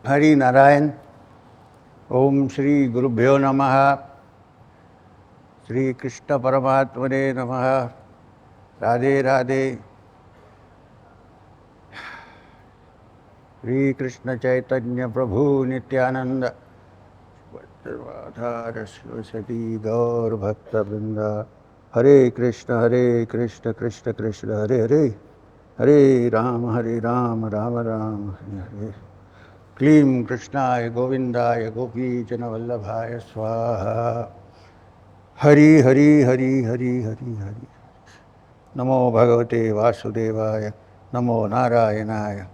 हरि नारायण। ओम श्री गुरुभ्यो नमः। श्री कृष्ण परमात्मने नमः। राधे राधे। श्री कृष्ण चैतन्य प्रभु नित्यानंद सरस्वती गौर भक्त वृंद। हरे कृष्ण कृष्ण कृष्ण हरे हरे, हरे राम राम राम हरे हरे। क्लीं कृष्णाय गोविंदाय गोपीजनवल्लभाय स्वाहा। हरि हरि हरि हरि हरि हरि। नमो भगवते वासुदेवाय, नमो नारायणाय,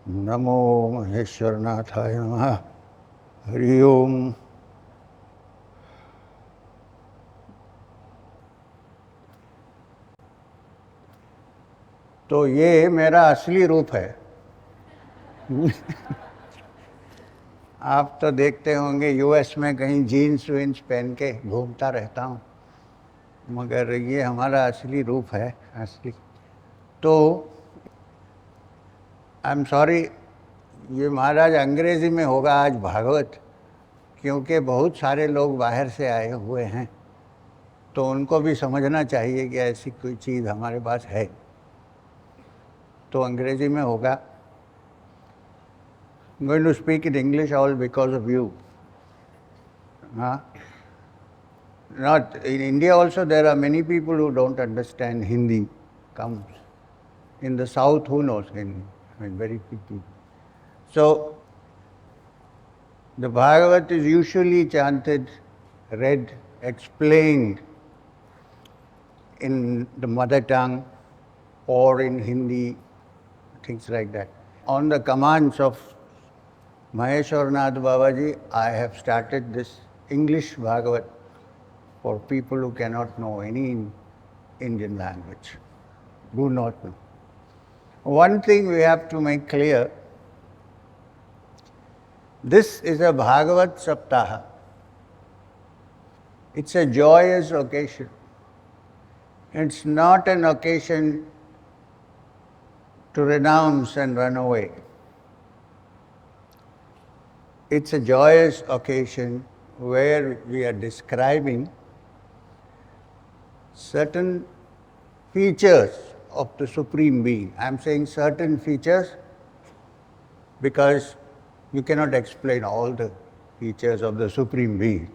नमो महेश्वरनाथाय नमः। हरि ओम। तो ये मेरा असली रूप है। आप तो देखते होंगे यूएस में कहीं जीन्स वीन्स पहन के घूमता रहता हूँ, मगर ये हमारा असली रूप है, असली। तो आई एम सॉरी, ये महाराज अंग्रेजी में होगा आज भागवत, क्योंकि बहुत सारे लोग बाहर से आए हुए हैं, तो उनको भी समझना चाहिए कि ऐसी कोई चीज़ हमारे पास है, तो अंग्रेजी में होगा। I'm going to speak in English all because of you. Not in India also there are many people who don't understand Hindi. Comes in the south, who knows Hindi? I mean, very few people. So the Bhagavat is usually chanted, read, explained in the mother tongue or in Hindi, things like that. On the commands of Maheshwarnath Babaji, I have started this English Bhagavat for people who cannot know any Indian language, do not know. One thing we have to make clear, this is a Bhagavat Saptah. It's a joyous occasion. It's not an occasion to renounce and run away. It's a joyous occasion where we are describing certain features of the Supreme Being. I am saying certain features because you cannot explain all the features of the Supreme Being.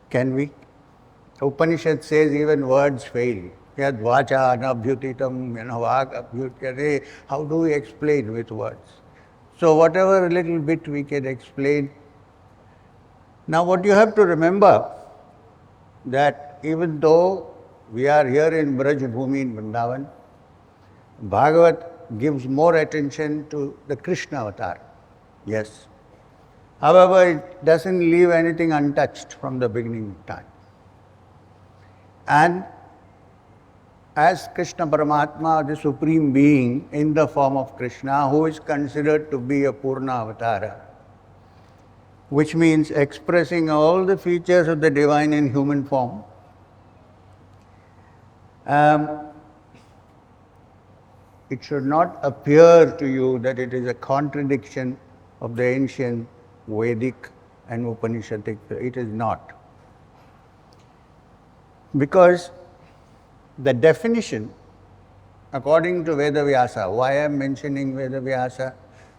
Can we? Upanishad says even words fail. Yad vacha anabhyutitam, vak abhyutyate. How do we explain with words? So whatever little bit we can explain. Now what you have to remember, that even though we are here in Braj Bhumi in Vrindavan, Bhagavat gives more attention to the Krishna avatar. Yes. However, it doesn't leave anything untouched from the beginning of time. And as Krishna Paramatma, the Supreme Being in the form of Krishna, who is considered to be a Purna Avatara, which means expressing all the features of the divine in human form, it should not appear to you that it is a contradiction of the ancient Vedic and Upanishadic. It is not. Because the definition, according to Veda Vyasa, why I am mentioning Veda Vyasa?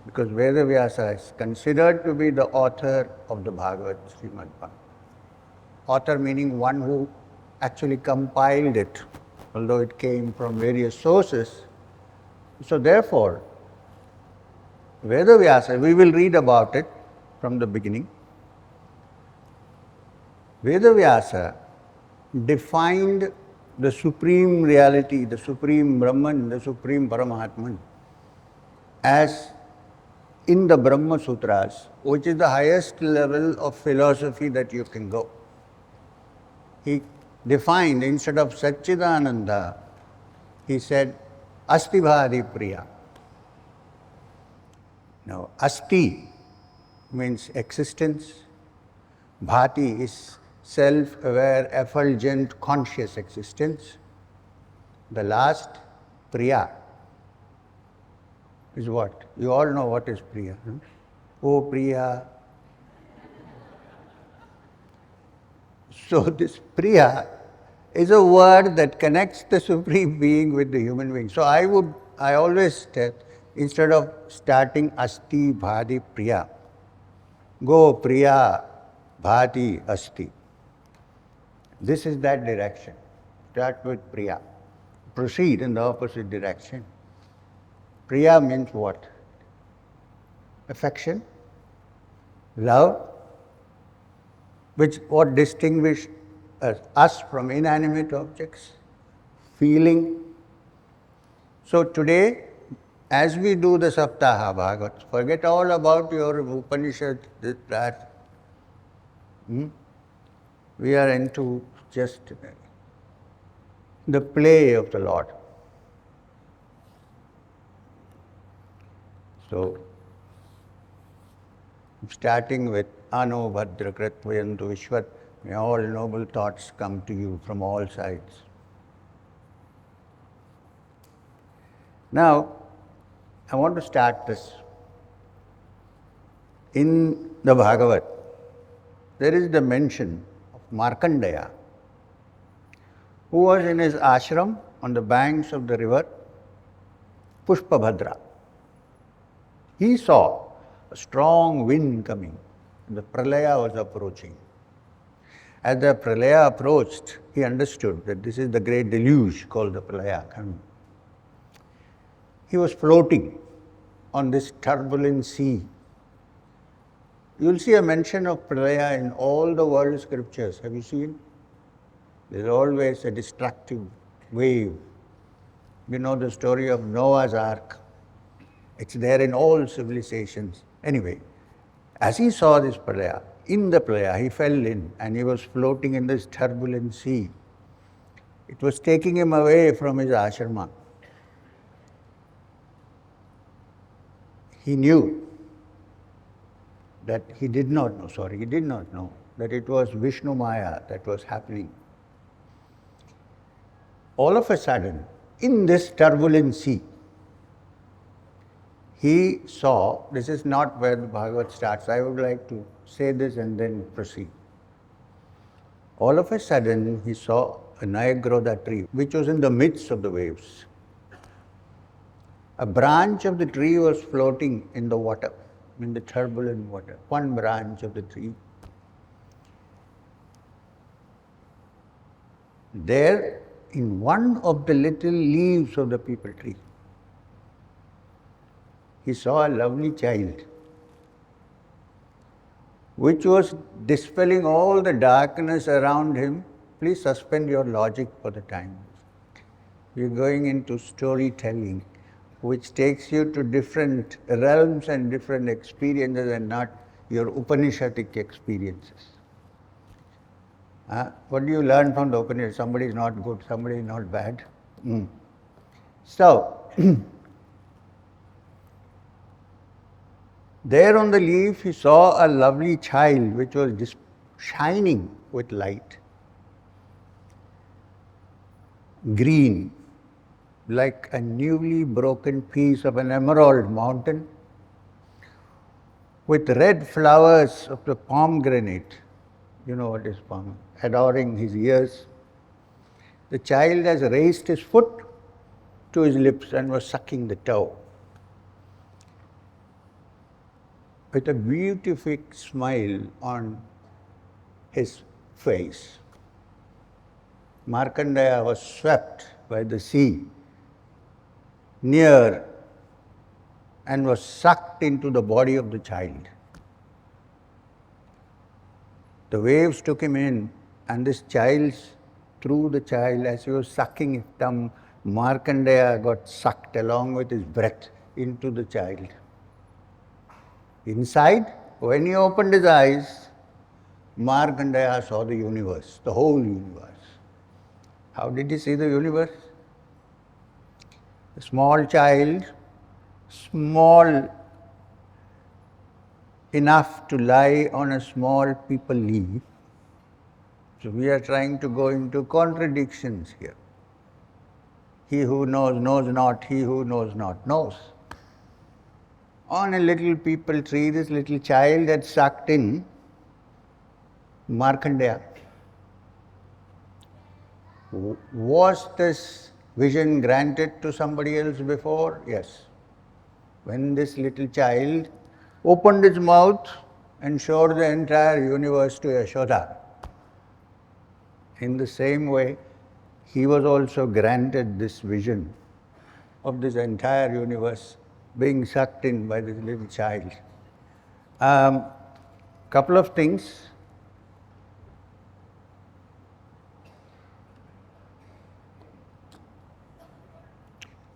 Because Veda Vyasa is considered to be the author of the Bhagavat, Srimad Bhagavatam. Author meaning one who actually compiled it, although it came from various sources. So therefore, Veda Vyasa, we will read about it from the beginning. Veda Vyasa defined the supreme reality, the supreme Brahman, the supreme Paramatman, as in the Brahma Sutras, which is the highest level of philosophy that you can go. He defined, instead of Satchidananda, he said, Asti Bhadi Priya. Now, Asti means existence, Bhati is self-aware, effulgent, conscious existence. The last, Priya, is what? You all know what is Priya. Oh Priya. So this Priya is a word that connects the Supreme Being with the human being. So I always tell, instead of starting Asti Bhadi Priya, go Priya Bhati Asti. This is that direction. Start with Priya. Proceed in the opposite direction. Priya means what? Affection, love, what distinguishes us from inanimate objects, feeling. So today, as we do the Saptaha Bhagavat, forget all about your Upanishad, this, that. We are into just the play of the Lord. So, starting with Ano Bhadra Kritvayantu Vishvat, may all noble thoughts come to you from all sides. Now, I want to start this. In the Bhagavat, there is the mention of Markandeya, who was in his ashram on the banks of the river Pushpabhadra. He saw a strong wind coming, and the Pralaya was approaching. As the Pralaya approached, he understood that this is the great deluge called the Pralaya coming. He was floating on this turbulent sea. You will see a mention of Pralaya in all the world scriptures. Have you seen? There is always a destructive wave. You know the story of Noah's Ark. It's there in all civilizations. Anyway, as he saw this Pralaya, in the Pralaya, he fell in and he was floating in this turbulent sea. It was taking him away from his ashrama. He knew that he did not know that it was Vishnu Maya that was happening. All of a sudden, in this turbulent sea, he saw, this is not where the Bhagavat starts, I would like to say this and then proceed. All of a sudden, he saw a Nayagroda tree, which was in the midst of the waves. A branch of the tree was floating in the water, in the turbulent water, one branch of the tree. There, in one of the little leaves of the peepal tree, he saw a lovely child, which was dispelling all the darkness around him. Please suspend your logic for the time. We are going into storytelling, which takes you to different realms and different experiences and not your Upanishadic experiences. What do you learn from the Upanishad? Somebody is not good, somebody is not bad. So, there on the leaf he saw a lovely child which was shining with light. Green, like a newly broken piece of an emerald mountain, with red flowers of the pomegranate. You know what is pomegranate? Adoring his ears. The child has raised his foot to his lips and was sucking the toe, with a beatific smile on his face. Markandeya was swept by the sea near and was sucked into the body of the child. The waves took him in, and this child, through the child, as he was sucking his thumb, Markandeya got sucked along with his breath into the child. Inside, when he opened his eyes, Markandeya saw the universe, the whole universe. How did he see the universe? A small child, small enough to lie on a small peepal leaf. So we are trying to go into contradictions here. He who knows, knows not. He who knows not, knows. on a little people tree, this little child had sucked in Markandeya. Was this vision granted to somebody else before? Yes. When this little child opened its mouth and showed the entire universe to Yashoda, in the same way, he was also granted this vision of this entire universe being sucked in by this little child. Couple of things.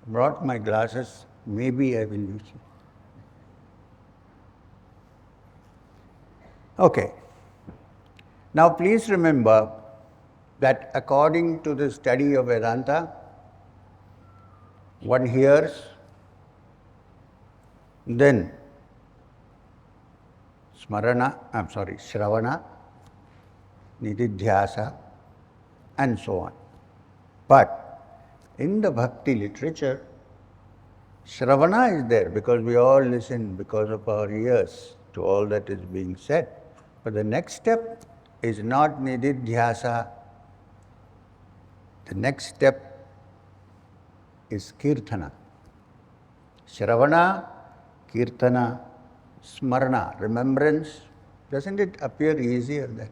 Brought my glasses, maybe I will use it. Okay. Now please remember that according to the study of Vedanta, one hears, then Shravana, Nididhyasa, and so on. But in the bhakti literature, Shravana is there because we all listen because of our ears to all that is being said. But the next step is not Nididhyasa. The next step is Kirtana. Shravana, Kirtana, Smarana, remembrance. Doesn't it appear easier than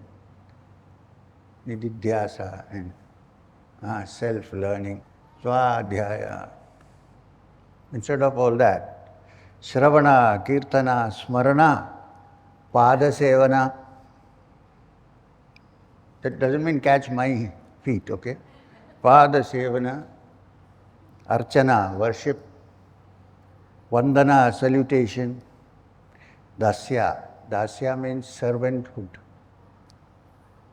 Nididhyasa and self-learning? Swadhyaya. Instead of all that, Shravana, Kirtana, Smarana, Padasevana. That doesn't mean catch my feet, okay? Padasevana, Archana, worship, Vandana, salutation, Dasya. Dasya means servanthood.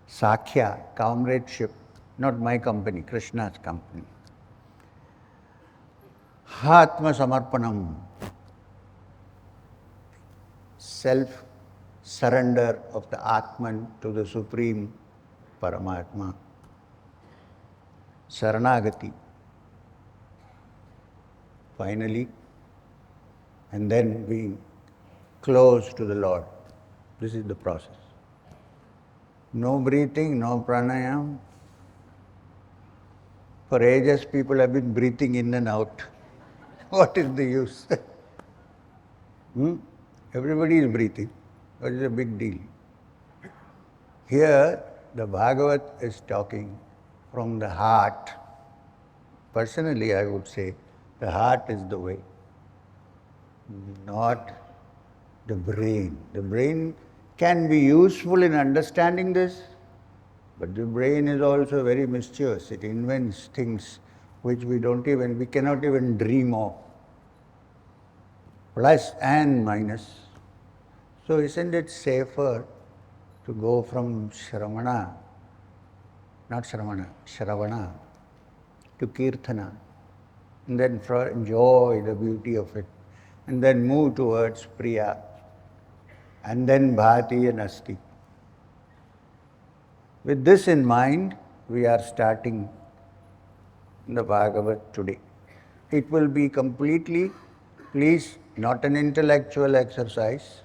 Sakhya, comradeship, not my company, Krishna's company. Atma Samarpanam, self-surrender of the Atman to the Supreme Paramatma. Saranagati, finally, and then being close to the Lord. This is the process. No breathing, no pranayam. For ages, people have been breathing in and out. What is the use? Everybody is breathing. What is the big deal? Here, the Bhagavat is talking from the heart. Personally, I would say the heart is the way, not the brain. The brain can be useful in understanding this, but the brain is also very mischievous. It invents things which we cannot even dream of. Plus and minus. So isn't it safer to go from Shravana to Kirtana, and then enjoy the beauty of it, and then move towards Priya, and then Bhati and Asti. With this in mind, we are starting the Bhagavat today. It will be completely, please, not an intellectual exercise.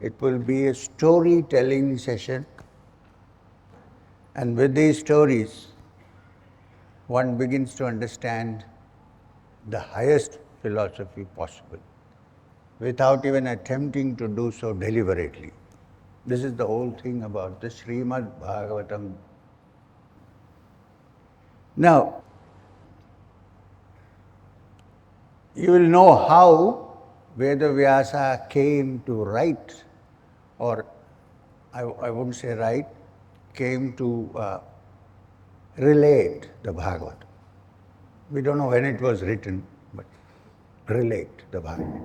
It will be a storytelling session. And with these stories, one begins to understand the highest philosophy possible, without even attempting to do so deliberately. This is the whole thing about the Srimad Bhagavatam. Now, you will know how Veda Vyasa came to write, or I wouldn't say write, came to relate the Bhagavatam. We don't know when it was written, but relate the Bhagavatam.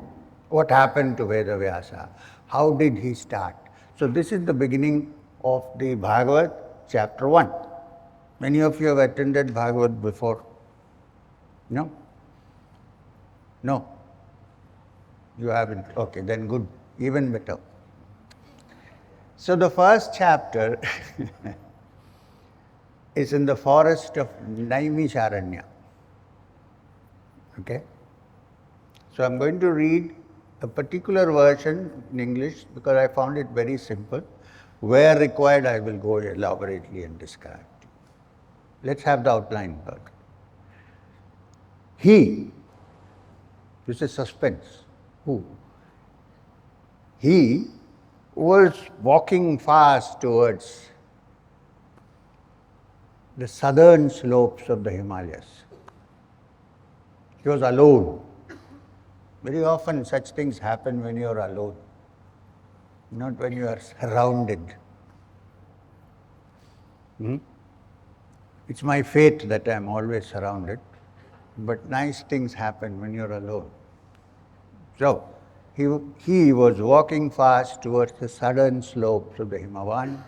What happened to Veda Vyasa? How did he start? So this is the beginning of the Bhagavat, chapter 1. Many of you have attended Bhagavat before. No? No? You haven't? Okay, then good. Even better. So the first chapter is in the forest of Naimisharanya. Okay? So I'm going to read a particular version in English because I found it very simple. Where required, I will go elaborately and describe. Let's have the outline first. He, this is suspense. Who? He was walking fast towards the southern slopes of the Himalayas. He was alone. Very often such things happen when you are alone, not when you are surrounded. It's my fate that I am always surrounded, but nice things happen when you are alone. So, he was walking fast towards the southern slopes of the Himalayas.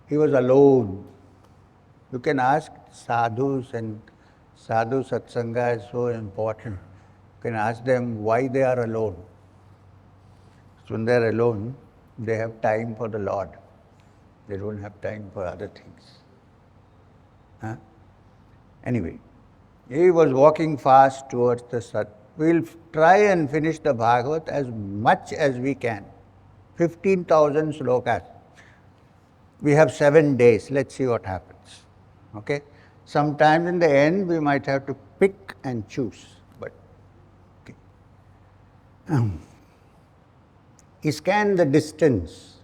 He was alone. You can ask sadhus, and sadhu satsanga is so important. You can ask them why they are alone. So when they are alone, they have time for the Lord. They don't have time for other things. Anyway, he was walking fast towards the sun. We'll try and finish the Bhagavat as much as we can. 15,000 slokas. We have 7 days. Let's see what happens. Okay? Sometimes in the end, we might have to pick and choose. But okay. He scanned the distance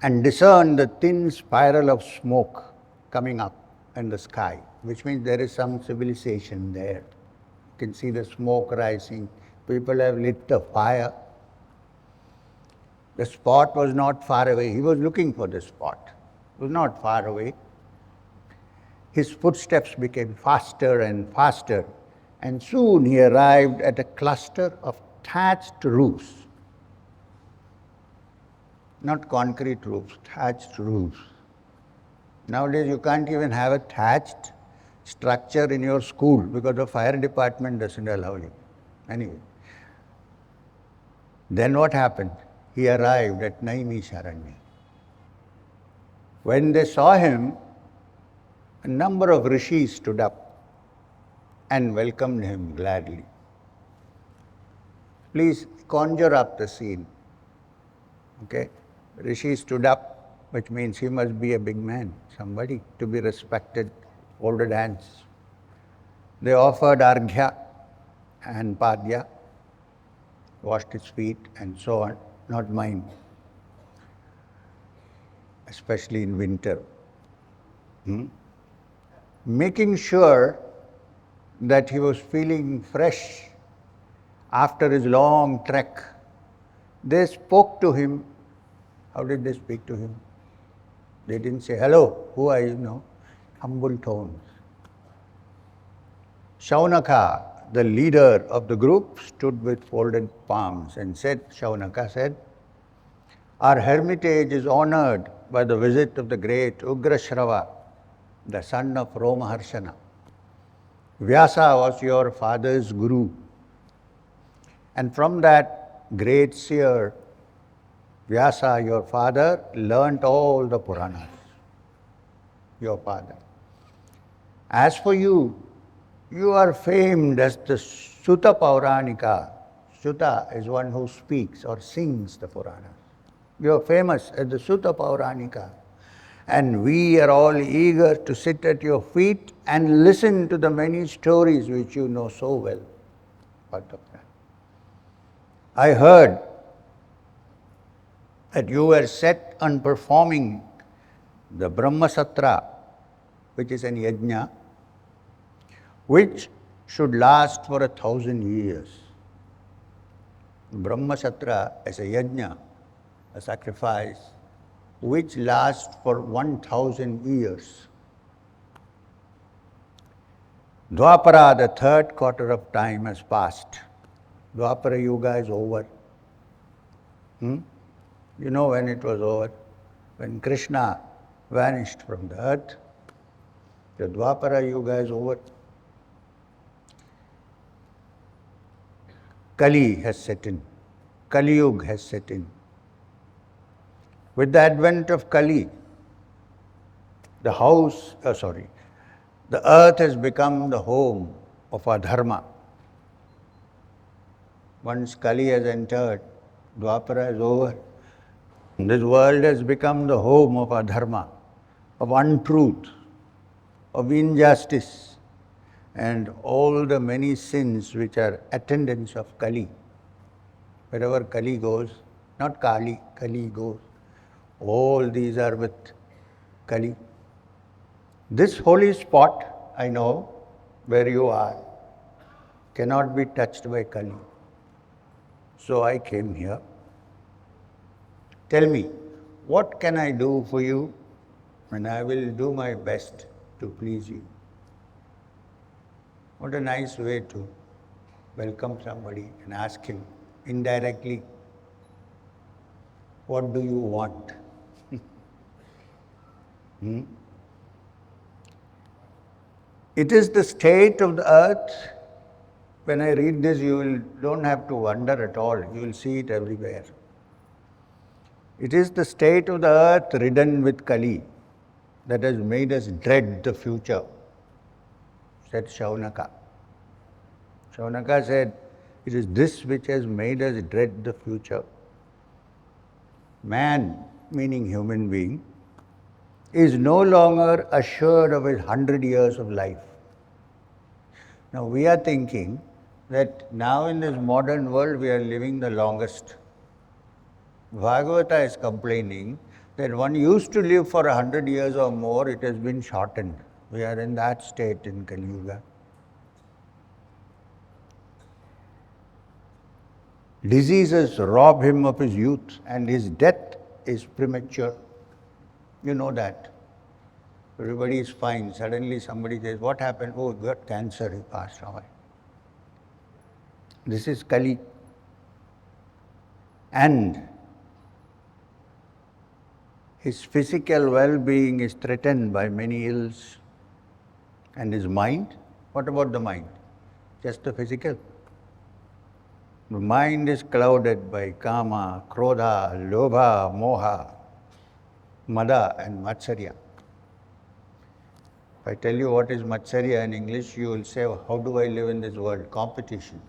and discerned the thin spiral of smoke coming up in the sky, which means there is some civilization there. You can see the smoke rising. People have lit a fire. The spot was not far away. He was looking for the spot. It was not far away. His footsteps became faster and faster, and soon he arrived at a cluster of thatched roofs. Not concrete roofs, thatched roofs. Nowadays you can't even have a thatched structure in your school because the fire department doesn't allow you. Anyway, then what happened? He arrived at Naimisharanya. When they saw him, a number of rishis stood up and welcomed him gladly. Please conjure up the scene. Okay? Rishi stood up, which means he must be a big man, somebody to be respected, folded hands. They offered arghya and padya, washed his feet and so on, not mine, especially in winter. Making sure that he was feeling fresh after his long trek, they spoke to him. How did they speak to him? They didn't say, hello, who are you? No, humble tones. Shaunaka, the leader of the group, stood with folded palms and said, Shaunaka said, our hermitage is honored by the visit of the great Ugrashrava, the son of Romaharshana. Vyasa was your father's guru. And from that great seer, Vyasa, your father, learnt all the Puranas. Your father. As for you, you are famed as the Sutta Pauranika. Sutta is one who speaks or sings the Puranas. You are famous as the Sutta Pauranika. And we are all eager to sit at your feet and listen to the many stories which you know so well. I heard that you were set on performing the Brahmasatra, which is an yajna, which should last for 1,000 years. Brahmasatra is a yajna, a sacrifice, which lasts for 1,000 years. Dwapara, the third quarter of time, has passed. Dwapara Yuga is over. You know when it was over? When Krishna vanished from the earth. The Dwapara Yuga is over. Kali has set in. Kali Yuga has set in. With the advent of Kali, the earth has become the home of our dharma. Once Kali has entered, Dwapara is over. This world has become the home of adharma, of untruth, of injustice, and all the many sins which are attendants of Kali. Wherever Kali goes, not Kali, Kali goes, all these are with Kali. This holy spot, I know, where you are, cannot be touched by Kali. So I came here. Tell me, what can I do for you? And I will do my best to please you. What a nice way to welcome somebody and ask him indirectly, what do you want? It is the state of the earth. When I read this, don't have to wonder at all. You will see it everywhere. It is the state of the earth ridden with Kali that has made us dread the future, said Shaunaka. Shaunaka said, it is this which has made us dread the future. Man, meaning human being, is no longer assured of his 100 years of life. Now we are thinking that now in this modern world we are living the longest. Bhagavata is complaining that one used to live for 100 years or more, it has been shortened. We are in that state in Kali Yuga. Diseases rob him of his youth and his death is premature. You know that. Everybody is fine. Suddenly somebody says, what happened? Oh, he got cancer, he passed away. This is Kali. And his physical well-being is threatened by many ills. And his mind? What about the mind? Just the physical. The mind is clouded by kama, krodha, lobha, moha, mada and matsarya. If I tell you what is matsarya in English, you will say, how do I live in this world? Competition.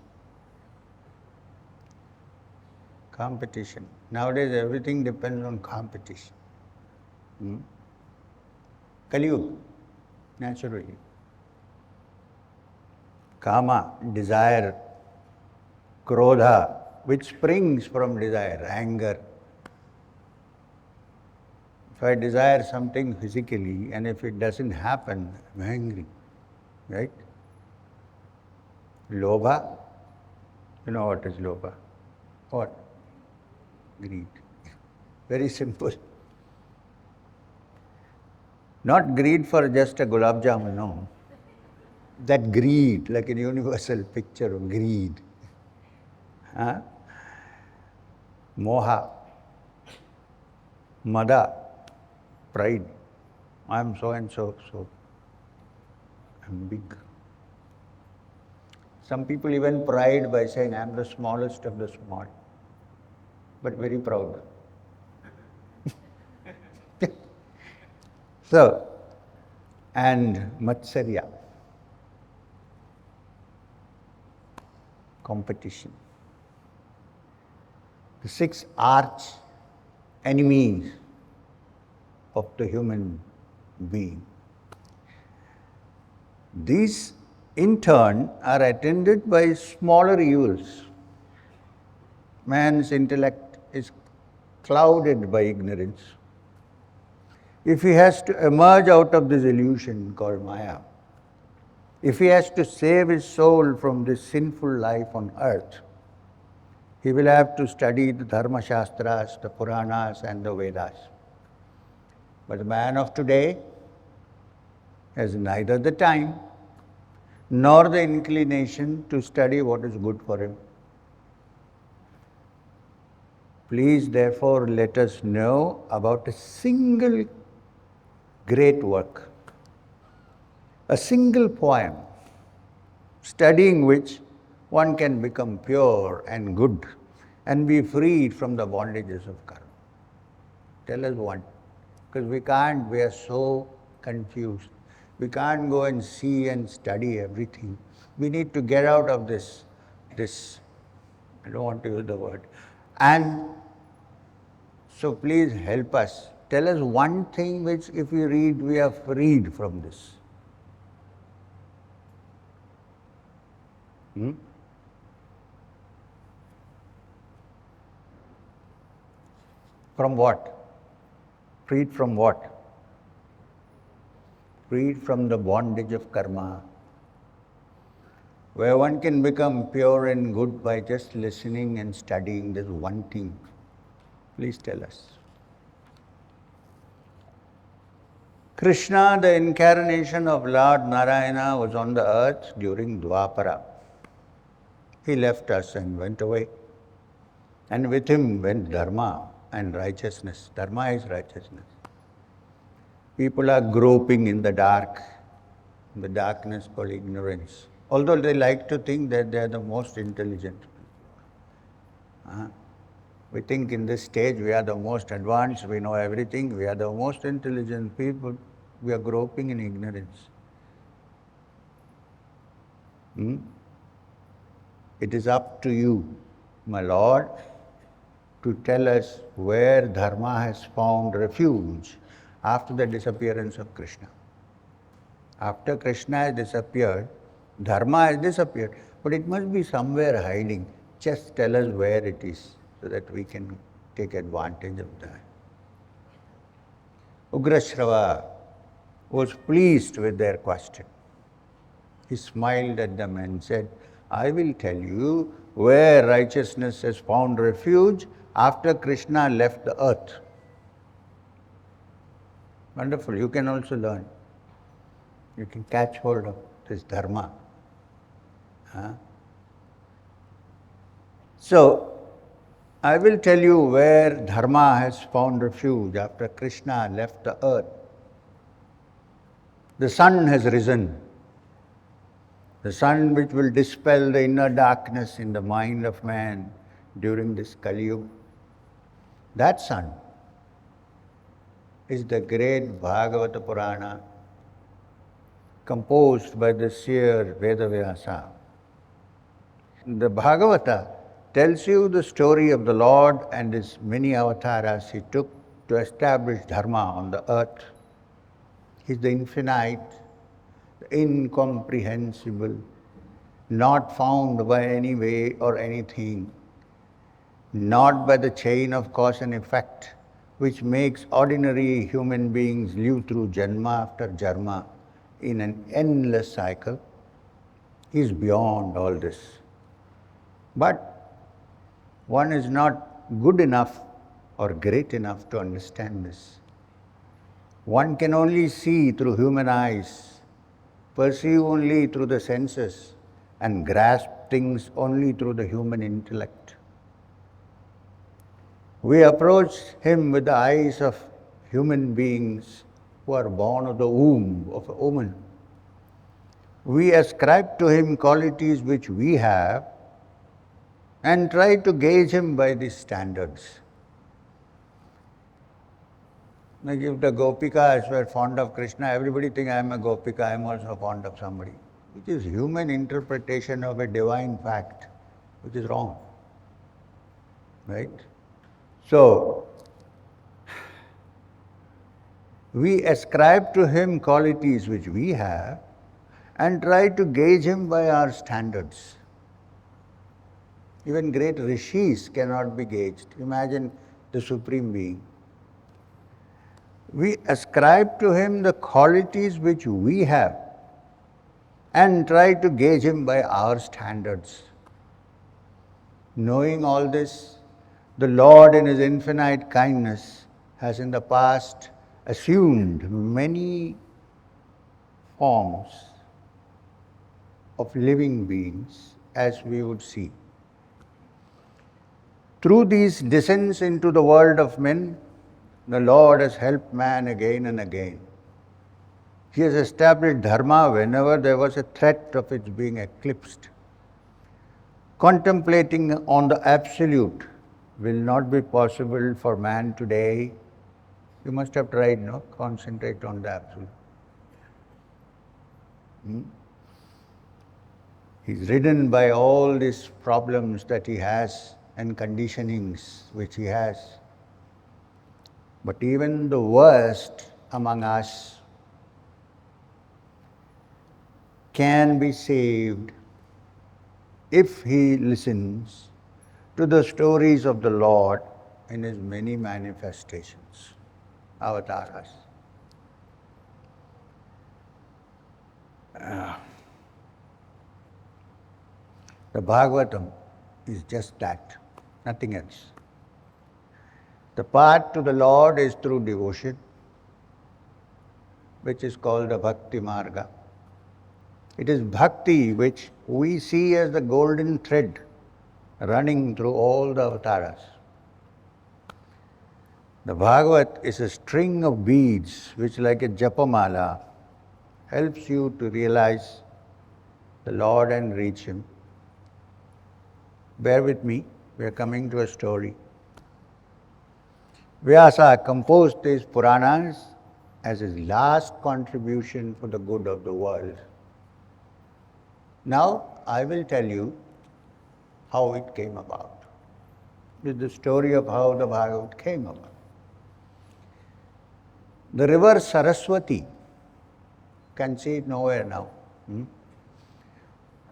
Competition. Nowadays everything depends on competition. Kali Yuga, naturally. Kama, desire, krodha, which springs from desire, anger. If I desire something physically and if it doesn't happen, I'm angry, right? Lobha, you know what is lobha? What? Greed. Very simple. Not greed for just a gulab jamun, no. That greed, like a universal picture of greed. Moha, mada, pride. I am so and so, so I am big. Some people even pride by saying, I am the smallest of the small, but very proud. So, and matsarya, competition. The 6 arch enemies of the human being. These, in turn, are attended by smaller evils. Man's intellect is clouded by ignorance. If he has to emerge out of this illusion called Maya, if he has to save his soul from this sinful life on earth, he will have to study the Dharma Shastras, the Puranas and the Vedas. But the man of today has neither the time nor the inclination to study what is good for him. Please, therefore, let us know about a single great work, a single poem, studying which one can become pure and good and be freed from the bondages of karma. Tell us one, because we can't, we are so confused. We can't go and see and study everything. We need to get out of this I don't want to use the word. And so please help us. Tell us one thing which if we read, we are freed from this. From what? Freed from what? Freed from the bondage of karma, where one can become pure and good by just listening and studying this one thing. Please tell us. Krishna, the incarnation of Lord Narayana, was on the earth during Dwapara. He left us and went away. And with him went Dharma and righteousness. Dharma is righteousness. People are groping in the darkness called ignorance. Although they like to think that they are the most intelligent. We think in this stage we are the most advanced, we know everything, we are the most intelligent people. We are groping in ignorance. It is up to you, my Lord, to tell us where Dharma has found refuge after the disappearance of Krishna. After Krishna has disappeared, Dharma has disappeared, but it must be somewhere hiding. Just tell us where it is so that we can take advantage of that. Ugrashrava was pleased with their question. He smiled at them and said, I will tell you where righteousness has found refuge after Krishna left the earth. Wonderful, you can also learn. You can catch hold of this dharma. So, I will tell you where dharma has found refuge after Krishna left the earth. The sun has risen. The sun which will dispel the inner darkness in the mind of man during this Kali Yuga. That sun is the great Bhagavata Purana composed by the seer Vyasa. The Bhagavata tells you the story of the Lord and his many avatars he took to establish dharma on the earth. He is the infinite, the incomprehensible, not found by any way or anything, not by the chain of cause and effect, which makes ordinary human beings live through janma after janma in an endless cycle. He is beyond all this. But one is not good enough or great enough to understand this. One can only see through human eyes, perceive only through the senses, and grasp things only through the human intellect. We approach him with the eyes of human beings who are born of the womb of a woman. We ascribe to him qualities which we have and try to gauge him by these standards. Like if the Gopikas were fond of Krishna, everybody thinks I am a Gopika, I am also fond of somebody. Which is human interpretation of a divine fact, which is wrong. Right? So, we ascribe to him qualities which we have and try to gauge him by our standards. Even great rishis cannot be gauged. Imagine the Supreme Being. We ascribe to him the qualities which we have and try to gauge him by our standards. Knowing all this, the Lord in his infinite kindness has in the past assumed many forms of living beings, as we would see. Through these descents into the world of men, the Lord has helped man again and again. He has established dharma whenever there was a threat of its being eclipsed. Contemplating on the absolute will not be possible for man today. You must have tried, no? Concentrate on the absolute. He's ridden by all these problems that he has and conditionings which he has. But even the worst among us can be saved if he listens to the stories of the Lord in his many manifestations, avatars. The Bhagavatam is just that, nothing else. The path to the Lord is through devotion, which is called the Bhakti Marga. It is Bhakti which we see as the golden thread running through all the avatars. The Bhagavat is a string of beads which, like a japamala, helps you to realize the Lord and reach Him. Bear with me, we are coming to a story. Vyasa composed these Puranas as his last contribution for the good of the world. Now, I will tell you how it came about. This is the story of how the Bhagavat came about. The river Saraswati, can see it nowhere now.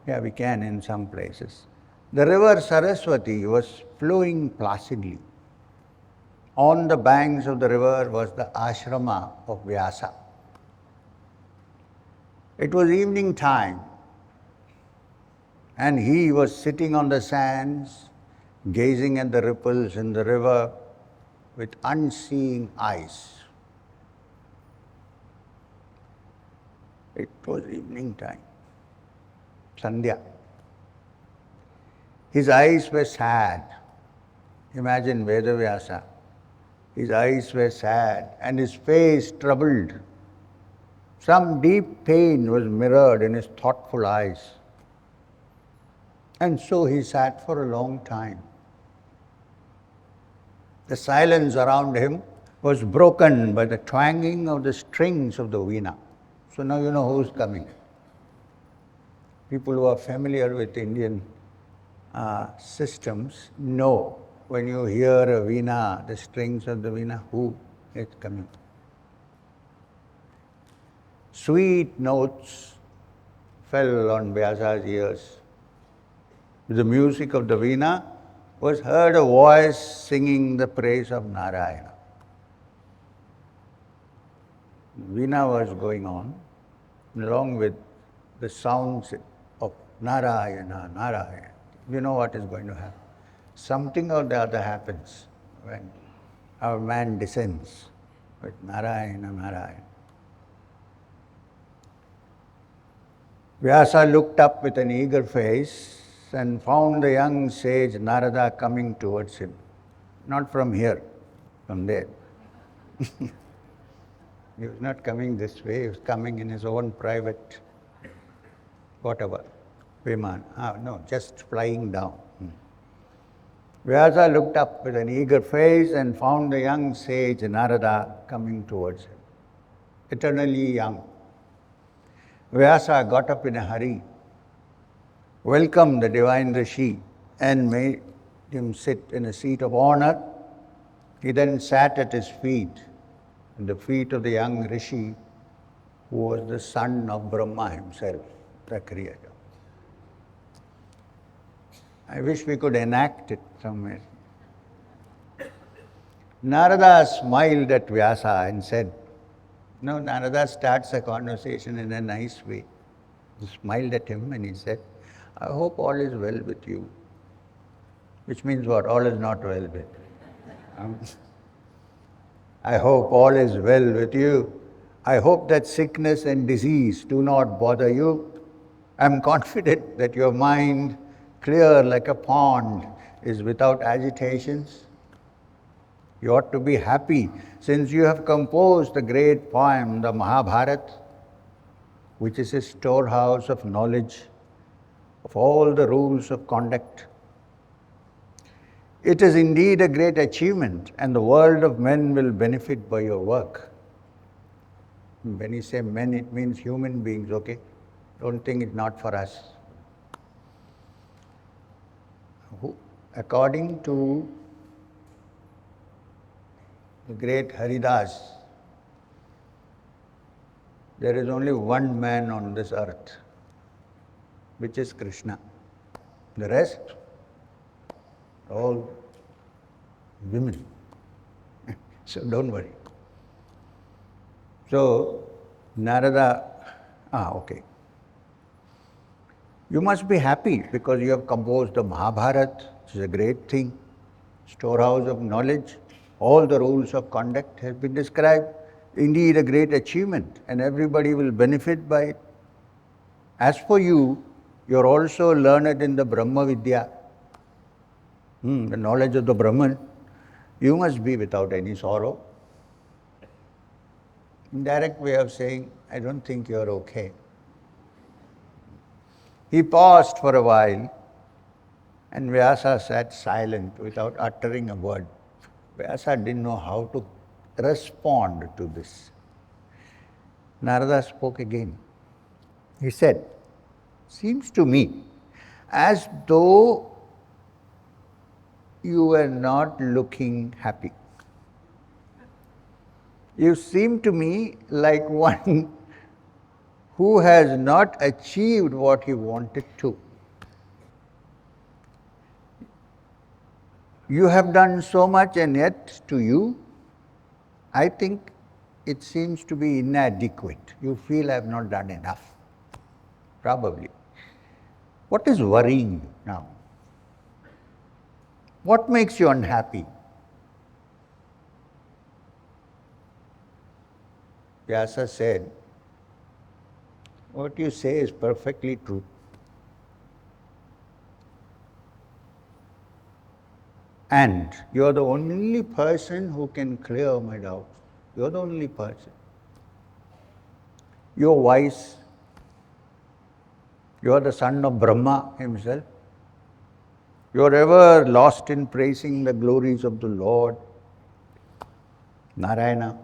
Yeah, we can in some places. The river Saraswati was flowing placidly. On the banks of the river was the ashrama of Vyasa. It was evening time, and he was sitting on the sands, gazing at the ripples in the river with unseeing eyes. It was evening time, Sandhya. His eyes were sad. Imagine Vedavyasa. His eyes were sad and his face troubled. Some deep pain was mirrored in his thoughtful eyes. And so he sat for a long time. The silence around him was broken by the twanging of the strings of the veena. So now you know who's coming. People who are familiar with Indian systems know when you hear a veena, the strings of the veena, who is coming. Sweet notes fell on Vyasa's ears. With the music of the veena was heard a voice singing the praise of Narayana. Veena was going on, along with the sounds of Narayana, Narayana. You know what is going to happen. Something or the other happens when our man descends with Narayana, Narayana. Vyasa looked up with an eager face and found the young sage Narada coming towards him. Not from here, from there. He was not coming this way, he was coming in his own private, whatever, Viman. No, just flying down. Vyasa looked up with an eager face and found the young sage Narada coming towards him, eternally young. Vyasa got up in a hurry, welcomed the divine Rishi and made him sit in a seat of honor. He then sat at his feet, at the feet of the young Rishi, who was the son of Brahma himself, the creator. I wish we could enact it somewhere. Narada smiled at Vyasa and said, no, Narada starts a conversation in a nice way. He smiled at him and he said, I hope all is well with you. Which means what? All is not well with you. I hope all is well with you. I hope that sickness and disease do not bother you. I am confident that your mind, clear like a pond, is without agitations. You ought to be happy since you have composed the great poem, the Mahabharata, which is a storehouse of knowledge of all the rules of conduct. It is indeed a great achievement, and the world of men will benefit by your work. When you say men, it means human beings, okay? Don't think it's not for us. According to the great Haridas, there is only one man on this earth, which is Krishna. The rest, all women. So don't worry. So, Narada, okay. You must be happy because you have composed the Mahabharata, which is a great thing, storehouse of knowledge. All the rules of conduct have been described. Indeed, a great achievement, and everybody will benefit by it. As for you, you are also learned in the Brahma Vidya, the knowledge of the Brahman. You must be without any sorrow. Indirect way of saying, I don't think you are okay. He paused for a while, and Vyasa sat silent without uttering a word. Vyasa didn't know how to respond to this. Narada spoke again. He said, seems to me as though you were not looking happy. You seem to me like one who has not achieved what he wanted to. You have done so much, and yet to you, I think it seems to be inadequate. You feel I have not done enough. Probably. What is worrying you now? What makes you unhappy? Vyasa said, what you say is perfectly true. And you are the only person who can clear my doubts. You are the only person. You are wise. You are the son of Brahma himself. You are ever lost in praising the glories of the Lord, Narayana.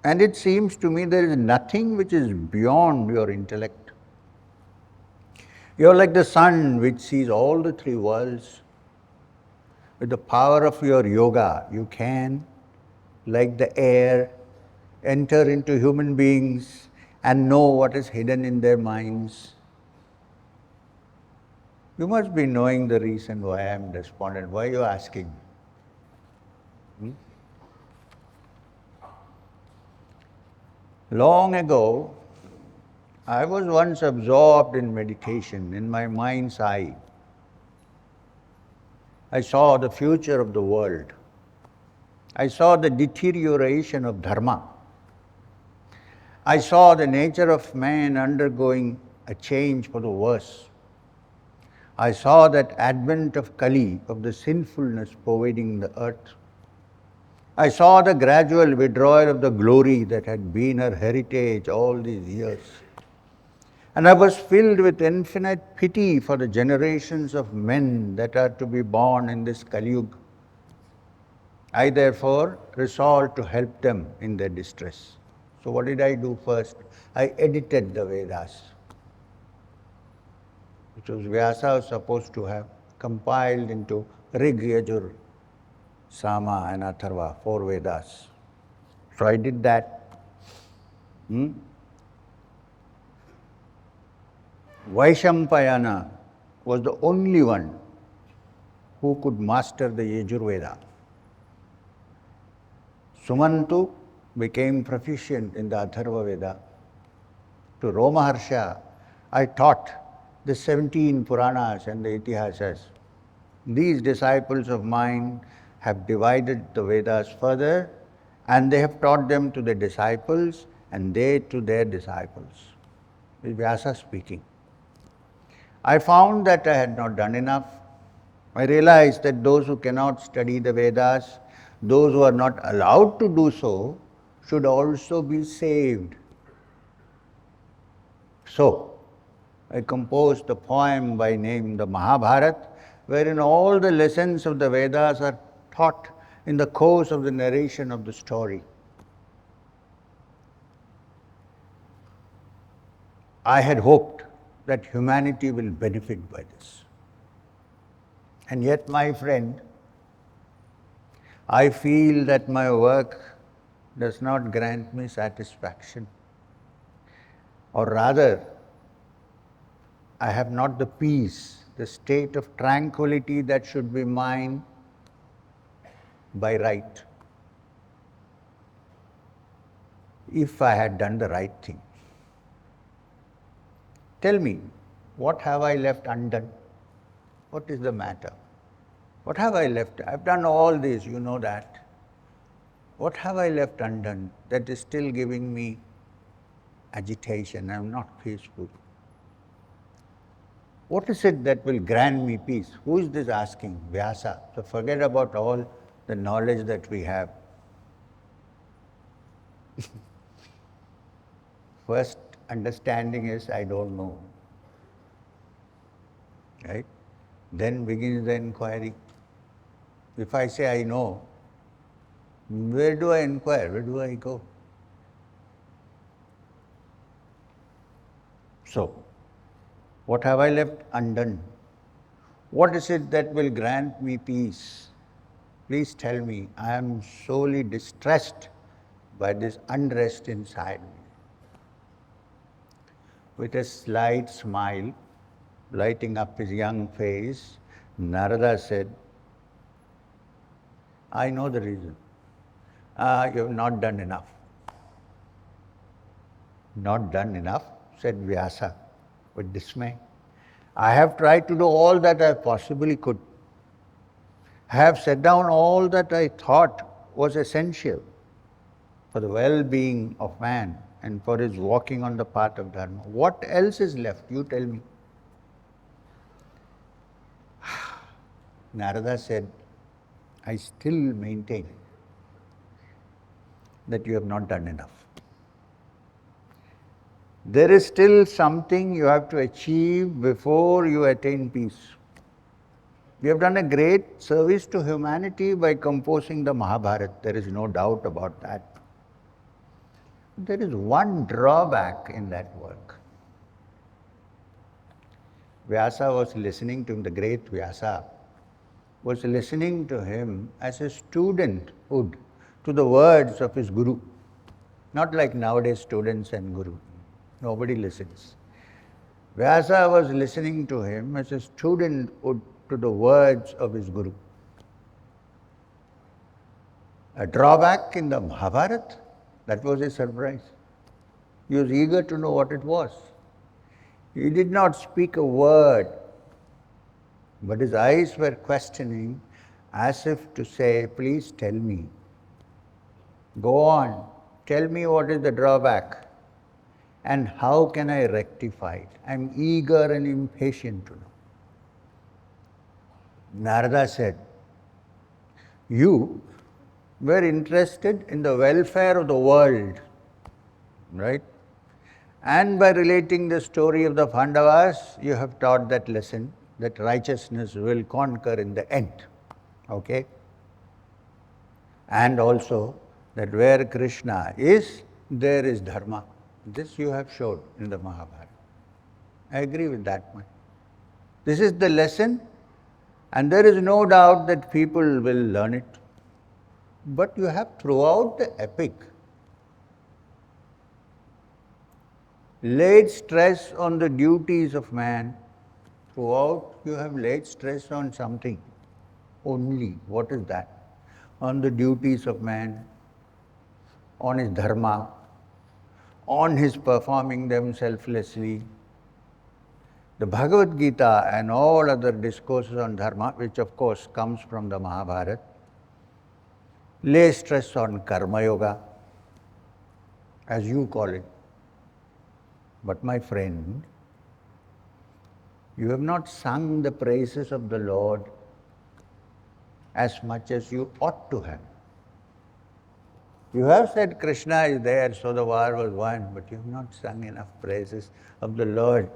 And it seems to me there is nothing which is beyond your intellect. You are like the sun which sees all the three worlds. With the power of your yoga, you can, like the air, enter into human beings and know what is hidden in their minds. You must be knowing the reason why I am despondent. Why are you asking? Long ago, I was once absorbed in meditation, in my mind's eye. I saw the future of the world. I saw the deterioration of dharma. I saw the nature of man undergoing a change for the worse. I saw that advent of Kali, of the sinfulness pervading the earth. I saw the gradual withdrawal of the glory that had been her heritage all these years. And I was filled with infinite pity for the generations of men that are to be born in this Kali Yuga. I therefore resolved to help them in their distress. So what did I do first? I edited the Vedas, which was Vyasa was supposed to have compiled into Rig, Yajur, Sama and Atharva, 4 Vedas. So I did that. Vaishampayana was the only one who could master the Yajurveda. Sumantu became proficient in the Atharva Veda. To Romaharsha, I taught the 17 Puranas and the Itihasas. These disciples of mine have divided the Vedas further, and they have taught them to their disciples, and they to their disciples. This is Vyasa speaking. I found that I had not done enough. I realized that those who cannot study the Vedas, those who are not allowed to do so, should also be saved. So, I composed a poem by name the Mahabharata, wherein all the lessons of the Vedas are taught in the course of the narration of the story. I had hoped that humanity will benefit by this. And yet, my friend, I feel that my work does not grant me satisfaction. Or rather, I have not the peace, the state of tranquility that should be mine by right, if I had done the right thing. Tell me, what have I left undone? What is the matter? What have I left? I've done all this, you know that. What have I left undone that is still giving me agitation? I'm not peaceful. What is it that will grant me peace? Who is this asking? Vyasa. So forget about all the knowledge that we have. First understanding is, I don't know. Right? Then begins the inquiry. If I say I know, where do I inquire? Where do I go? So, what have I left undone? What is it that will grant me peace? Please tell me. I am sorely distressed by this unrest inside me. With a slight smile lighting up his young face, Narada said, I know the reason. You have not done enough. Not done enough, said Vyasa with dismay. I have tried to do all that I possibly could. I have set down all that I thought was essential for the well-being of man and for his walking on the path of Dharma. What else is left? You tell me. Narada said, I still maintain that you have not done enough. There is still something you have to achieve before you attain peace. We have done a great service to humanity by composing the Mahabharata. There is no doubt about that. There is one drawback in that work. Vyasa was listening to him, the great Vyasa was listening to him as a student would to the words of his guru. Not like nowadays students and guru. Nobody listens. Vyasa was listening to him as a student would to the words of his guru. A drawback in the Mahabharata, that was a surprise. He was eager to know what it was. He did not speak a word, but his eyes were questioning as if to say, please tell me. Go on, tell me what is the drawback and how can I rectify it. I'm eager and impatient to know. Narada said, you were interested in the welfare of the world, right? And by relating the story of the Pandavas, you have taught that lesson that righteousness will conquer in the end. Okay? And also that where Krishna is, there is Dharma. This you have showed in the Mahabharata. I agree with that one. This is the lesson, and there is no doubt that people will learn it. But you have throughout the epic laid stress on the duties of man. Throughout you have laid stress on something only. What is that? On the duties of man, on his dharma, on his performing them selflessly. The Bhagavad Gita and all other discourses on dharma, which of course comes from the Mahabharata, lay stress on karma yoga, as you call it. But my friend, you have not sung the praises of the Lord as much as you ought to have. You have said Krishna is there, so the war was won, but you have not sung enough praises of the Lord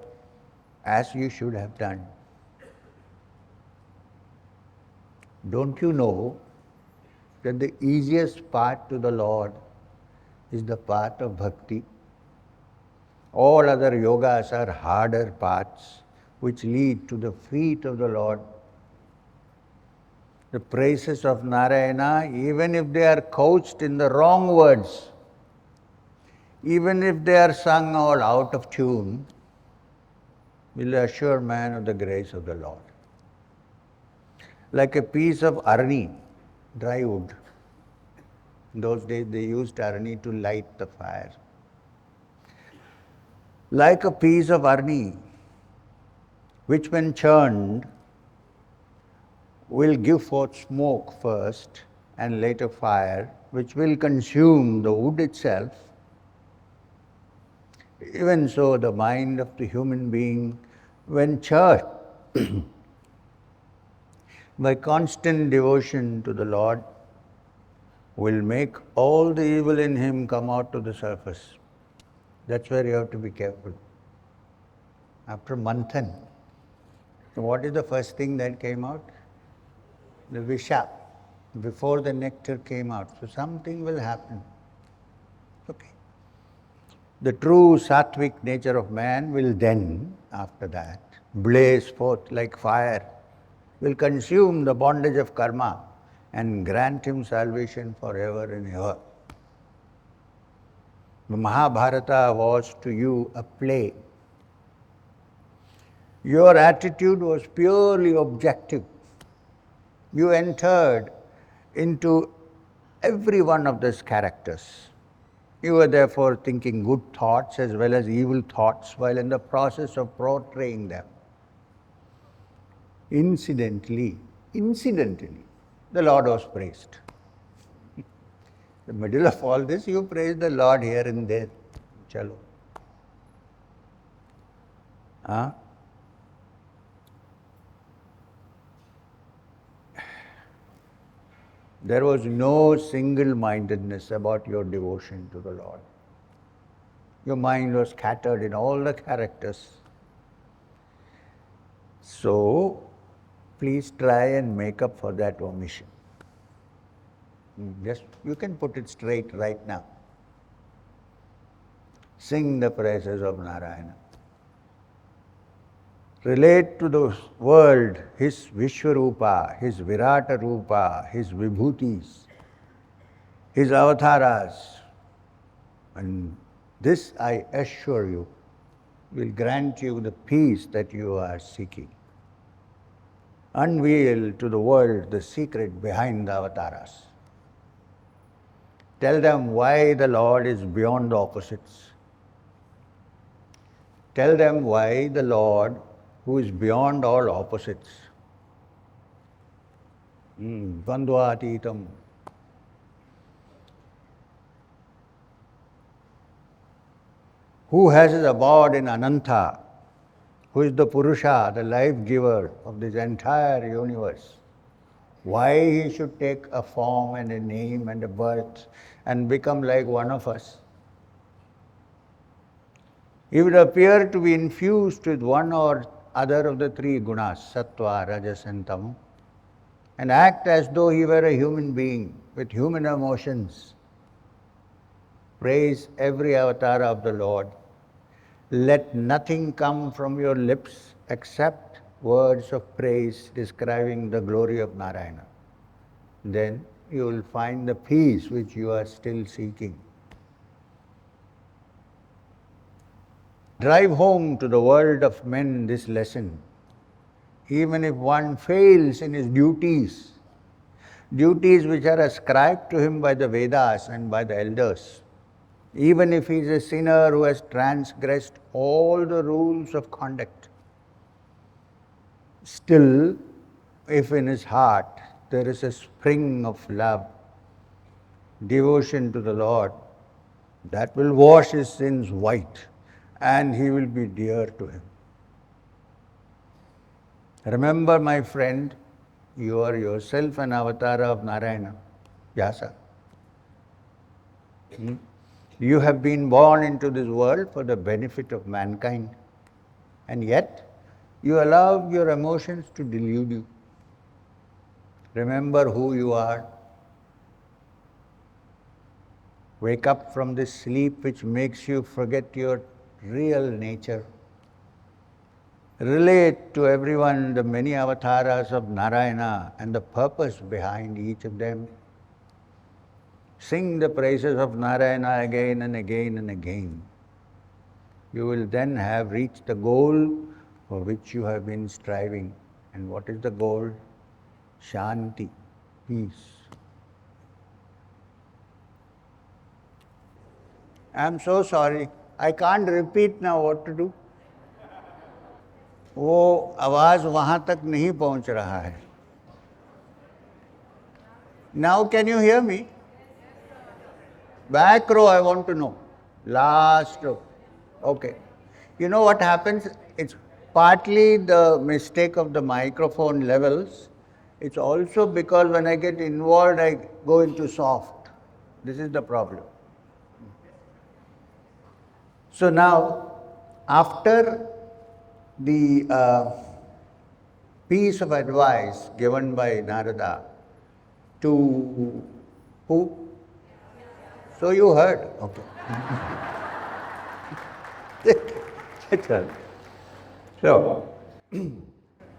as you should have done. Don't you know that the easiest path to the Lord is the path of bhakti? All other yogas are harder paths which lead to the feet of the Lord. The praises of Narayana, even if they are couched in the wrong words, even if they are sung all out of tune, will assure man of the grace of the Lord. Like a piece of arni, dry wood. In those days they used arni to light the fire. Like a piece of arni, which when churned will give forth smoke first and later fire, which will consume the wood itself. Even so, the mind of the human being, when churned by constant devotion to the Lord, will make all the evil in him come out to the surface. That's where you have to be careful. After manthan, what is the first thing that came out? The visha, before the nectar came out. So something will happen. Okay. The true sattvic nature of man will then, after that, blaze forth like fire, will consume the bondage of karma and grant him salvation forever and ever. The Mahabharata was to you a play. Your attitude was purely objective. You entered into every one of those characters. You were therefore thinking good thoughts as well as evil thoughts while in the process of portraying them. Incidentally, the Lord was praised. In the middle of all this, you praise the Lord here and there. Chalo. Huh? There was no single-mindedness about your devotion to the Lord. Your mind was scattered in all the characters. So, please try and make up for that omission. Just, you can put it straight right now. Sing the praises of Narayana. Relate to the world his Vishwarupa, his Virata Rupa, his Vibhutis, his avatharas. And this, I assure you, will grant you the peace that you are seeking. Unveil to the world the secret behind the avatharas. Tell them why the Lord is beyond the opposites. Tell them why the Lord, who is beyond all opposites, Bandhvatitam, who has his abode in Ananta, who is the Purusha, the life giver of this entire universe, why he should take a form and a name and a birth and become like one of us. He would appear to be infused with one or other of the three gunas, sattva, rajas and tam, and act as though he were a human being with human emotions. Praise every avatar of the Lord. Let nothing come from your lips except words of praise describing the glory of Narayana. Then you will find the peace which you are still seeking. Drive home to the world of men this lesson. Even if one fails in his duties which are ascribed to him by the Vedas and by the elders, even if he is a sinner who has transgressed all the rules of conduct, still, if in his heart there is a spring of love, devotion to the Lord, that will wash his sins white and he will be dear to him. Remember, my friend, you are yourself an avatar of Narayana, Vyasa. You have been born into this world for the benefit of mankind, and yet you allow your emotions to delude you. Remember who you are. Wake up from this sleep which makes you forget your real nature. relate to everyone the many avatars of Narayana and the purpose behind each of them. Sing the praises of Narayana again and again and again. You will then have reached the goal for which you have been striving. And what is the goal? Shanti, peace. I'm so sorry. I can't repeat now what to do. वो आवाज वहां तक नहीं पहुंच रहा है. Now can you hear me? Back row I want to know. Last row. Okay. You know what happens? It's partly the mistake of the microphone levels. It's also because when I get involved, I go into soft. This is the problem. So now, after the piece of advice given by Narada to who? So you heard. Okay.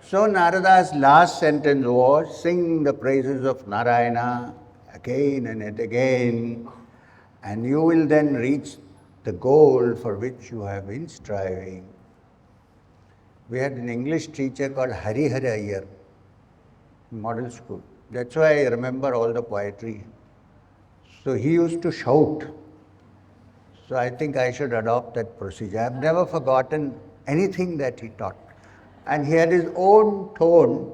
So Narada's last sentence was, sing the praises of Narayana again and again, and you will then reach the goal for which you have been striving. We had an English teacher called Harihara Iyer, model school. That's why I remember all the poetry. So he used to shout. So I think I should adopt that procedure. I've never forgotten anything that he taught. And he had his own tone.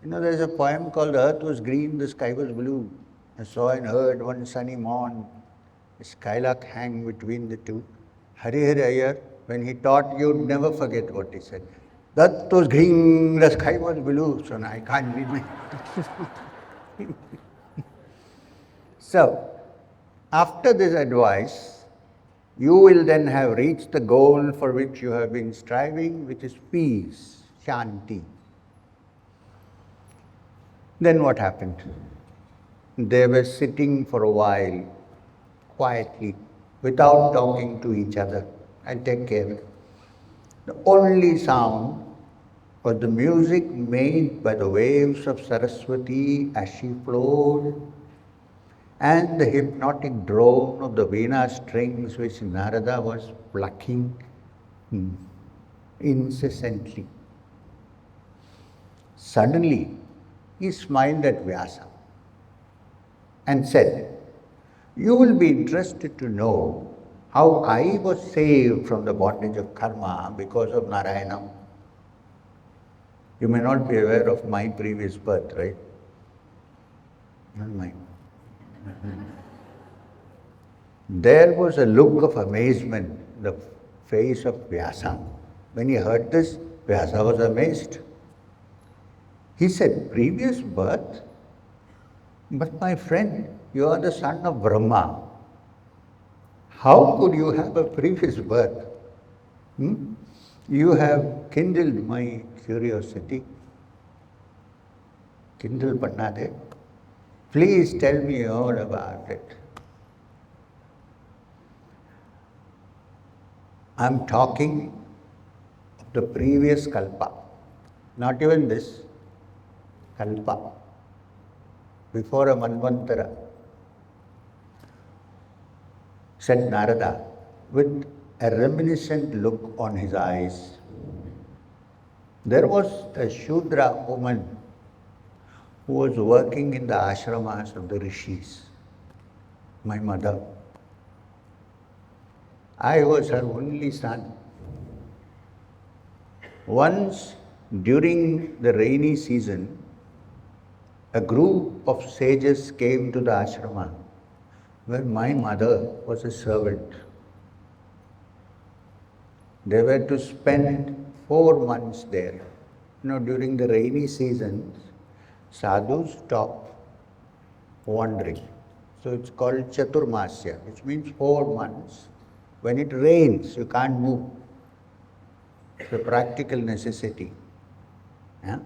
You know, there's a poem called The Earth Was Green, the Sky Was Blue. I saw and heard one sunny morn, a skylark hang between the two. Harihara Iyer, when he taught, you'd never forget what he said. The earth was green, the sky was blue. So now I can't read my... So, after this advice, you will then have reached the goal for which you have been striving, which is peace, shanti. Then what happened? They were sitting for a while, quietly, without talking to each other. And take care. The only sound was the music made by the waves of Saraswati as she flowed, and the hypnotic drone of the Veena strings which Narada was plucking incessantly. Suddenly, he smiled at Vyasa and said, you will be interested to know how I was saved from the bondage of karma because of Narayana. You may not be aware of my previous birth, right? Not mine. There was a look of amazement in the face of Vyasa. When he heard this, Vyasa was amazed. He said, previous birth? But my friend, you are the son of Brahma. How could you have a previous birth? You have kindled my curiosity. Kindle pannade. Please tell me all about it. I'm talking of the previous kalpa. Not even this. Kalpa. Before a manvantara. Said Narada, with a reminiscent look on his eyes. There was a Shudra woman who was working in the ashramas of the rishis, my mother. I was her only son. Once, during the rainy season, a group of sages came to the ashrama where my mother was a servant. They were to spend 4 months there. During the rainy seasons, sadhus stop wandering. So it's called Chaturmasya, which means 4 months. When it rains, you can't move. It's a practical necessity. Yeah?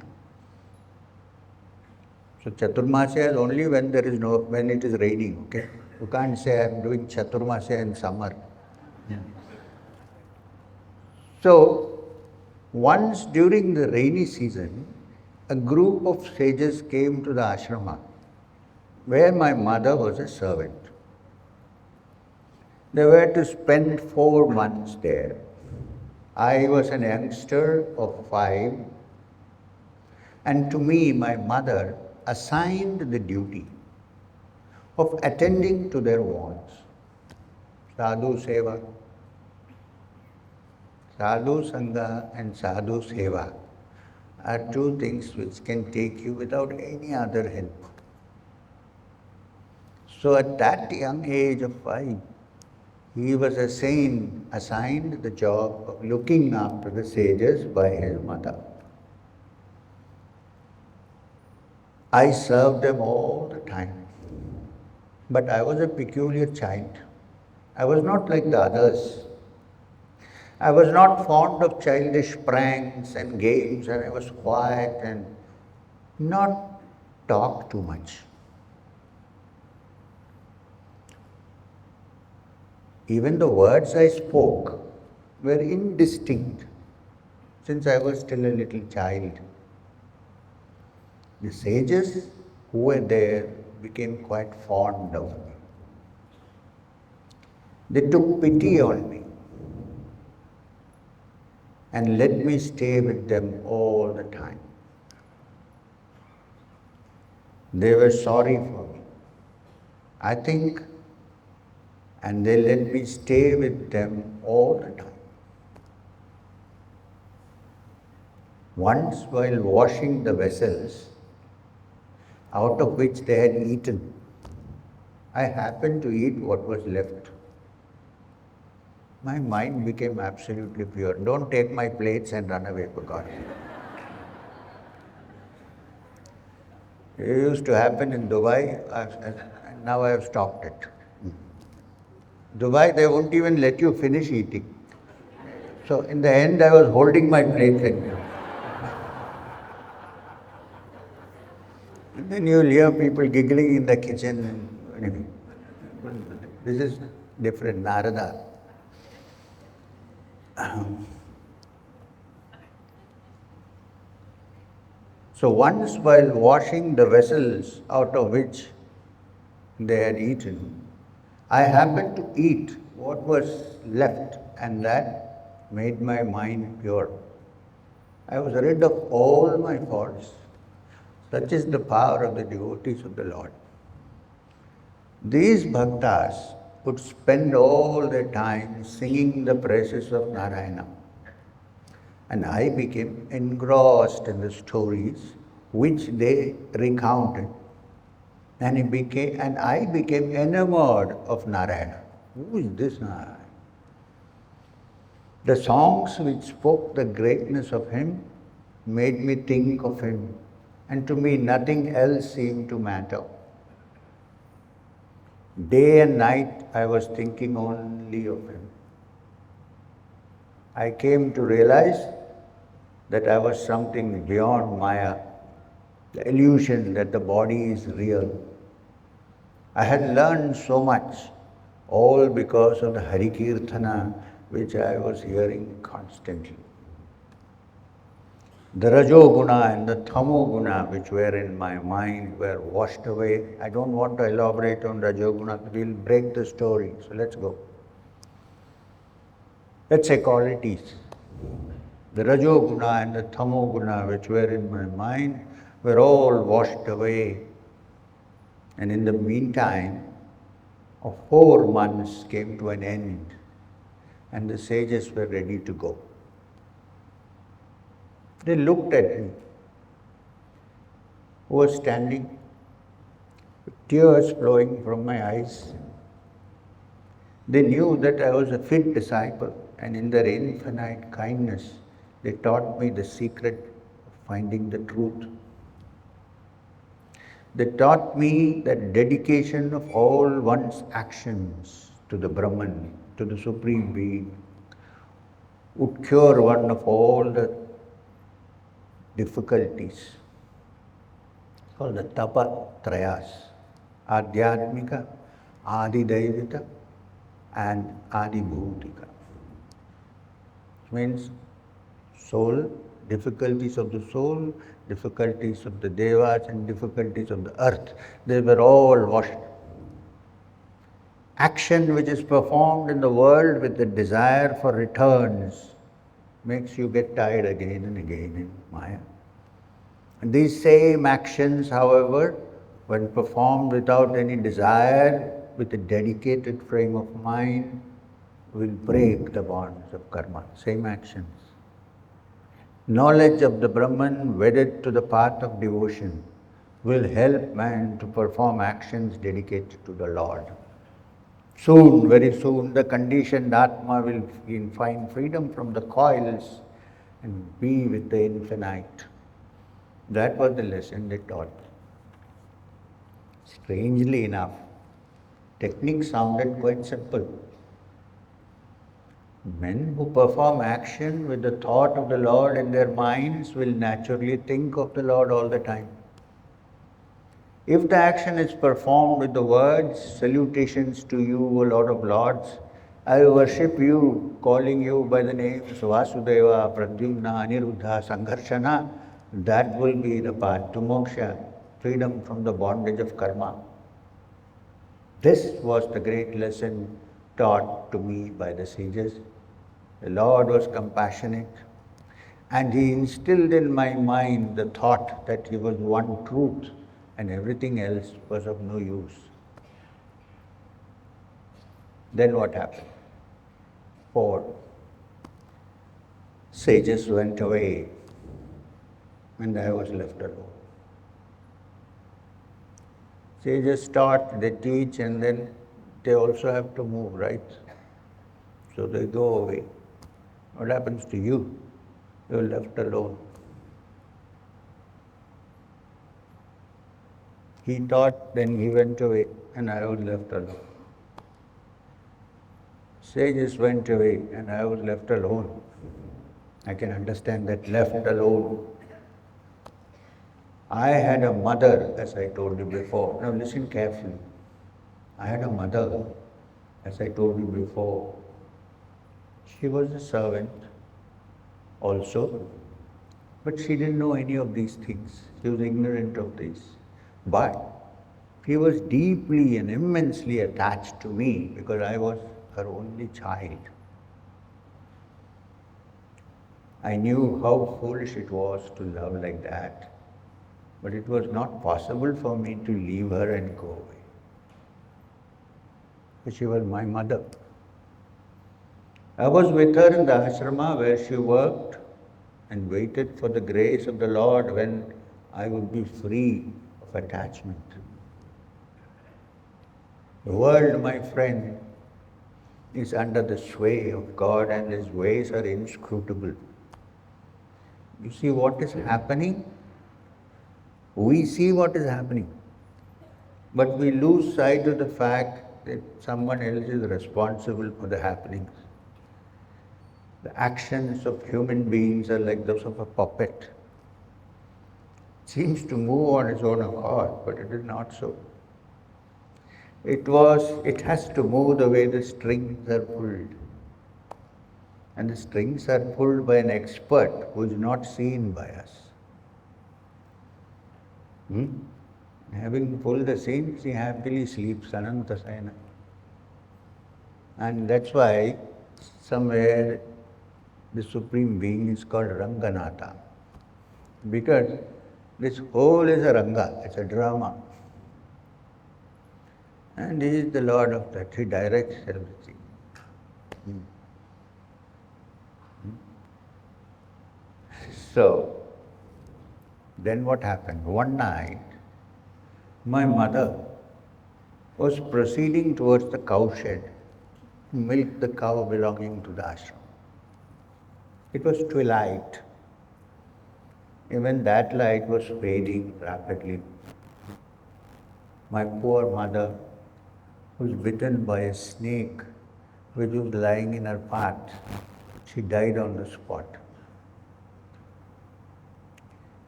So Chaturmasya is only when when it is raining, okay? You can't say I'm doing Chaturmasya in summer. Yeah. So Once during the rainy season, a group of sages came to the ashrama where my mother was a servant. They were to spend 4 months there. I was an youngster of 5, and to me, my mother assigned the duty of attending to their wants. Sadhu Seva. Sadhu Sangha and Sadhu Seva are 2 things which can take you without any other help. So at that young age of 5, he was assigned the job of looking after the sages by his mother. I served them all the time. But I was a peculiar child. I was not like the others. I was not fond of childish pranks and games, and I was quiet and not talk too much. Even the words I spoke were indistinct since I was still a little child. The sages who were there became quite fond of me. They took pity on me and let me stay with them all the time. They were sorry for me, I think, and they let me stay with them all the time. Once, while washing the vessels out of which they had eaten, I happened to eat what was left. My mind became absolutely pure. Don't take my plates and run away, for God's sake. It used to happen in Dubai, and now I have stopped it. Dubai, they won't even let you finish eating. So in the end, I was holding my plate and then you'll hear people giggling in the kitchen. This is different, Narada. So once while washing the vessels out of which they had eaten, I happened to eat what was left, and that made my mind pure. I was rid of all my faults. Such is the power of the devotees of the Lord. These bhaktas would spend all their time singing the praises of Narayana. And I became engrossed in the stories which they recounted. And I became enamored of Narayana. Who is this Narayana? The songs which spoke the greatness of him made me think of him. And to me, nothing else seemed to matter. Day and night, I was thinking only of him. I came to realize that I was something beyond Maya, the illusion that the body is real. I had learned so much, all because of the Hari Kirtana which I was hearing constantly. The Rajoguna and the Tamoguna which were in my mind were washed away. I don't want to elaborate on Rajoguna, we'll break the story, so let's go. Let's say qualities. The Rajoguna and the Tamoguna which were in my mind were all washed away. And in the meantime, 4 months came to an end and the sages were ready to go. They looked at me, who was standing, with tears flowing from my eyes. They knew that I was a fit disciple, and in their infinite kindness, they taught me the secret of finding the truth. They taught me that dedication of all one's actions to the Brahman, to the Supreme Being, would cure one of all the difficulties. It's called the Tapa Trayas, Adhyatmika, Adidaivita, and Adibhutika. It means soul, difficulties of the soul, difficulties of the devas and difficulties of the earth. They were all washed. Action which is performed in the world with the desire for returns makes you get tired again and again in Maya. And these same actions, however, when performed without any desire, with a dedicated frame of mind, will break the bonds of karma. Same actions. Knowledge of the Brahman wedded to the path of devotion will help man to perform actions dedicated to the Lord. Soon, very soon, the conditioned Atma will find freedom from the coils and be with the infinite. That was the lesson they taught. Strangely enough, technique sounded quite simple. Men who perform action with the thought of the Lord in their minds will naturally think of the Lord all the time. If the action is performed with the words, salutations to you, O Lord of Lords, I worship you, calling you by the names Vasudeva, Pradyumna, Aniruddha, Sangharshana, that will be the path to moksha, freedom from the bondage of karma. This was the great lesson taught to me by the sages. The Lord was compassionate, and He instilled in my mind the thought that He was one truth and everything else was of no use. Then what happened? 4 sages went away and I was left alone. Sages taught, they teach, and then they also have to move, right? So they go away. What happens to you? You're left alone. He taught, then he went away, and I was left alone. Sages went away, and I was left alone. I can understand that, left alone. I had a mother, as I told you before. Now listen carefully. I had a mother, as I told you before. She was a servant also, but she didn't know any of these things. She was ignorant of these. But she was deeply and immensely attached to me because I was her only child. I knew how foolish it was to love like that, but it was not possible for me to leave her and go away. She was my mother. I was with her in the ashrama where she worked and waited for the grace of the Lord when I would be free of attachment. The world, my friend, is under the sway of God and His ways are inscrutable. You see what is happening? We see what is happening, but we lose sight of the fact that someone else is responsible for the happenings. The actions of human beings are like those of a puppet. It seems to move on its own accord, but it is not so. It has to move the way the strings are pulled. And the strings are pulled by an expert who is not seen by us. Having pulled the strings, he happily sleeps, Anantasayana. And that's why somewhere the Supreme Being is called Ranganatha. Because this whole is a Ranga, it's a drama. And He is the Lord of that, He directs everything. So, then what happened? One night, my mother was proceeding towards the cow shed to milk the cow belonging to the ashram. It was twilight. Even that light was fading rapidly. My poor mother was bitten by a snake which was lying in her path. She died on the spot.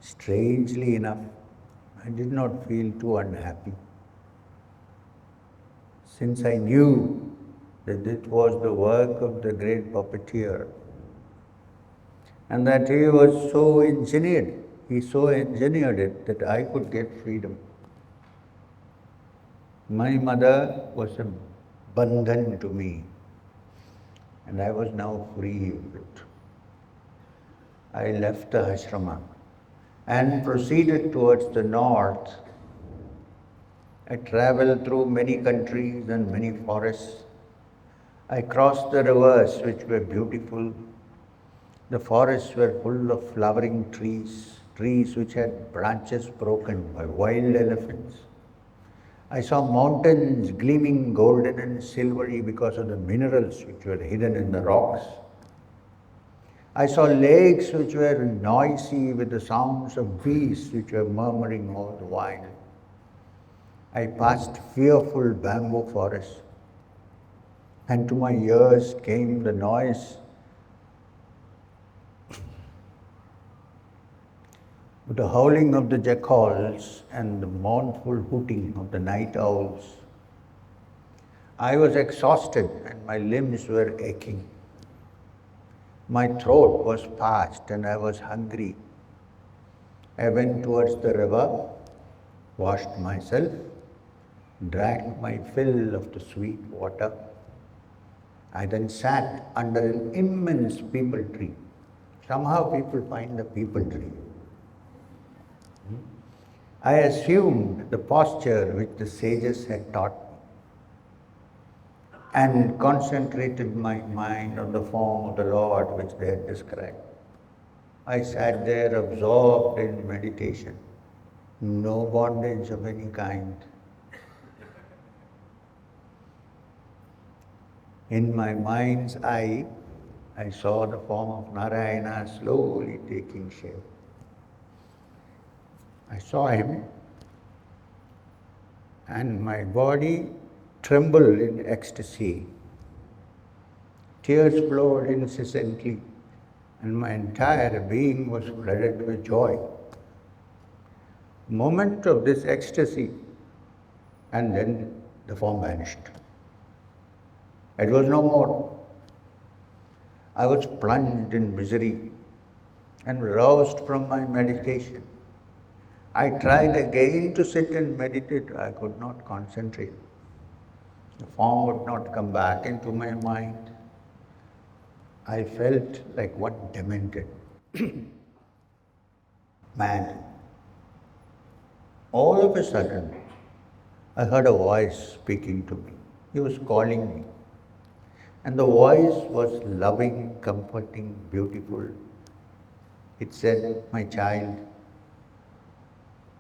Strangely enough, I did not feel too unhappy, since I knew that it was the work of the great puppeteer. and that he was so engineered. He so engineered it that I could get freedom. My mother was a bandhan to me, and I was now free of it. I left the ashrama and proceeded towards the north. I traveled through many countries and many forests. I crossed the rivers, which were beautiful. The forests were full of flowering trees, trees which had branches broken by wild elephants. I saw mountains gleaming golden and silvery because of the minerals which were hidden in the rocks. I saw lakes which were noisy with the sounds of bees which were murmuring all the while. I passed fearful bamboo forests, and to my ears came the noise of the howling of the jackals and the mournful hooting of the night owls. I was exhausted and my limbs were aching. My throat was parched and I was hungry. I went towards the river, washed myself, drank my fill of the sweet water. I then sat under an immense peepal tree. Somehow people find the peepal tree. I assumed the posture which the sages had taught me and concentrated my mind on the form of the Lord which they had described. I sat there absorbed in meditation, no bondage of any kind. In my mind's eye, I saw the form of Narayana slowly taking shape. I saw him and my body trembled in ecstasy. Tears flowed incessantly and my entire being was flooded with joy. Moment of this ecstasy, and then the form vanished. It was no more. I was plunged in misery and roused from my meditation. I tried again to sit and meditate. I could not concentrate. The form would not come back into my mind. I felt like one demented, mad. All of a sudden, I heard a voice speaking to me. He was calling me. And the voice was loving, comforting, beautiful. It said, "My child,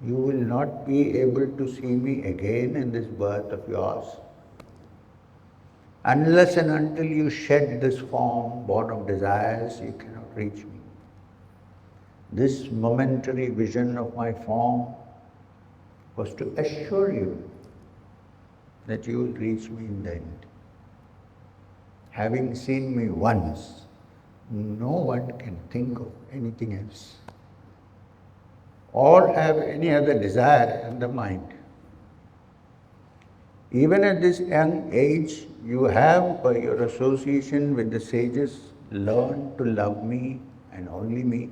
you will not be able to see me again in this birth of yours. Unless and until you shed this form born of desires, you cannot reach me. This momentary vision of my form was to assure you that you will reach me in the end. Having seen me once, no one can think of anything else or have any other desire in the mind. Even at this young age, you have, by your association with the sages, learned to love me and only me.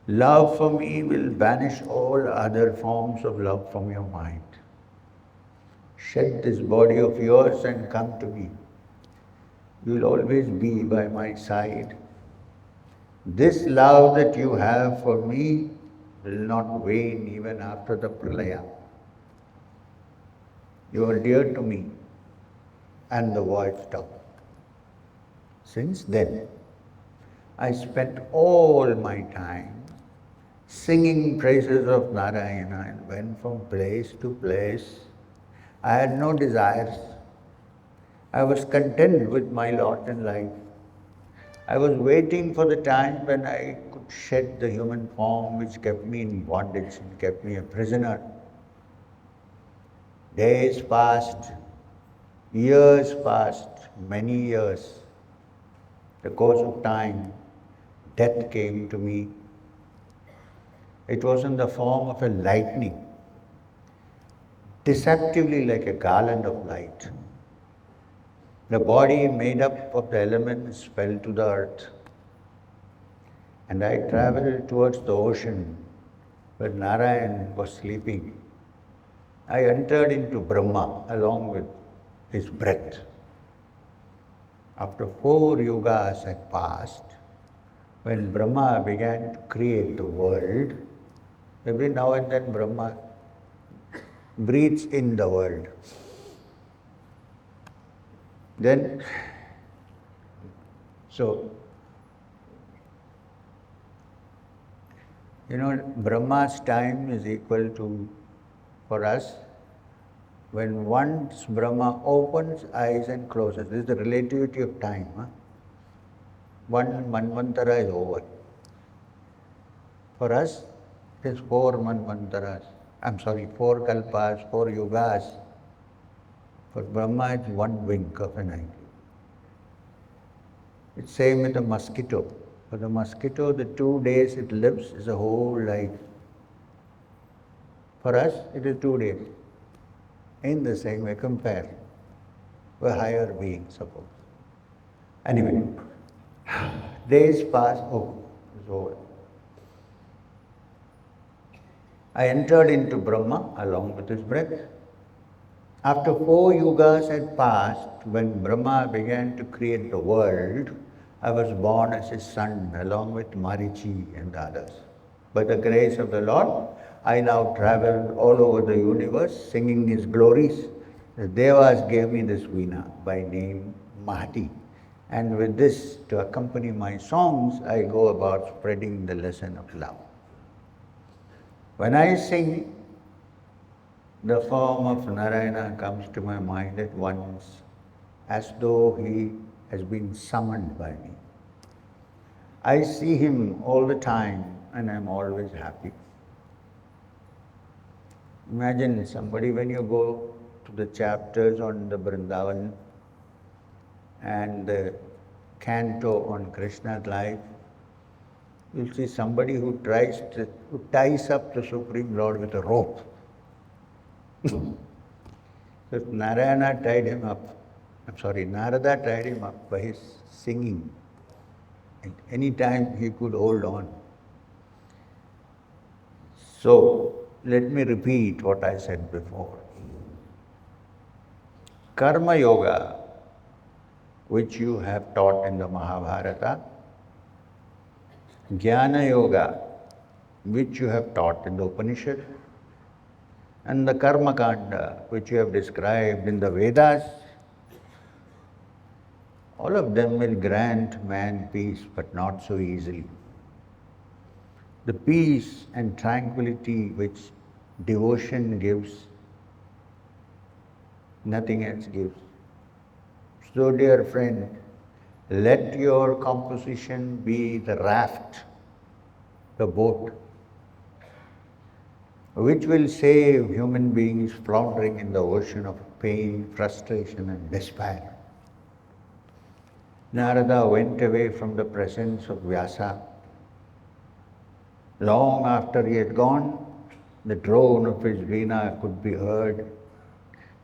Love for me will banish all other forms of love from your mind. Shed this body of yours and come to me. You will always be by my side. This love that you have for me will not wane even after the Pralaya. You are dear to me." And the voice stopped. Since then, I spent all my time singing praises of Narayana and went from place to place. I had no desires. I was content with my lot in life. I was waiting for the time when I could shed the human form which kept me in bondage and kept me a prisoner. Days passed, years passed, many years. The course of time, death came to me. It was in the form of a lightning, deceptively like a garland of light. The body made up of the elements fell to the earth. and I traveled towards the ocean where Narayan was sleeping. I entered into Brahma along with his breath. After 4 yugas had passed, when Brahma began to create the world, every now and then Brahma breathes in the world. Then, Brahma's time is equal to, for us, when once Brahma opens eyes and closes. This is the relativity of time. One manvantara is over. For us, it is 4 manvantaras. 4 kalpas, 4 yugas. For Brahma, it's one wink of an eye. It's same with a mosquito. For the mosquito, the 2 days it lives is a whole life. For us, it is 2 days. In the same way, compare. We're higher beings, suppose. Anyway, days pass, it's over. I entered into Brahma along with his breath. After 4 yugas had passed, when Brahma began to create the world, I was born as his son along with Marichi and others. By the grace of the Lord, I now travel all over the universe singing his glories. The Devas gave me this veena by name Mahati. And with this, to accompany my songs, I go about spreading the lesson of love. When I sing, the form of Narayana comes to my mind at once, as though he has been summoned by me. I see him all the time and I am always happy. Imagine somebody, when you go to the chapters on the Vrindavan and the canto on Krishna's life, you'll see somebody who ties up the Supreme Lord with a rope. So Narada tied him up by his singing. At any time he could hold on. So, let me repeat what I said before. Karma Yoga, which you have taught in the Mahabharata, Jnana Yoga, which you have taught in the Upanishad, and the Karma Kanda, which you have described in the Vedas, all of them will grant man peace, but not so easily. The peace and tranquility which devotion gives, nothing else gives. So, dear friend, let your composition be the raft, the boat, which will save human beings floundering in the ocean of pain, frustration and despair. Narada went away from the presence of Vyasa. Long after he had gone, the drone of his veena could be heard,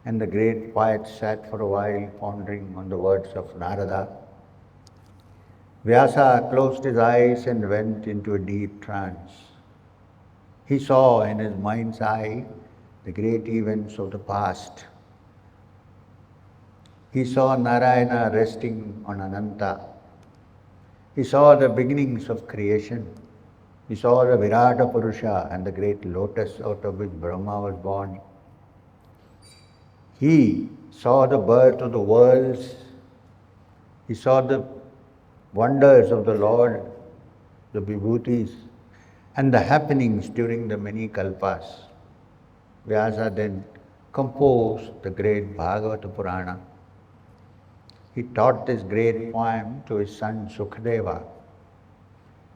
and the great poet sat for a while pondering on the words of Narada. Vyasa closed his eyes and went into a deep trance. He saw in his mind's eye the great events of the past. He saw Narayana resting on Ananta. He saw the beginnings of creation. He saw the Virata Purusha and the great lotus out of which Brahma was born. He saw the birth of the worlds. He saw the wonders of the Lord, the vibhutis, and the happenings during the many kalpas. Vyasa then composed the great Bhagavata Purana. He taught this great poem to his son Sukadeva,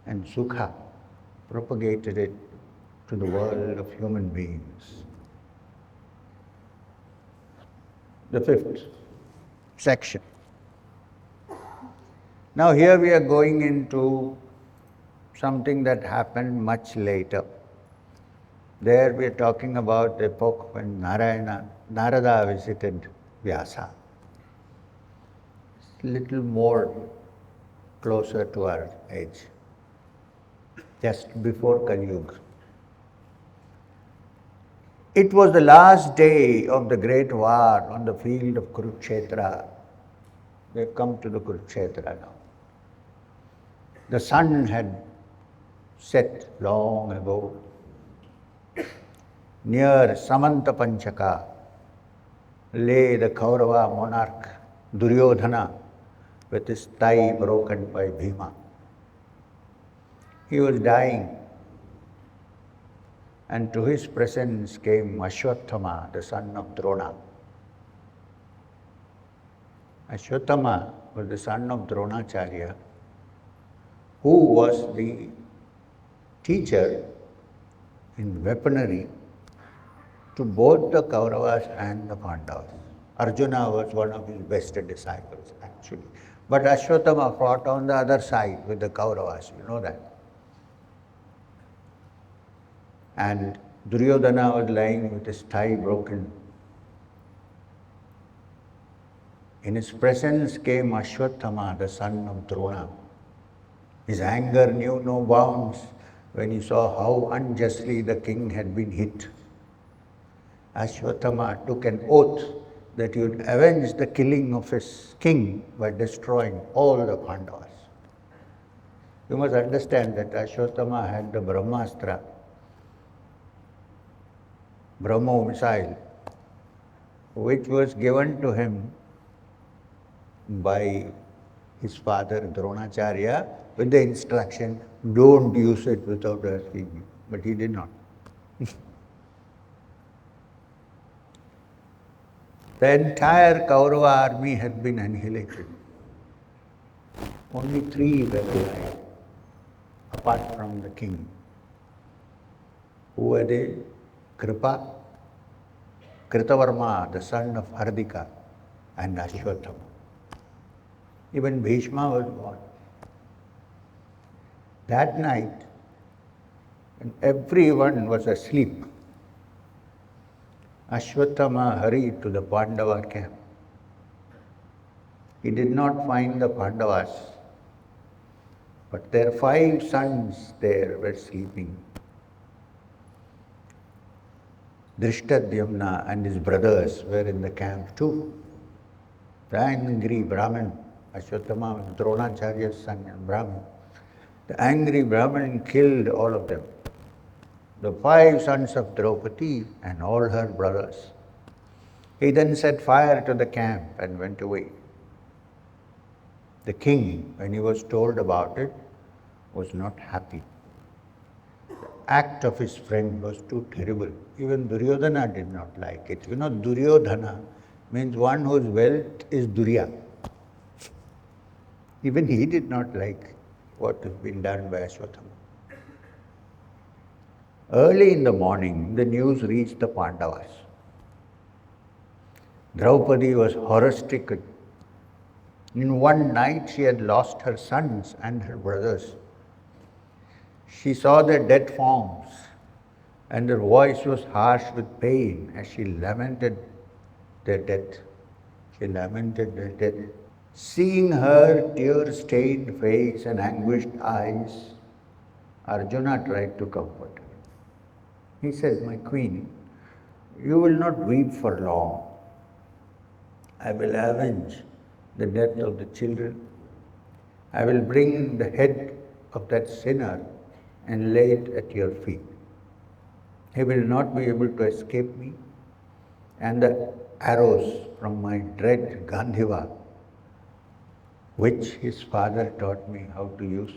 and Sukha propagated it to the world of human beings. The 5th section. Now here we are going into something that happened much later. There we are talking about the epoch when Narada visited Vyasa. It's a little more closer to our age. just before Kali Yuga. It was the last day of the great war on the field of Kurukshetra. They've come to the Kurukshetra now. The sun had set long ago. Near Samanta Panchaka lay the Kaurava monarch Duryodhana with his thigh broken by Bhima. He was dying, and to his presence came Ashwatthama, the son of Drona. Ashwatthama was the son of Dronacharya, who was the teacher in weaponry to both the Kauravas and the Pandavas. Arjuna was one of his best disciples, actually. But Ashwatthama fought on the other side with the Kauravas, you know that. And Duryodhana was lying with his thigh broken. In his presence came Ashwatthama, the son of Drona. His anger knew no bounds when he saw how unjustly the king had been hit. Ashwatthama took an oath that he would avenge the killing of his king by destroying all the Pandavas. You must understand that Ashwatthama had the Brahmastra, Brahmo missile, which was given to him by his father Dronacharya with the instruction, don't use it without asking me. But he did not. The entire Kaurava army had been annihilated. Only 3 were alive, apart from the king. Who were they? Kripa, Kritavarma, the son of Hardika, and Ashwatthama. Even Bhishma was born. That night, when everyone was asleep, Ashwatthama hurried to the Pandava camp. He did not find the Pandavas, but their 5 sons there were sleeping. Drishtadhyumna and his brothers were in the camp too. The angry Brahmin, Ashwatthama was Dronacharya's son and Brahmin. The angry Brahmin killed all of them. The 5 sons of Draupadi and all her brothers. He then set fire to the camp and went away. The king, when he was told about it, was not happy. The act of his friend was too terrible. Even Duryodhana did not like it. You know, Duryodhana means one whose wealth is Durya. Even he did not like what has been done by Ashwatthama. Early in the morning, the news reached the Pandavas. Draupadi was horror-stricken. In one night, she had lost her sons and her brothers. She saw their dead forms, and her voice was harsh with pain as she lamented their death. She lamented their death. Seeing her tear-stained face and anguished eyes, Arjuna tried to comfort her. He said, my queen, you will not weep for long. I will avenge the death of the children. I will bring the head of that sinner and lay it at your feet. He will not be able to escape me, and the arrows from my dread Gandhiva, which his father taught me how to use,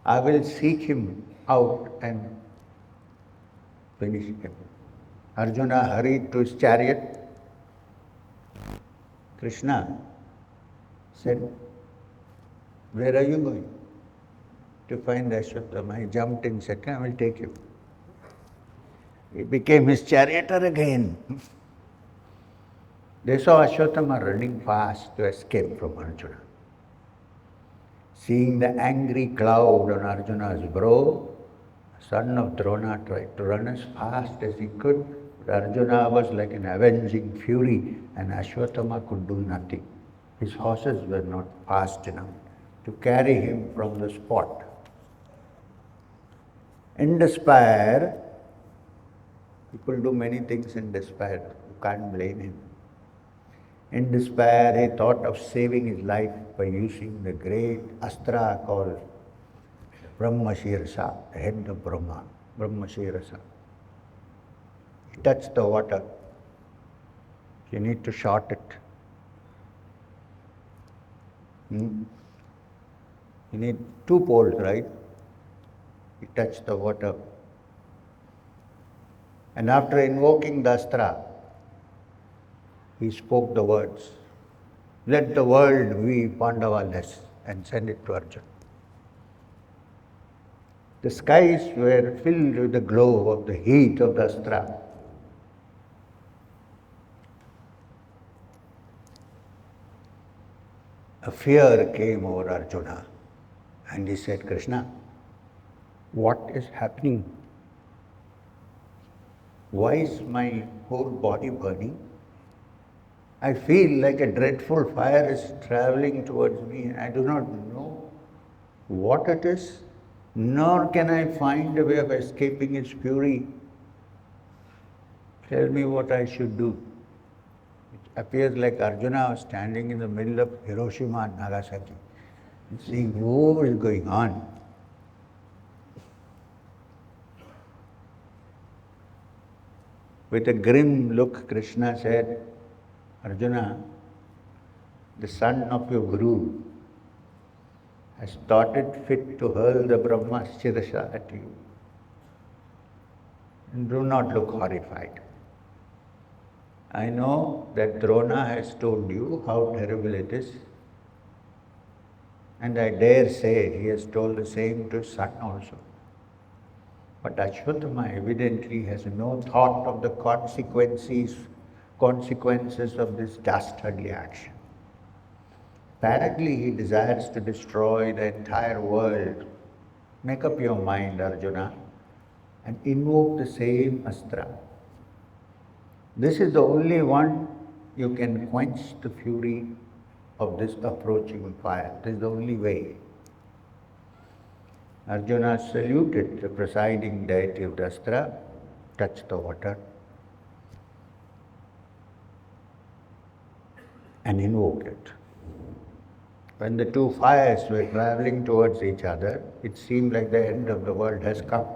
I will seek him out and finish him. Arjuna hurried to his chariot. Krishna said, where are you going? To find Ashwatthama. He jumped in, said, I will take you. He became his charioteer again. They saw Ashwatthama running fast to escape from Arjuna. Seeing the angry cloud on Arjuna's brow, son of Drona tried to run as fast as he could, but Arjuna was like an avenging fury, and Ashwatthama could do nothing. His horses were not fast enough to carry him from the spot. In despair, people do many things in despair. You can't blame him. In despair, he thought of saving his life by using the great astra called Brahma Shirasa, the head of Brahma, Brahma Shirasa. He touched the water. You need to short it. You need two poles, right? He touched the water. And after invoking the astra, he spoke the words, "Let the world be Pandava less," and send it to Arjuna. The skies were filled with the glow of the heat of the astra. A fear came over Arjuna and he said, "Krishna, what is happening? Why is my whole body burning? I feel like a dreadful fire is traveling towards me and I do not know what it is, nor can I find a way of escaping its fury. Tell me what I should do." It appears like Arjuna was standing in the middle of Hiroshima and Nagasaki and seeing what is going on. With a grim look, Krishna said, "Arjuna, the son of your Guru has thought it fit to hurl the Brahma Shirasa at you. And do not look horrified. I know that Drona has told you how terrible it is, and I dare say he has told the same to his son also. But Ashwatthama evidently has no thought of the consequences of this dastardly action. Apparently he desires to destroy the entire world. Make up your mind, Arjuna, and invoke the same astra. This is the only one you can quench the fury of this approaching fire. This is the only way." Arjuna saluted the presiding deity of the astra, touched the water, and invoked it. When the two fires were traveling towards each other, it seemed like the end of the world has come.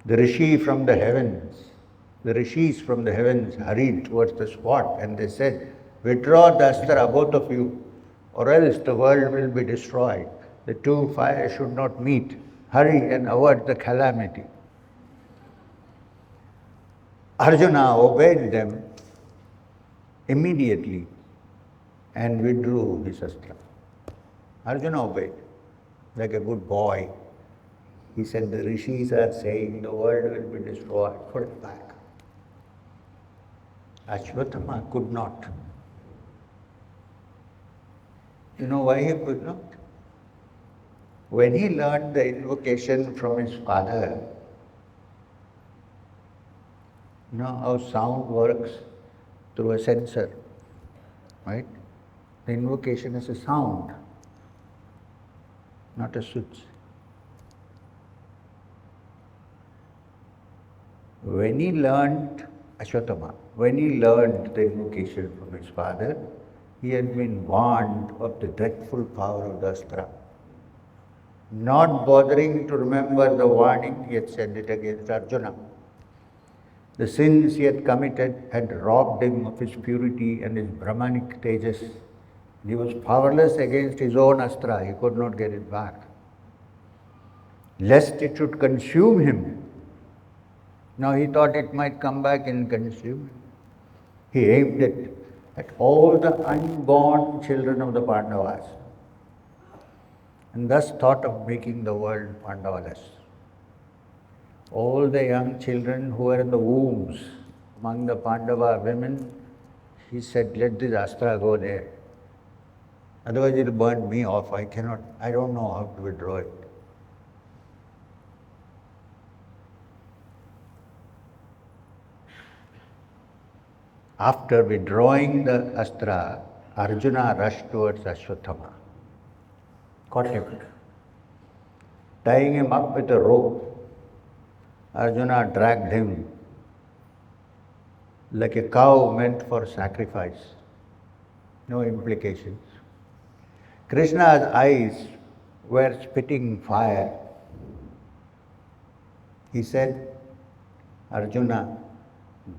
The rishis from the heavens hurried towards the spot and they said, "Withdraw the astra, both of you, or else the world will be destroyed. The two fires should not meet. Hurry and avert the calamity." Arjuna obeyed them immediately and withdrew his astra. Arjuna obeyed like a good boy. He said, "The rishis are saying the world will be destroyed. Put it back." Ashwatthama could not. You know why he could not? When he learned the invocation from his father, you know how sound works through a sensor, right? The invocation is a sound, not a switch. When he learned, Ashwatthama, when he learned the invocation from his father, he had been warned of the dreadful power of the astra. Not bothering to remember the warning, he had said it against Arjuna. The sins he had committed had robbed him of his purity and his Brahmanic tejas. He was powerless against his own astra, he could not get it back. Lest it should consume him. Now he thought it might come back and consume him. He aimed it at all the unborn children of the Pandavas, and thus thought of making the world Pandavaless. All the young children who were in the wombs among the Pandava women, he said, "Let this astra go there. Otherwise it will burn me off. I don't know how to withdraw it." After withdrawing the astra, Arjuna rushed towards Ashwatthama, caught him, tying him up with a rope. Arjuna dragged him like a cow meant for sacrifice. No implications. Krishna's eyes were spitting fire. He said, Arjuna,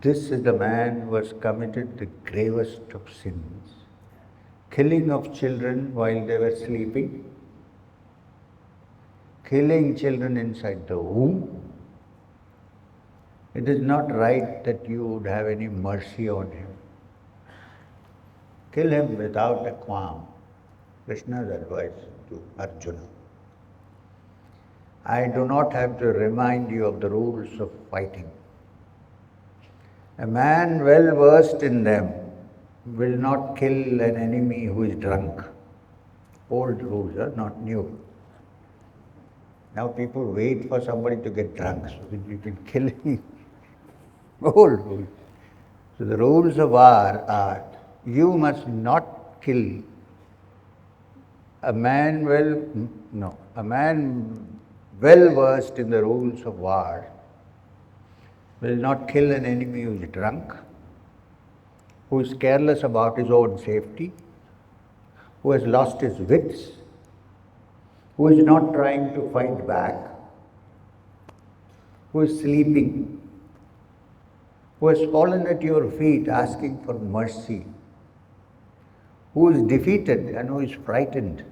this is the man who has committed the gravest of sins. Killing of children while they were sleeping, killing children inside the womb. It is not right that you would have any mercy on him. Kill him without a qualm. Krishna's advice to Arjuna. I do not have to remind you of the rules of fighting. A man well versed in them will not kill an enemy who is drunk. Old rules are not new. Now people wait for somebody to get drunk so that you can kill him. Old rules. So the rules of war are, you must not kill a man well versed in the rules of war will not kill an enemy who is drunk, who is careless about his own safety, who has lost his wits, who is not trying to fight back, who is sleeping, who has fallen at your feet asking for mercy, who is defeated and who is frightened.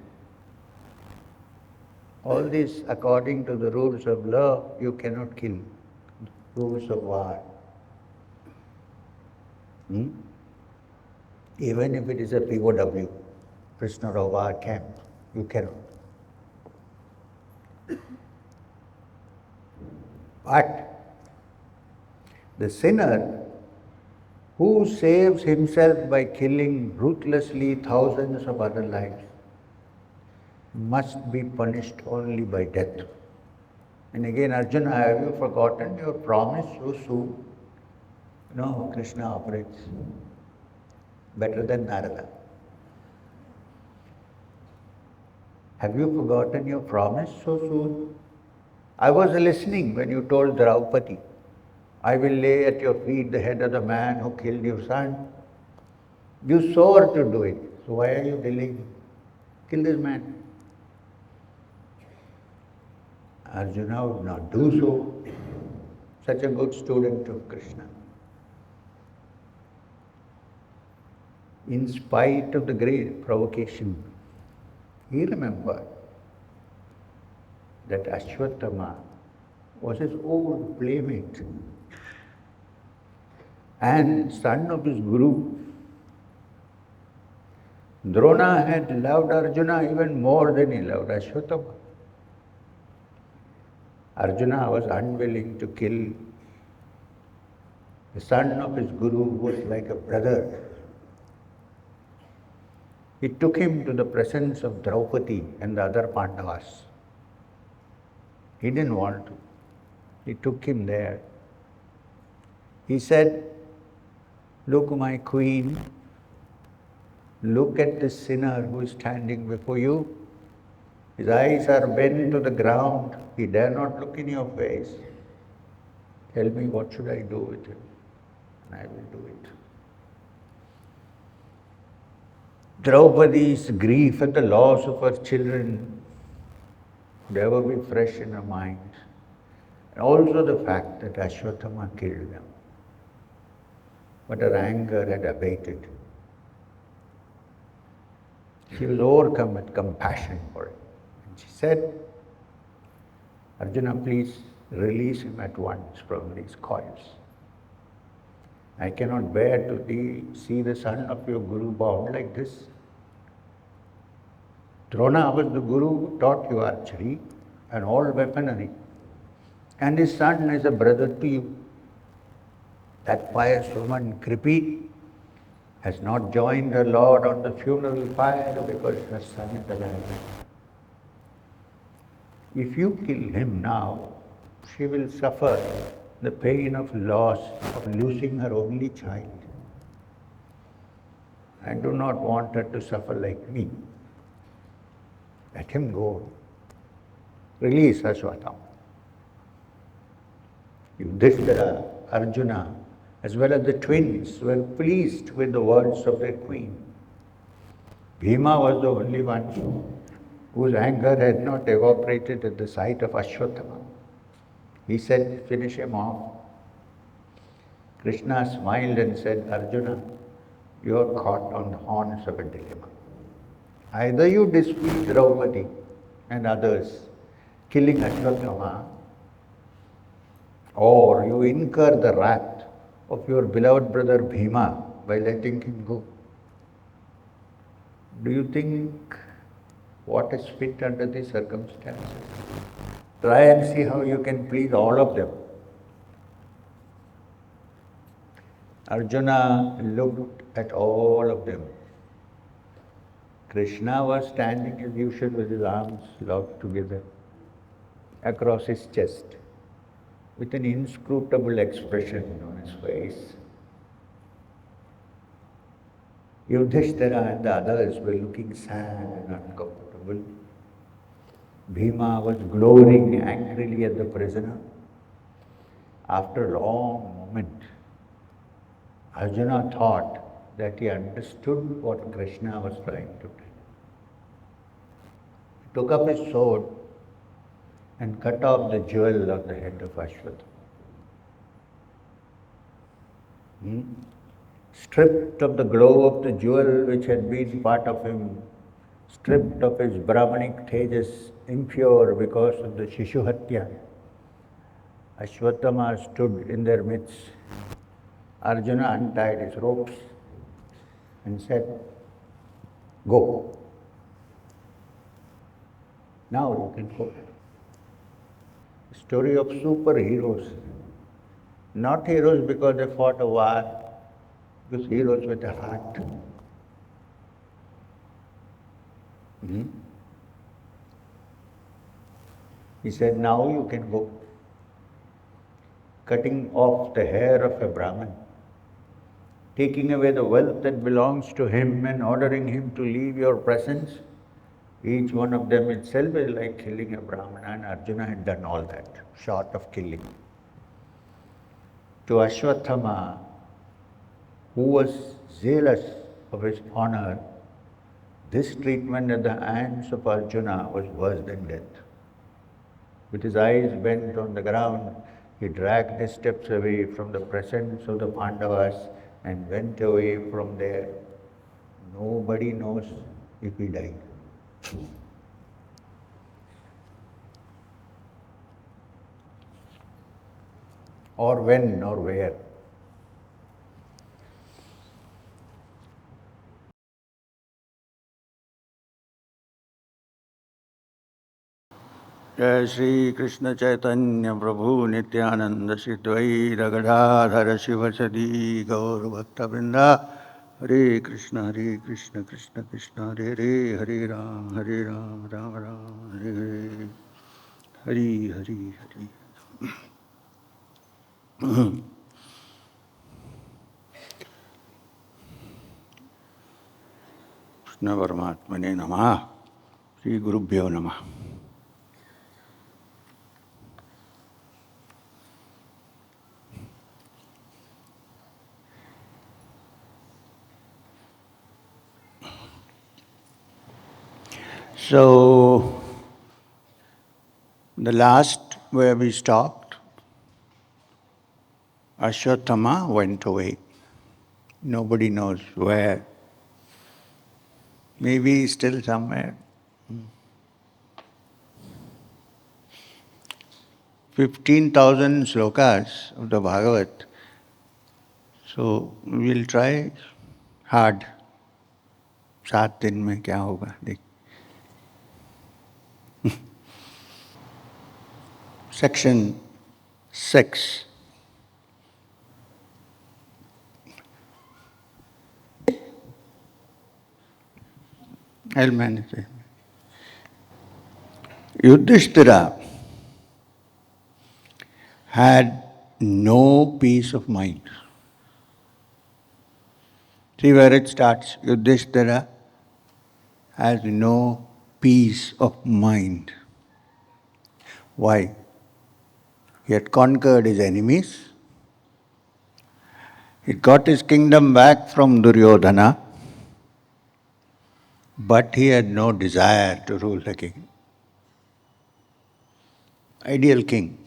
All this, according to the rules of law, you cannot kill. Rules of war. Even if it is a POW, prisoner of war camp, you cannot. But the sinner who saves himself by killing ruthlessly thousands of other lives must be punished only by death. And again, Arjuna, have you forgotten your promise so soon? No, Krishna operates better than Narada. Have you forgotten your promise so soon? I was listening when you told Draupadi, I will lay at your feet the head of the man who killed your son. You swore to do it, so why are you delaying? Kill this man. Arjuna would not do so. Such a good student of Krishna. In spite of the great provocation, he remembered that Ashwatthama was his old playmate and son of his guru. Drona had loved Arjuna even more than he loved Ashwatthama. Arjuna was unwilling to kill the son of his guru, who was like a brother. He took him to the presence of Draupadi and the other Pandavas. He didn't want to. He took him there. He said, look, my queen, look at this sinner who is standing before you. His eyes are bent to the ground. He dare not look in your face. Tell me, what should I do with him? And I will do it. Draupadi's grief at the loss of her children would ever be fresh in her mind. And also the fact that Ashwatthama killed them. But her anger had abated. She was overcome with compassion for him. And she said, Arjuna, please release him at once from these coils. I cannot bear to see the son of your guru bound like this. Drona was the guru who taught you archery and all weaponry. And his son is a brother to you. That pious woman, Kripi, has not joined her lord on the funeral pyre because her son is alive. If you kill him now, she will suffer the pain of loss of losing her only child. I do not want her to suffer like me. Let him go. release Ashwatthama. Yudhisthira, Arjuna, as well as the twins were pleased with the words of their queen. Bhima was the only one whose anger had not evaporated at the sight of Ashwatthama. He said, finish him off. Krishna smiled and said, Arjuna, you are caught on the horns of a dilemma. Either you displease Draupadi and others, killing Ashwatthama, or you incur the wrath of your beloved brother Bhima by letting him go. Do you think what is fit under these circumstances? Try and see how you can please all of them. Arjuna looked at all of them. Krishna was standing as usual with his arms locked together across his chest, with an inscrutable expression on his face. Yudhisthira and the others were looking sad and uncomfortable. Bhima was glowering angrily at the prisoner. After a long moment, Arjuna thought that he understood what Krishna was trying to tell. He took up his sword and cut off the jewel of the head of Ashwatthama. Stripped of the glow of the jewel which had been part of him, stripped of his Brahmanic tejas, impure because of the Shishuhatya, Ashwatthama stood in their midst. Arjuna untied his ropes and said, go. Now you can go. Story of superheroes. Not heroes because they fought a war, because heroes with a heart. He said, now you can go. Cutting off the hair of a Brahmin, taking away the wealth that belongs to him and ordering him to leave your presence, each one of them itself is like killing a Brahmana, and Arjuna had done all that, short of killing. To Ashwatthama, who was zealous of his honor, this treatment at the hands of Arjuna was worse than death. With his eyes bent on the ground, he dragged his steps away from the presence of the Pandavas and went away from there. Nobody knows if he died. Or when or where. Jai Shri Krishna Chaitanya Prabhu Nityananda Shri Dvaita Gadadhara Shivasadi Gaur Bhakta Vrinda Hare Krishna Krishna Krishna Hare Hare Hare Ram Ram Ram Hare Hare Hare Hare. Krishna Paramatmane Namah. Shri Gurubhyo Namah. So, the last where we stopped, Ashwatthama went away. Nobody knows where. Maybe still somewhere. 15,000 slokas of the Bhagavat. So, we'll try hard. 7 दिन में क्या होगा देख. Section 6. I'll manage it. Yudhisthira had no peace of mind. See where it starts. Yudhisthira has no peace of mind. Why? He had conquered his enemies. He got his kingdom back from Duryodhana, but he had no desire to rule the king. Ideal king.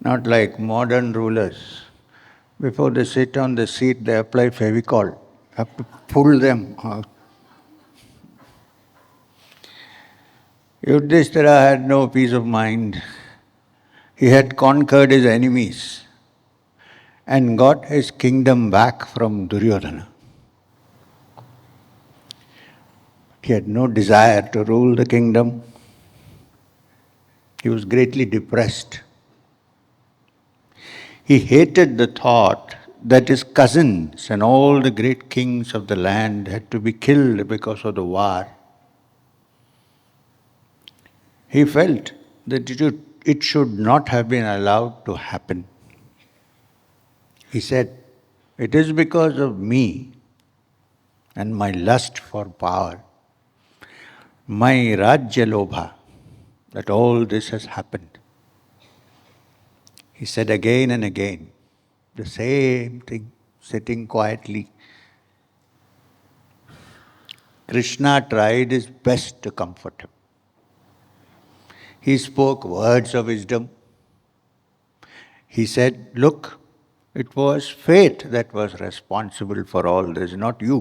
Not like modern rulers. Before they sit on the seat, they apply Fevicol. Have to pull them out. Yudhisthira had no peace of mind. He had conquered his enemies and got his kingdom back from Duryodhana. He had no desire to rule the kingdom. He was greatly depressed. He hated the thought that his cousins and all the great kings of the land had to be killed because of the war. He felt that it should not have been allowed to happen. He said, "It is because of me and my lust for power, my Rajya Lobha, that all this has happened." He said again and again the same thing, sitting quietly. Krishna tried his best to comfort him. He spoke words of wisdom. He said, "Look, it was fate that was responsible for all this, not you.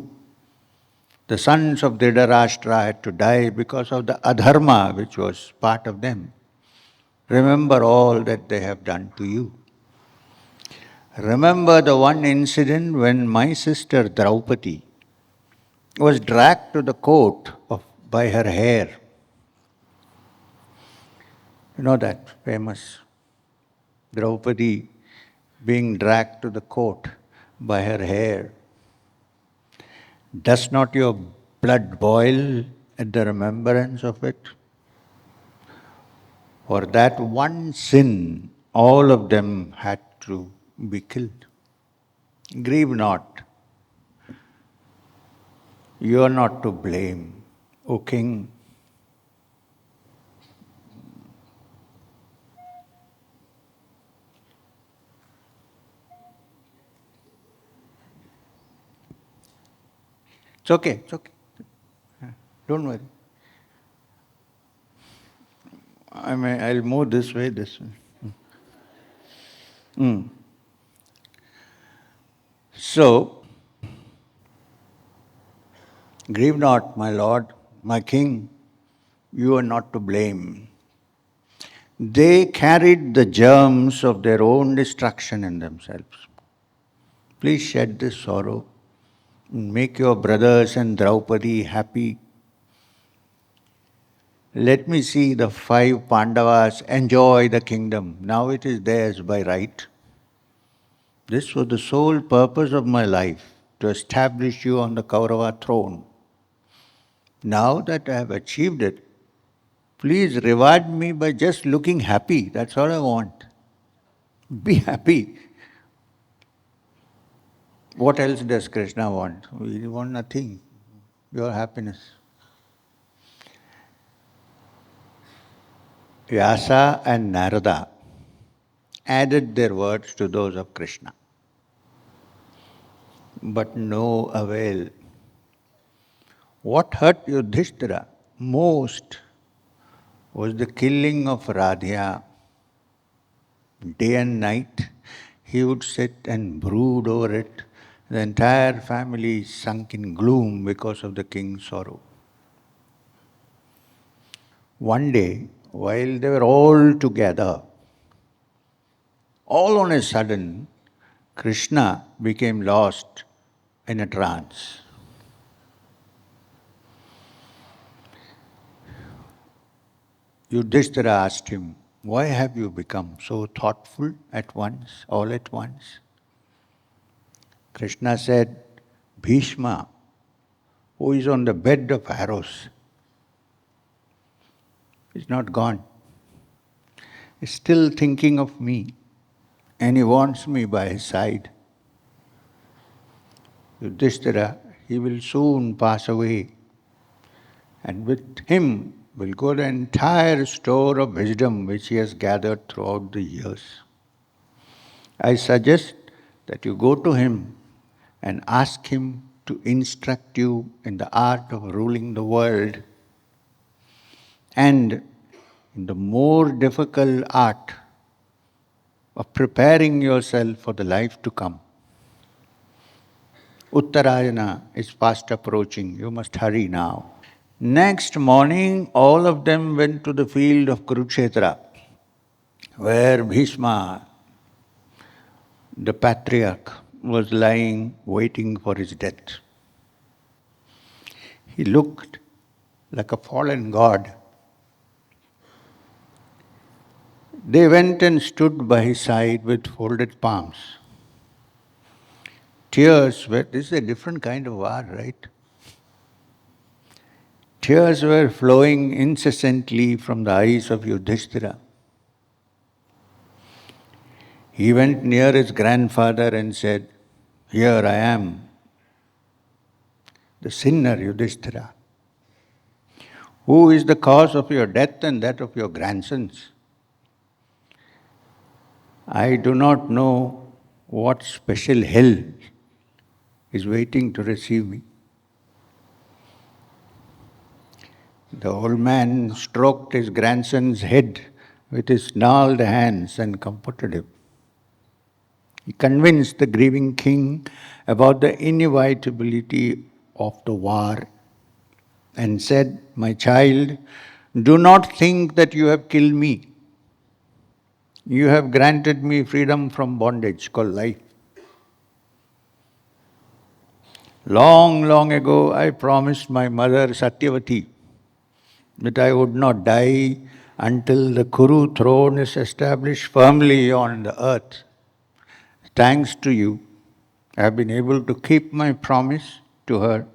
The sons of Dhritarashtra had to die because of the adharma which was part of them. Remember all that they have done to you. Remember the one incident when my sister Draupadi was dragged to the court by her hair. You know that famous Draupadi being dragged to the court by her hair. Does not your blood boil at the remembrance of it? For that one sin, all of them had to be killed. Grieve not. You are not to blame, O king. It's okay, it's okay. Don't worry. I'll move this way, this way. So, grieve not, my lord, my king, you are not to blame. They carried the germs of their own destruction in themselves. Please shed this sorrow. Make your brothers and Draupadi happy. Let me see the 5 Pandavas enjoy the kingdom. Now it is theirs by right. This was the sole purpose of my life, to establish you on the Kaurava throne. Now that I have achieved it, please reward me by just looking happy. That's all I want. Be happy. What else does Krishna want? We want nothing. Your happiness. Vyasa and Narada added their words to those of Krishna. But no avail. What hurt Yudhisthira most was the killing of Radha. Day and night he would sit and brood over it. The entire family sunk in gloom because of the king's sorrow. One day, while they were all together, all on a sudden, Krishna became lost in a trance. Yudhisthira asked him, "Why have you become so thoughtful at once, all at once?" Krishna said, "Bhishma, who is on the bed of arrows, is not gone. He's still thinking of me, and he wants me by his side. Yudhisthira, he will soon pass away, and with him will go the entire store of wisdom which he has gathered throughout the years. I suggest that you go to him and ask him to instruct you in the art of ruling the world and in the more difficult art of preparing yourself for the life to come. Uttarayana is fast approaching. You must hurry now. Next morning, all of them went to the field of Kurukshetra, where Bhishma, the patriarch, was lying waiting for his death. He looked like a fallen god. They went and stood by his side with folded palms. Tears were, this is a different kind of war, right? Tears were flowing incessantly from the eyes of Yudhisthira. He went near his grandfather and said, "Here I am, the sinner Yudhisthira. Who is the cause of your death and that of your grandsons? I do not know what special hell is waiting to receive me." The old man stroked his grandson's head with his gnarled hands and comforted him. He convinced the grieving king about the inevitability of the war and said, "My child, do not think that you have killed me. You have granted me freedom from bondage called life. Long, long ago, I promised my mother Satyavati that I would not die until the Kuru throne is established firmly on the earth. Thanks to you, I have been able to keep my promise to her,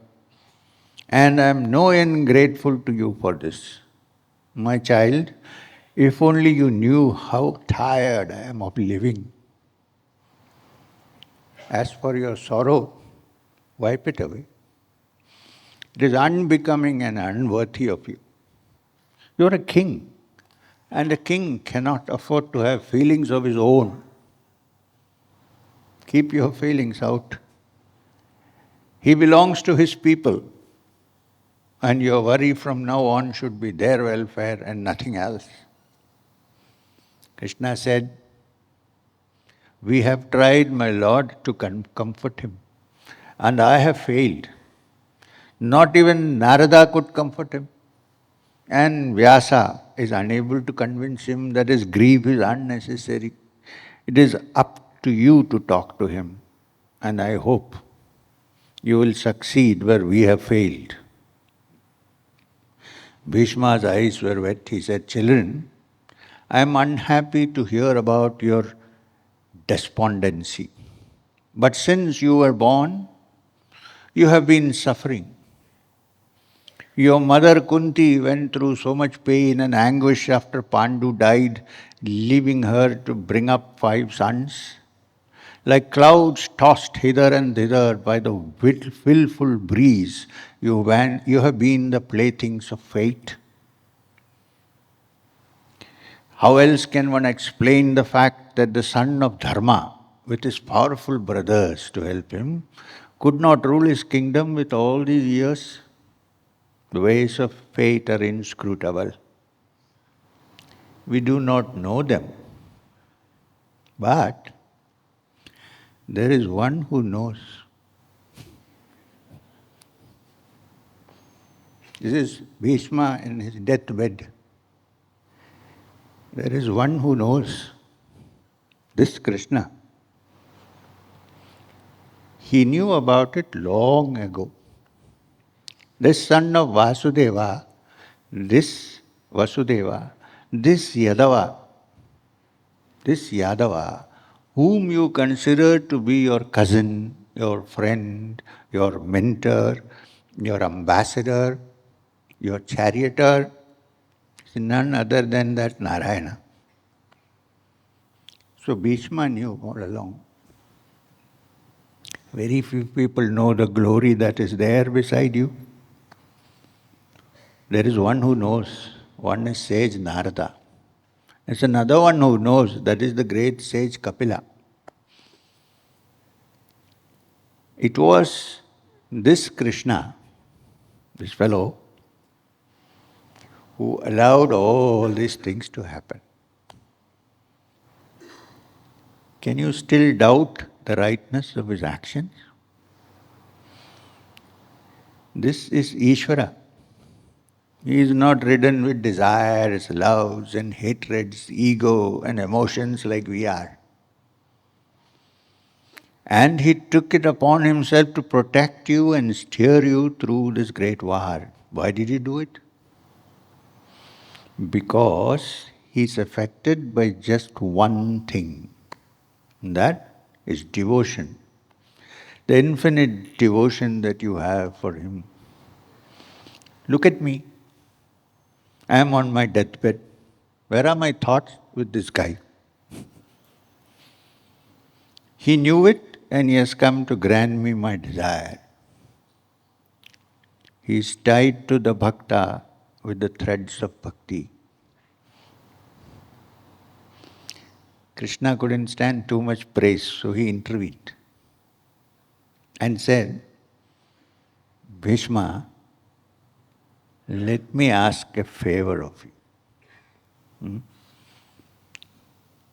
and I am no end grateful to you for this. My child, if only you knew how tired I am of living. As for your sorrow, wipe it away. It is unbecoming and unworthy of you. You are a king, and a king cannot afford to have feelings of his own. Keep your feelings out. He belongs to his people, and your worry from now on should be their welfare and nothing else." Krishna said, "We have tried, my Lord, to comfort him, and I have failed. Not even Narada could comfort him, and Vyasa is unable to convince him that his grief is unnecessary. It is up to you to talk to him, and I hope you will succeed where we have failed." Bhishma's eyes were wet. He said, "Children, I am unhappy to hear about your despondency. But since you were born, you have been suffering. Your mother Kunti went through so much pain and anguish after Pandu died, leaving her to bring up 5 sons. Like clouds tossed hither and thither by the willful breeze, you have been the playthings of fate. How else can one explain the fact that the son of Dharma, with his powerful brothers to help him, could not rule his kingdom with all these years? The ways of fate are inscrutable. We do not know them, but there is one who knows." This is Bhishma in his deathbed. There is one who knows, this Krishna. He knew about it long ago. This son of Vasudeva, this Yadava, whom you consider to be your cousin, your friend, your mentor, your ambassador, your charioteer, is none other than that Narayana. So Bhishma knew all along. Very few people know the glory that is there beside you. There is one who knows. One is sage Narada. There's another one who knows. That is the great sage Kapila. It was this Krishna, this fellow, who allowed all these things to happen. Can you still doubt the rightness of his actions? This is Ishvara. He is not ridden with desires, loves and hatreds, ego and emotions like we are. And he took it upon himself to protect you and steer you through this great war. Why did he do it? Because he is affected by just one thing. And that is devotion. The infinite devotion that you have for him. Look at me. I am on my deathbed. Where are my thoughts with this guy? He knew it and he has come to grant me my desire. He is tied to the bhakta with the threads of bhakti. Krishna couldn't stand too much praise, so he intervened and said, Bhishma, let me ask a favor of you.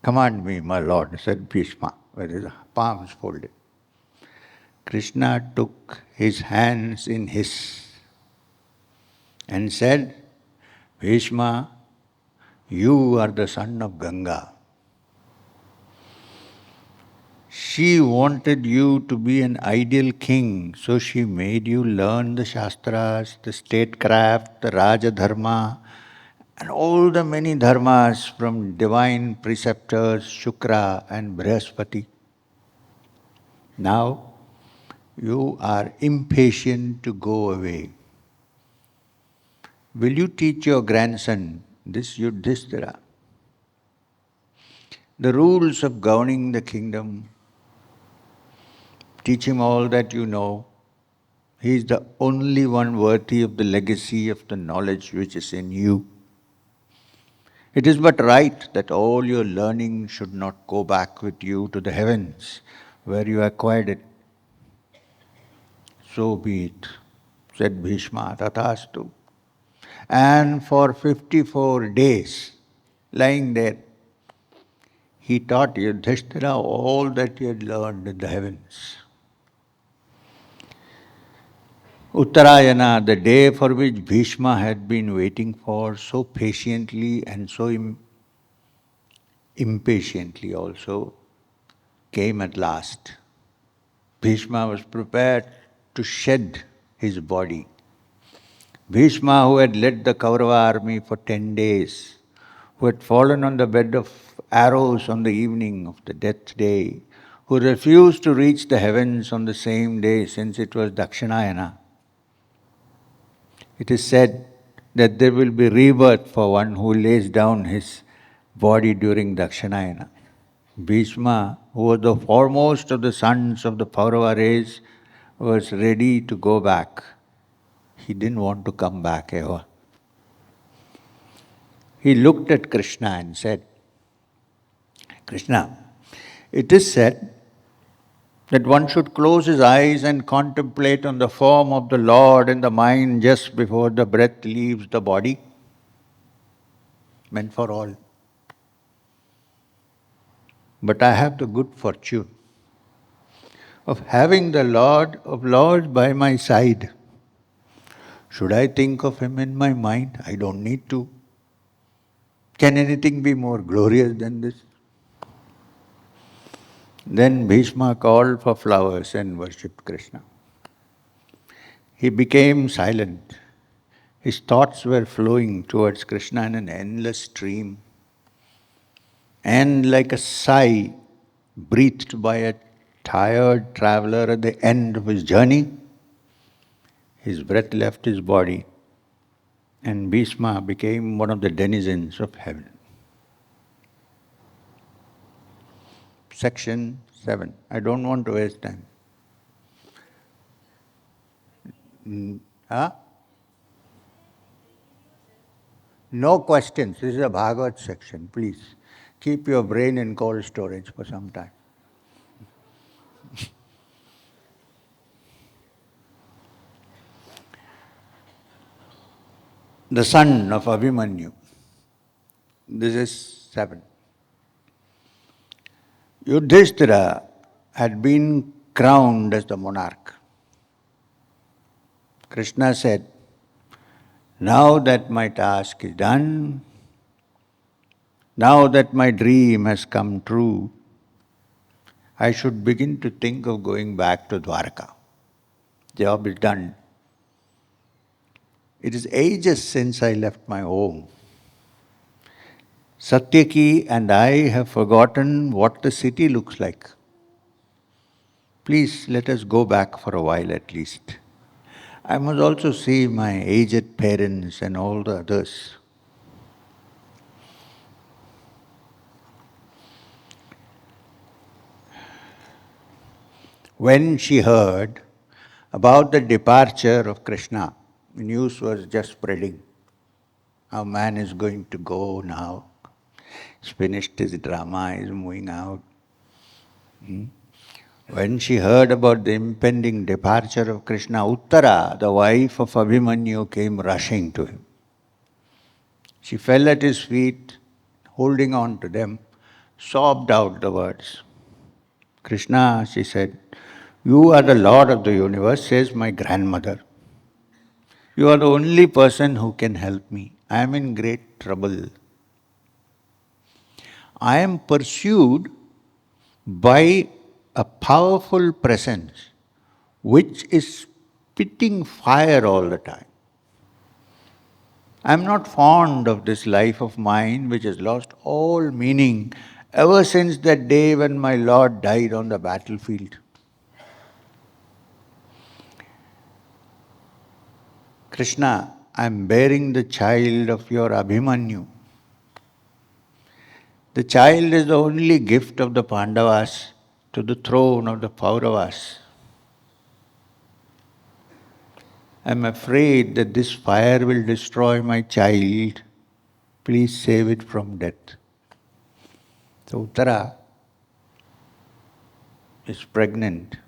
Command me, my lord, said Bhishma, with his palms folded. Krishna took his hands in his and said, Bhishma, you are the son of Ganga. She wanted you to be an ideal king, so she made you learn the Shastras, the statecraft, the Raja Dharma, and all the many dharmas from divine preceptors Shukra and Brihaspati. Now, you are impatient to go away. Will you teach your grandson, this Yudhisthira, the rules of governing the kingdom? Teach him all that you know. He is the only one worthy of the legacy of the knowledge which is in you. It is but right that all your learning should not go back with you to the heavens, where you acquired it. So be it, said Bhishma, tathastu. And for 54 days, lying there, he taught Yudhisthira all that he had learned in the heavens. Uttarayana, the day for which Bhishma had been waiting for so patiently and so impatiently also, came at last. Bhishma was prepared to shed his body. Bhishma, who had led the Kaurava army for 10 days, who had fallen on the bed of arrows on the evening of the death day, who refused to reach the heavens on the same day since it was Dakshinayana. It is said that there will be rebirth for one who lays down his body during Dakshinayana. Bhishma, who was the foremost of the sons of the Paurava race, was ready to go back. He didn't want to come back ever. He looked at Krishna and said, Krishna, it is said that one should close his eyes and contemplate on the form of the Lord in the mind just before the breath leaves the body, meant for all. But I have the good fortune of having the Lord of Lords by my side. Should I think of him in my mind? I don't need to. Can anything be more glorious than this? Then Bhishma called for flowers and worshipped Krishna. He became silent. His thoughts were flowing towards Krishna in an endless stream. And like a sigh breathed by a tired traveler at the end of his journey, his breath left his body and Bhishma became one of the denizens of heaven. Section 7. I don't want to waste time. Huh? No questions. This is a Bhagavat section. Please keep your brain in cold storage for some time. The son of Abhimanyu. This is 7. Yudhisthira had been crowned as the monarch. Krishna said, now that my task is done, now that my dream has come true, I should begin to think of going back to Dwarka. Job is done. It is ages since I left my home. Satyaki and I have forgotten what the city looks like. Please let us go back for a while at least. I must also see my aged parents and all the others. When she heard about the departure of Krishna, the news was just spreading. Our man is going to go now. He's finished his drama, he's moving out. When she heard about the impending departure of Krishna, Uttara, the wife of Abhimanyu, came rushing to him. She fell at his feet, holding on to them, sobbed out the words. Krishna, she said, you are the Lord of the universe, says my grandmother. You are the only person who can help me. I am in great trouble. I am pursued by a powerful presence which is spitting fire all the time. I am not fond of this life of mine which has lost all meaning ever since that day when my Lord died on the battlefield. Krishna, I am bearing the child of your Abhimanyu. The child is the only gift of the Pandavas to the throne of the Pauravas. I am afraid that this fire will destroy my child. Please save it from death. So Uttara is pregnant.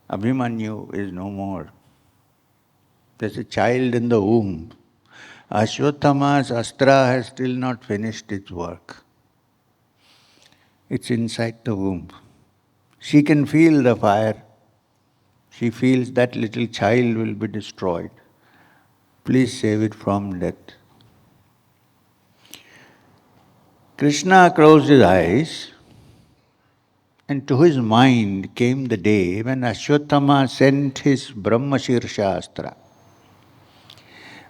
Abhimanyu is no more. There's a child in the womb. Ashwatthama's astra has still not finished its work. It's inside the womb. She can feel the fire. She feels that little child will be destroyed. Please save it from death. Krishna closed his eyes, and to his mind came the day when Ashwatthama sent his Brahmashirsha astra.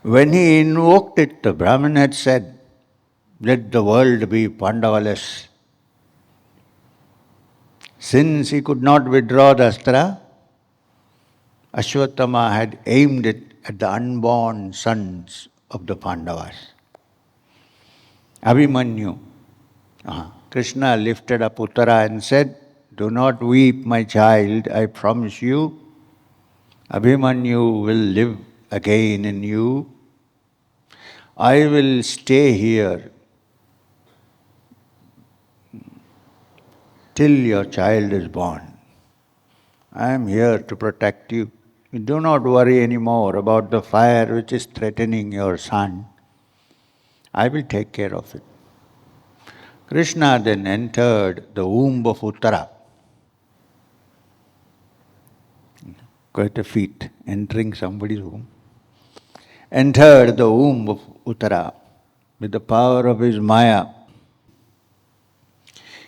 When he invoked it, the Brahmin had said, let the world be Pandavaless. Since he could not withdraw the astra, Ashwatthama had aimed it at the unborn sons of the Pandavas. Abhimanyu. Krishna lifted up Uttara and said, do not weep, my child, I promise you, Abhimanyu will live again in you. I will stay here till your child is born. I am here to protect you. Do not worry anymore about the fire which is threatening your son. I will take care of it. Krishna then entered the womb of Uttara. Quite a feat, entering somebody's womb. Entered the womb of Uttara with the power of his Maya.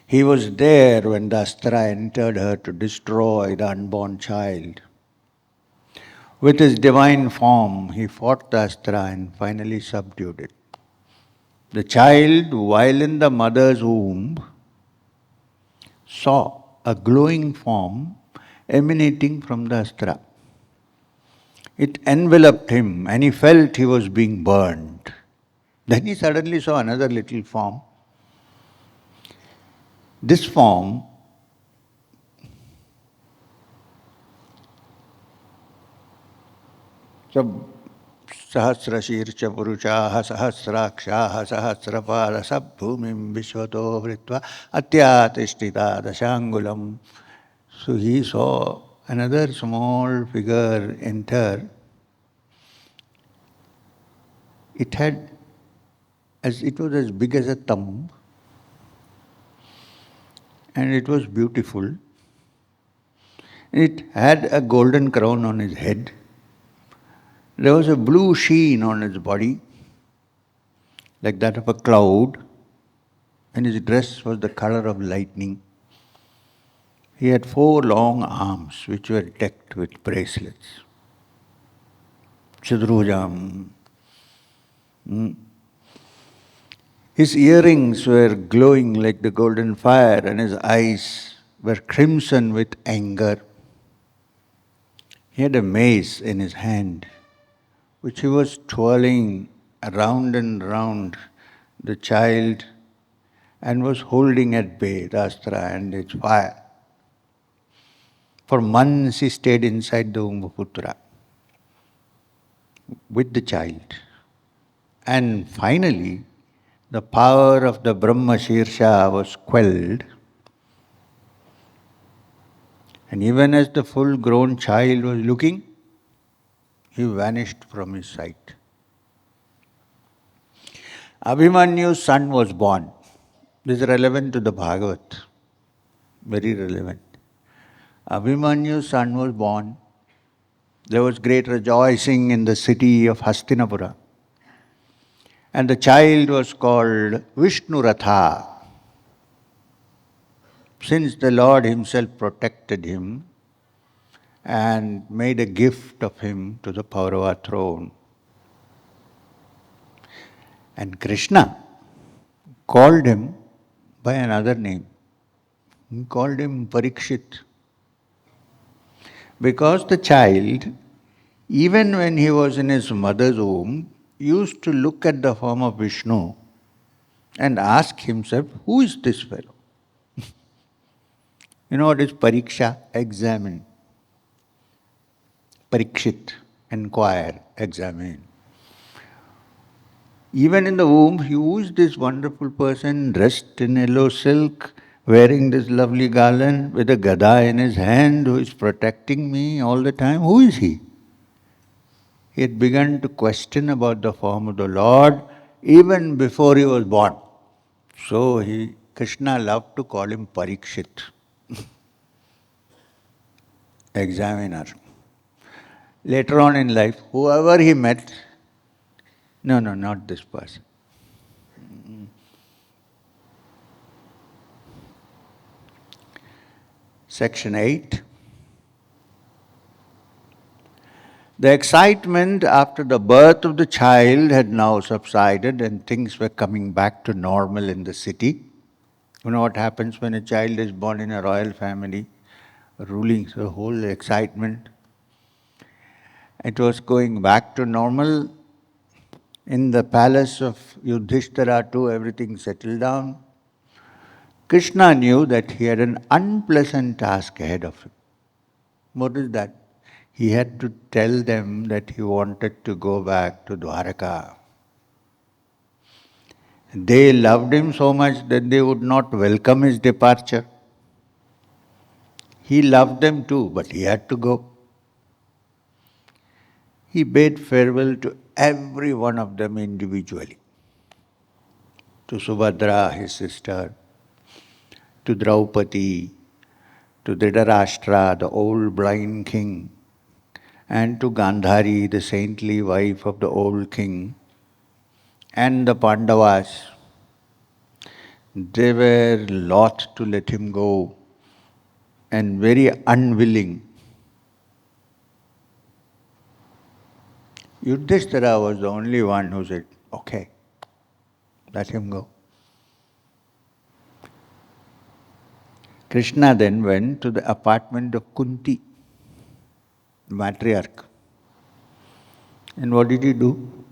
He was there when the astra entered her to destroy the unborn child. With his divine form, he fought the astra and finally subdued it. The child, while in the mother's womb, saw a glowing form emanating from the astra. It enveloped him and he felt he was being burned. Then he suddenly saw another little form. This form Sahasrashircha Purushaha Sahasrakshaha Sahasrapada Sabbhumim Vishwato Vritva Atyatishthita Dashangulam. So he saw another small figure enter. It was as big as a thumb, and it was beautiful. It had a golden crown on his head. There was a blue sheen on his body, like that of a cloud, and his dress was the color of lightning. He had 4 long arms which were decked with bracelets. Chadrujam. His earrings were glowing like the golden fire, and his eyes were crimson with anger. He had a mace in his hand, which he was twirling around and round the child and was holding at bay the astra and its fire. For months he stayed inside the womb of Putra with the child. And finally, the power of the Brahma Shirsha was quelled. And even as the full-grown child was looking, he vanished from his sight. Abhimanyu's son was born. This is relevant to the Bhagavat. Very relevant. Abhimanyu's son was born. There was great rejoicing in the city of Hastinapura. And the child was called Vishnuratha. Since the Lord himself protected him and made a gift of him to the Paurava throne. And Krishna called him by another name. He called him Parikshit. Because the child, even when he was in his mother's womb, used to look at the form of Vishnu and ask himself, who is this fellow? You know what is pariksha? Examine. Parikshit, inquire, examine. Even in the womb, who is this wonderful person dressed in yellow silk, wearing this lovely garland with a gada in his hand, who is protecting me all the time? Who is he? He had begun to question about the form of the Lord even before he was born. So Krishna loved to call him Parikshit, examiner. Later on in life, whoever he met, no, not this person. Section 8. The excitement after the birth of the child had now subsided and things were coming back to normal in the city. You know what happens when a child is born in a royal family, ruling, so the whole excitement. It was going back to normal. In the palace of Yudhisthira too, everything settled down. Krishna knew that he had an unpleasant task ahead of him. What is that? He had to tell them that he wanted to go back to Dwaraka. They loved him so much that they would not welcome his departure. He loved them too, but he had to go. He bade farewell to every one of them individually. To Subhadra, his sister, to Draupadi, to Dhritarashtra, the old blind king, and to Gandhari, the saintly wife of the old king, and the Pandavas. They were loth to let him go and very unwilling. Yudhisthira was the only one who said, okay, let him go. Krishna then went to the apartment of Kunti, the matriarch. And what did he do?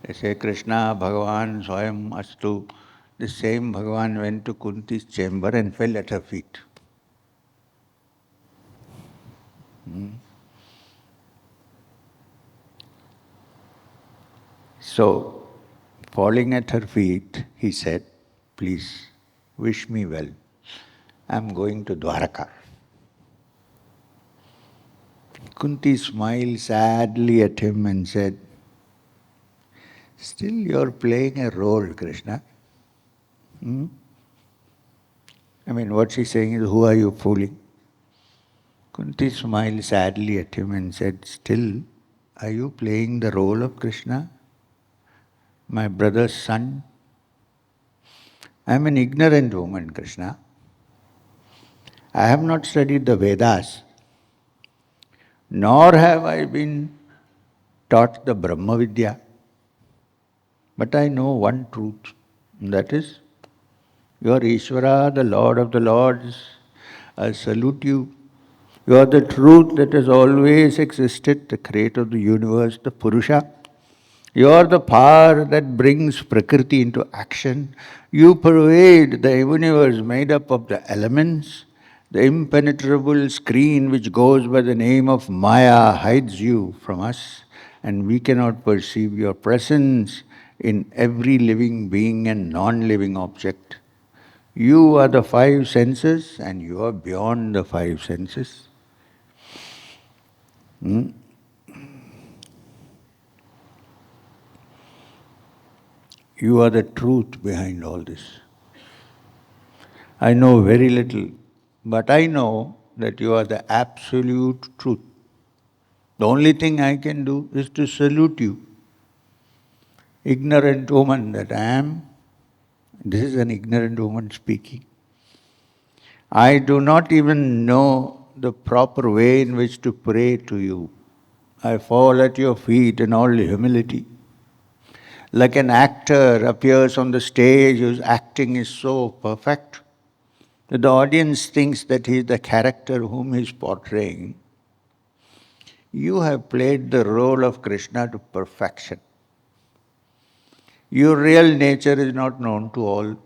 They say Krishna, Bhagavan, Swayam, Astu. The same Bhagavan went to Kunti's chamber and fell at her feet. So, falling at her feet, he said, "Please, wish me well. I'm going to Dwaraka." Kunti smiled sadly at him and said, "Still you're playing a role, Krishna. Hmm? I mean, what she's saying is, who are you fooling?" Kunti smiled sadly at him and said, "Still, are you playing the role of Krishna, my brother's son? I'm an ignorant woman, Krishna. I have not studied the Vedas, nor have I been taught the Brahma Vidya. But I know one truth, and that is, you are Ishvara, the Lord of the Lords. I salute you. You are the truth that has always existed, the creator of the universe, the Purusha. You are the power that brings Prakriti into action. You pervade the universe made up of the elements. The impenetrable screen which goes by the name of Maya hides you from us, and we cannot perceive your presence in every living being and non-living object. You are the five senses, and you are beyond the five senses. You are the truth behind all this. I know very little, but I know that you are the absolute truth. The only thing I can do is to salute you. Ignorant woman that I am, this is an ignorant woman speaking. I do not even know the proper way in which to pray to you. I fall at your feet in all humility. Like an actor appears on the stage whose acting is so perfect that the audience thinks that he is the character whom he is portraying. You have played the role of Krishna to perfection. Your real nature is not known to all.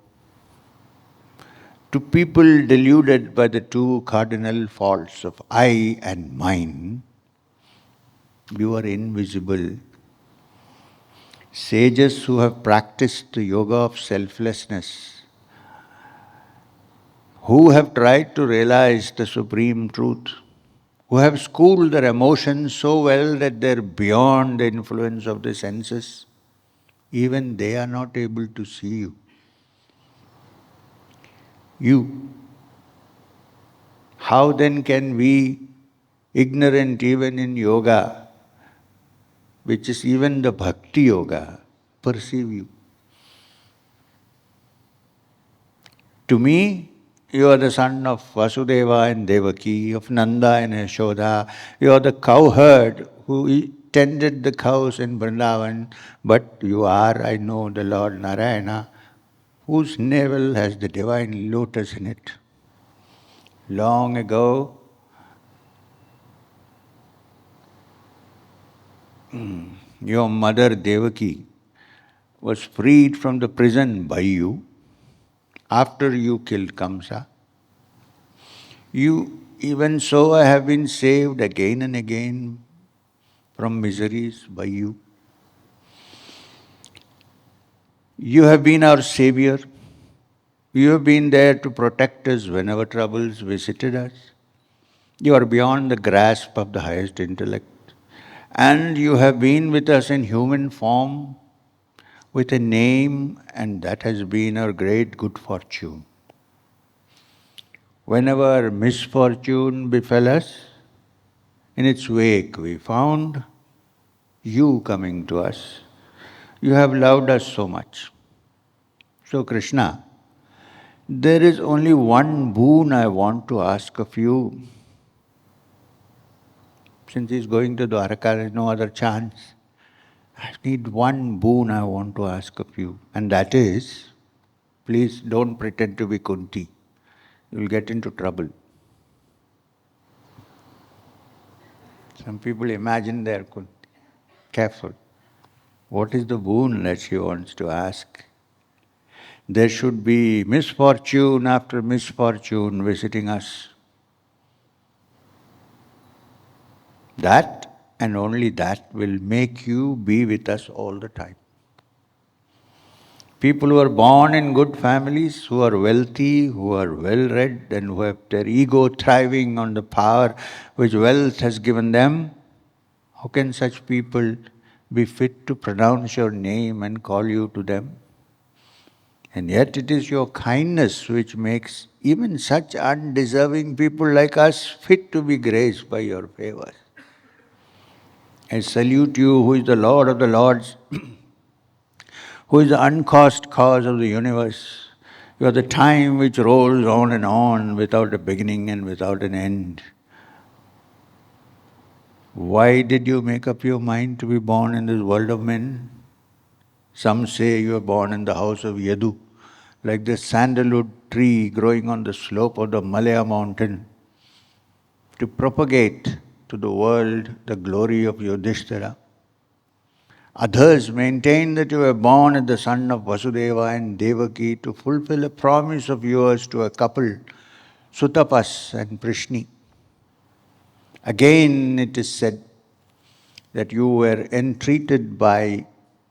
To people deluded by the two cardinal faults of I and mine, you are invisible. Sages who have practiced the yoga of selflessness, who have tried to realize the supreme truth, who have schooled their emotions so well that they're beyond the influence of the senses, even they are not able to see you. You. How then can we, ignorant even in yoga, which is even the bhakti yoga, perceive you? To me, you are the son of Vasudeva and Devaki, of Nanda and Yashoda. You are the cowherd who tended the cows in Vrindavan, but you are, I know, the Lord Narayana, whose navel has the divine lotus in it. Long ago, your mother Devaki was freed from the prison by you after you killed Kamsa. You, even so, I have been saved again and again from miseries by you. You have been our savior. You have been there to protect us whenever troubles visited us. You are beyond the grasp of the highest intellect. And you have been with us in human form, with a name, and that has been our great good fortune. Whenever misfortune befell us, in its wake we found you coming to us. You have loved us so much. So Krishna, there is only one boon I want to ask of you. Since he's going to Dwaraka, there is no other chance. I need one boon I want to ask of you, and that is, please don't pretend to be Kunti. You'll get into trouble. Some people imagine they are Kunti. Careful. What is the boon that she wants to ask? There should be misfortune after misfortune visiting us. That and only that will make you be with us all the time. People who are born in good families, who are wealthy, who are well-read, and who have their ego thriving on the power which wealth has given them, how can such people be fit to pronounce your name and call you to them? And yet it is your kindness which makes even such undeserving people like us fit to be graced by your favors. I salute you, who is the Lord of the Lords, who is the uncaused cause of the universe. You are the time which rolls on and on without a beginning and without an end. Why did you make up your mind to be born in this world of men? Some say you are born in the house of Yadu, like the sandalwood tree growing on the slope of the Malaya mountain, to propagate to the world the glory of Yudhisthira. Others maintain that you were born as the son of Vasudeva and Devaki to fulfill a promise of yours to a couple, Sutapas and Prishni. Again it is said that you were entreated by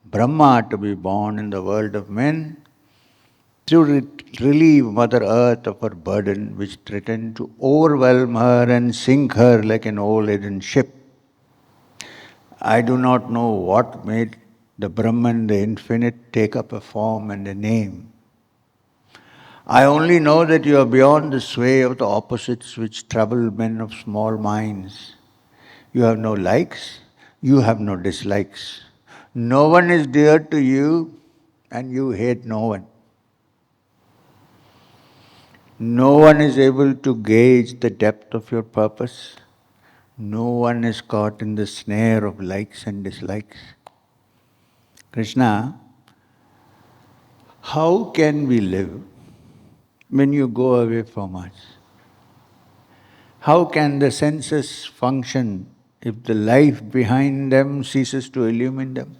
Brahma to be born in the world of men to relieve Mother Earth of her burden which threatened to overwhelm her and sink her like an old laden ship. I do not know what made the Brahman, the infinite, take up a form and a name. I only know that you are beyond the sway of the opposites which trouble men of small minds. You have no likes, you have no dislikes. No one is dear to you, and you hate no one. No one is able to gauge the depth of your purpose. No one is caught in the snare of likes and dislikes. Krishna, how can we live when you go away from us? How can the senses function if the life behind them ceases to illumine them?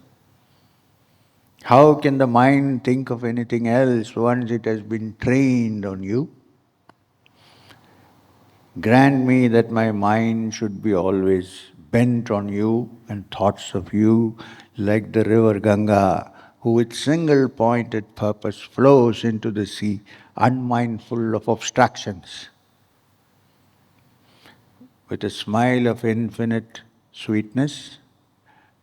How can the mind think of anything else once it has been trained on you? Grant me that my mind should be always bent on you and thoughts of you, like the river Ganga, who with single-pointed purpose flows into the sea, unmindful of obstructions. With a smile of infinite sweetness,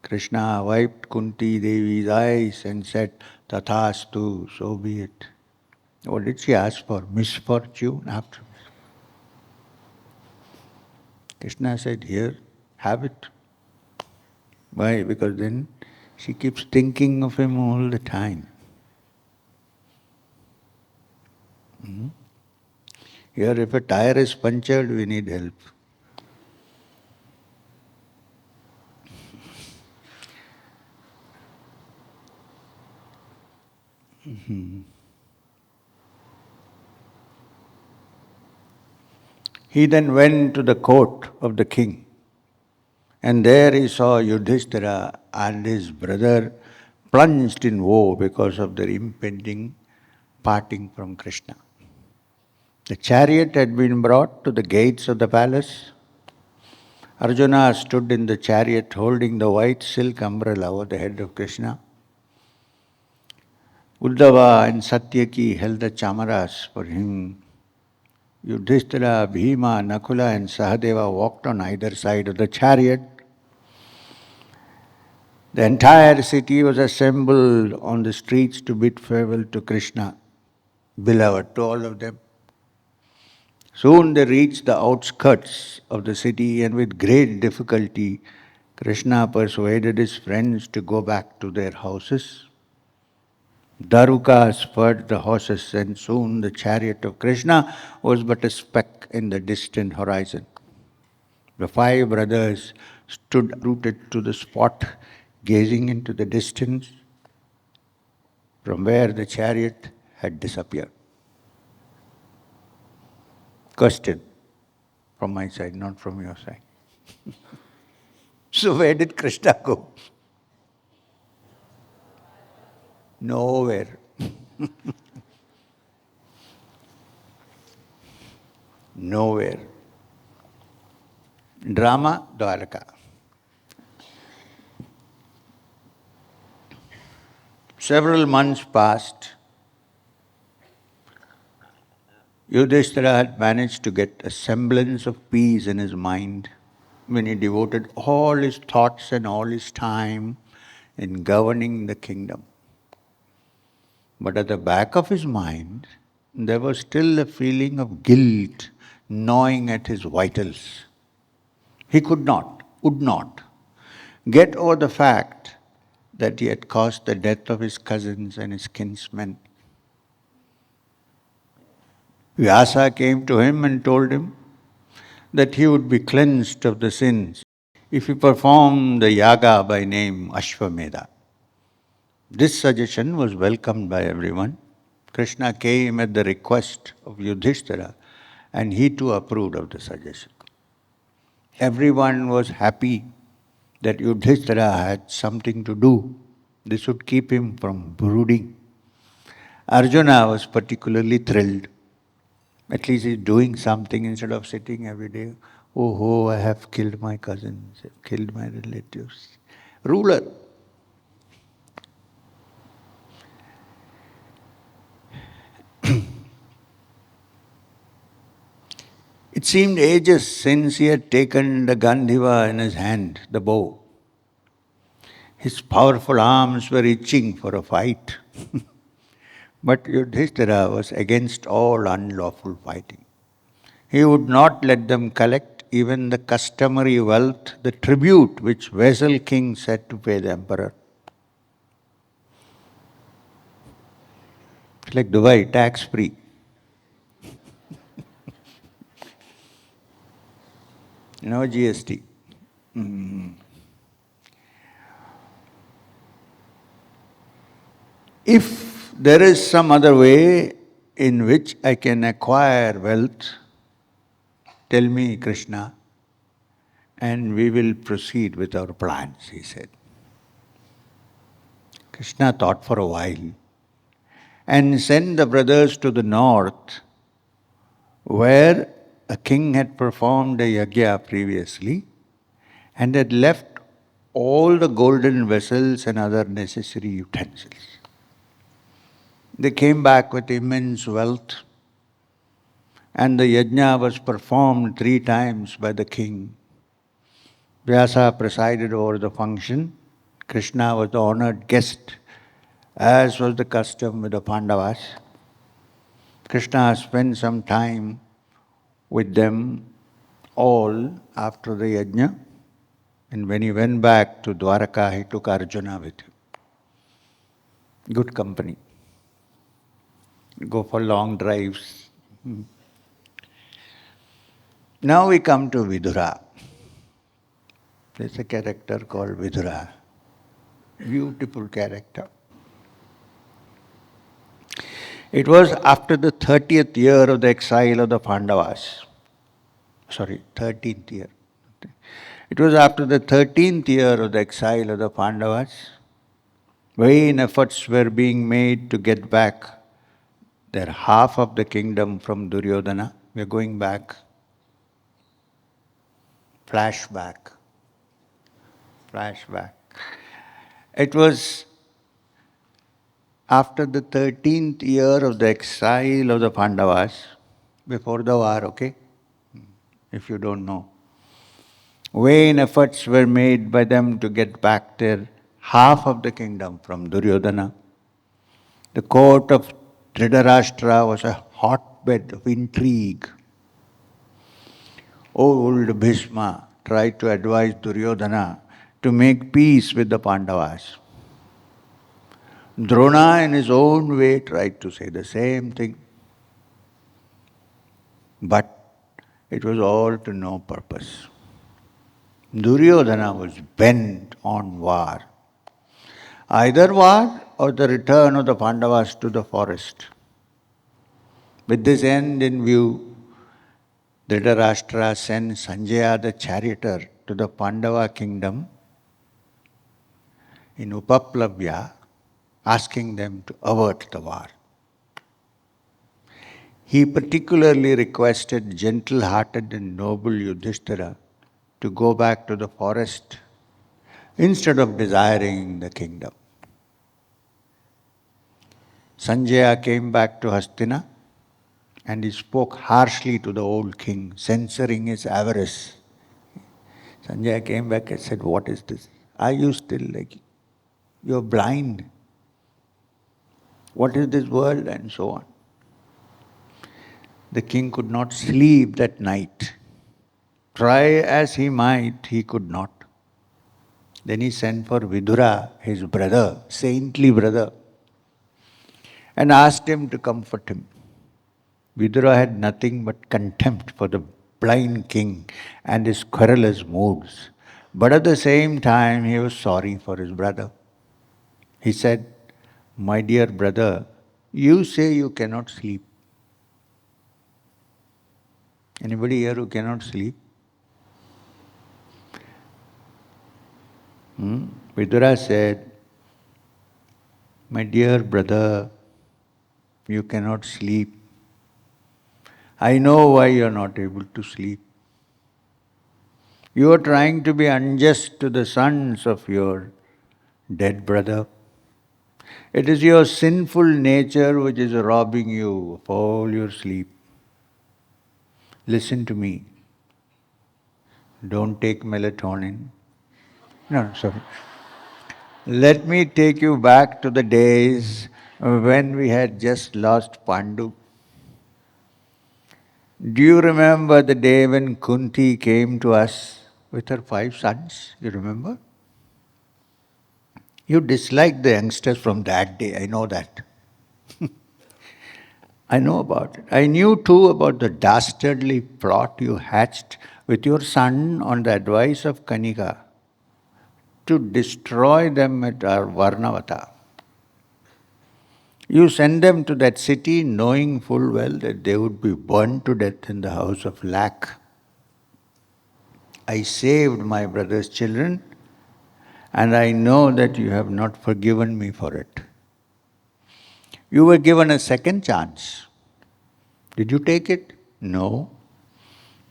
Krishna wiped Kunti Devi's eyes and said, Tathastu, so be it. What did she ask for? Misfortune after? Krishna said, here, have it. Why? Because then she keeps thinking of him all the time. Here, if a tire is punctured, we need help. He then went to the court of the king, and there he saw Yudhisthira and his brother plunged in woe because of their impending parting from Krishna. The chariot had been brought to the gates of the palace. Arjuna stood in the chariot holding the white silk umbrella over the head of Krishna. Uddhava and Satyaki held the chamaras for him. Yudhisthira, Bhima, Nakula and Sahadeva walked on either side of the chariot. The entire city was assembled on the streets to bid farewell to Krishna, beloved to all of them. Soon they reached the outskirts of the city, and with great difficulty, Krishna persuaded his friends to go back to their houses. Daruka spurred the horses, and soon the chariot of Krishna was but a speck in the distant horizon. The five brothers stood rooted to the spot, gazing into the distance from where the chariot had disappeared. Question from my side, not from your side. So where did Krishna go? Nowhere. Nowhere. Drama, Dwaraka. Several months passed. Yudhisthira had managed to get a semblance of peace in his mind when he devoted all his thoughts and all his time in governing the kingdom. But at the back of his mind, there was still a feeling of guilt gnawing at his vitals. He would not get over the fact that he had caused the death of his cousins and his kinsmen. Vyasa came to him and told him that he would be cleansed of the sins if he performed the Yagya by name Ashwatthama. This suggestion was welcomed by everyone. Krishna came at the request of Yudhisthira and he too approved of the suggestion. Everyone was happy that Yudhisthira had something to do. This would keep him from brooding. Arjuna was particularly thrilled. At least he's doing something instead of sitting every day. Oh, I have killed my cousins, I've killed my relatives. Ruler. It seemed ages since he had taken the Gandhiva in his hand, the bow. His powerful arms were itching for a fight. But Yudhisthira was against all unlawful fighting. He would not let them collect even the customary wealth, the tribute which vassal kings had to pay the emperor. It's like Dubai, tax-free. No GST. If there is some other way in which I can acquire wealth, tell me, Krishna, and we will proceed with our plans, he said. Krishna thought for a while and sent the brothers to the north, where a king had performed a Yagya previously and had left all the golden vessels and other necessary utensils. They came back with immense wealth, and the yajna was performed 3 times by the king. Vyasa presided over the function. Krishna was the honored guest, as was the custom with the Pandavas. Krishna spent some time with them all after the yajna, and when he went back to Dwaraka, he took Arjuna with him. Good company. Go for long drives. Now we come to Vidura. There's a character called Vidura. Beautiful character. It was after the 30th year of the exile of the Pandavas. 13th year. It was after the 13th year of the exile of the Pandavas. Vain efforts were being made to get back their half of the kingdom from Duryodhana. We are going back. Flashback. It was after the 13th year of the exile of the Pandavas, before the war, okay? If you don't know. Vain efforts were made by them to get back their half of the kingdom from Duryodhana. The court of Dhritarashtra was a hotbed of intrigue. Old Bhishma tried to advise Duryodhana to make peace with the Pandavas. Drona in his own way tried to say the same thing. But it was all to no purpose. Duryodhana was bent on war. Either war or the return of the Pandavas to the forest. With this end in view, Dhritarashtra sent Sanjaya the charioteer to the Pandava kingdom in Upaplavya, asking them to avert the war. He particularly requested gentle-hearted and noble Yudhisthira to go back to the forest instead of desiring the kingdom. Sanjaya came back to Hastina and he spoke harshly to the old king, censoring his avarice. Sanjaya came back and said, "What is this? Are you still like, you're blind? What is this world?" and so on. The king could not sleep that night. Try as he might, he could not. Then he sent for Vidura, his brother, saintly brother, and asked him to comfort him. Vidura had nothing but contempt for the blind king and his querulous moods. But at the same time, he was sorry for his brother. He said, "My dear brother, you say you cannot sleep. Anybody here who cannot sleep?" Vidura said, "My dear brother, you cannot sleep. I know why you are not able to sleep. You are trying to be unjust to the sons of your dead brother. It is your sinful nature which is robbing you of all your sleep. Listen to me. Don't take melatonin." No, sorry. Let me take you back to the days when we had just lost Pandu. Do you remember the day when Kunti came to us with her 5 sons? You remember? You disliked the youngsters from that day, I know that. I know about it. I knew too about the dastardly plot you hatched with your son on the advice of Kanika to destroy them at our Varnavata. You sent them to that city knowing full well that they would be burned to death in the house of lac. I saved my brother's children, and I know that you have not forgiven me for it. You were given a second chance. Did you take it? No.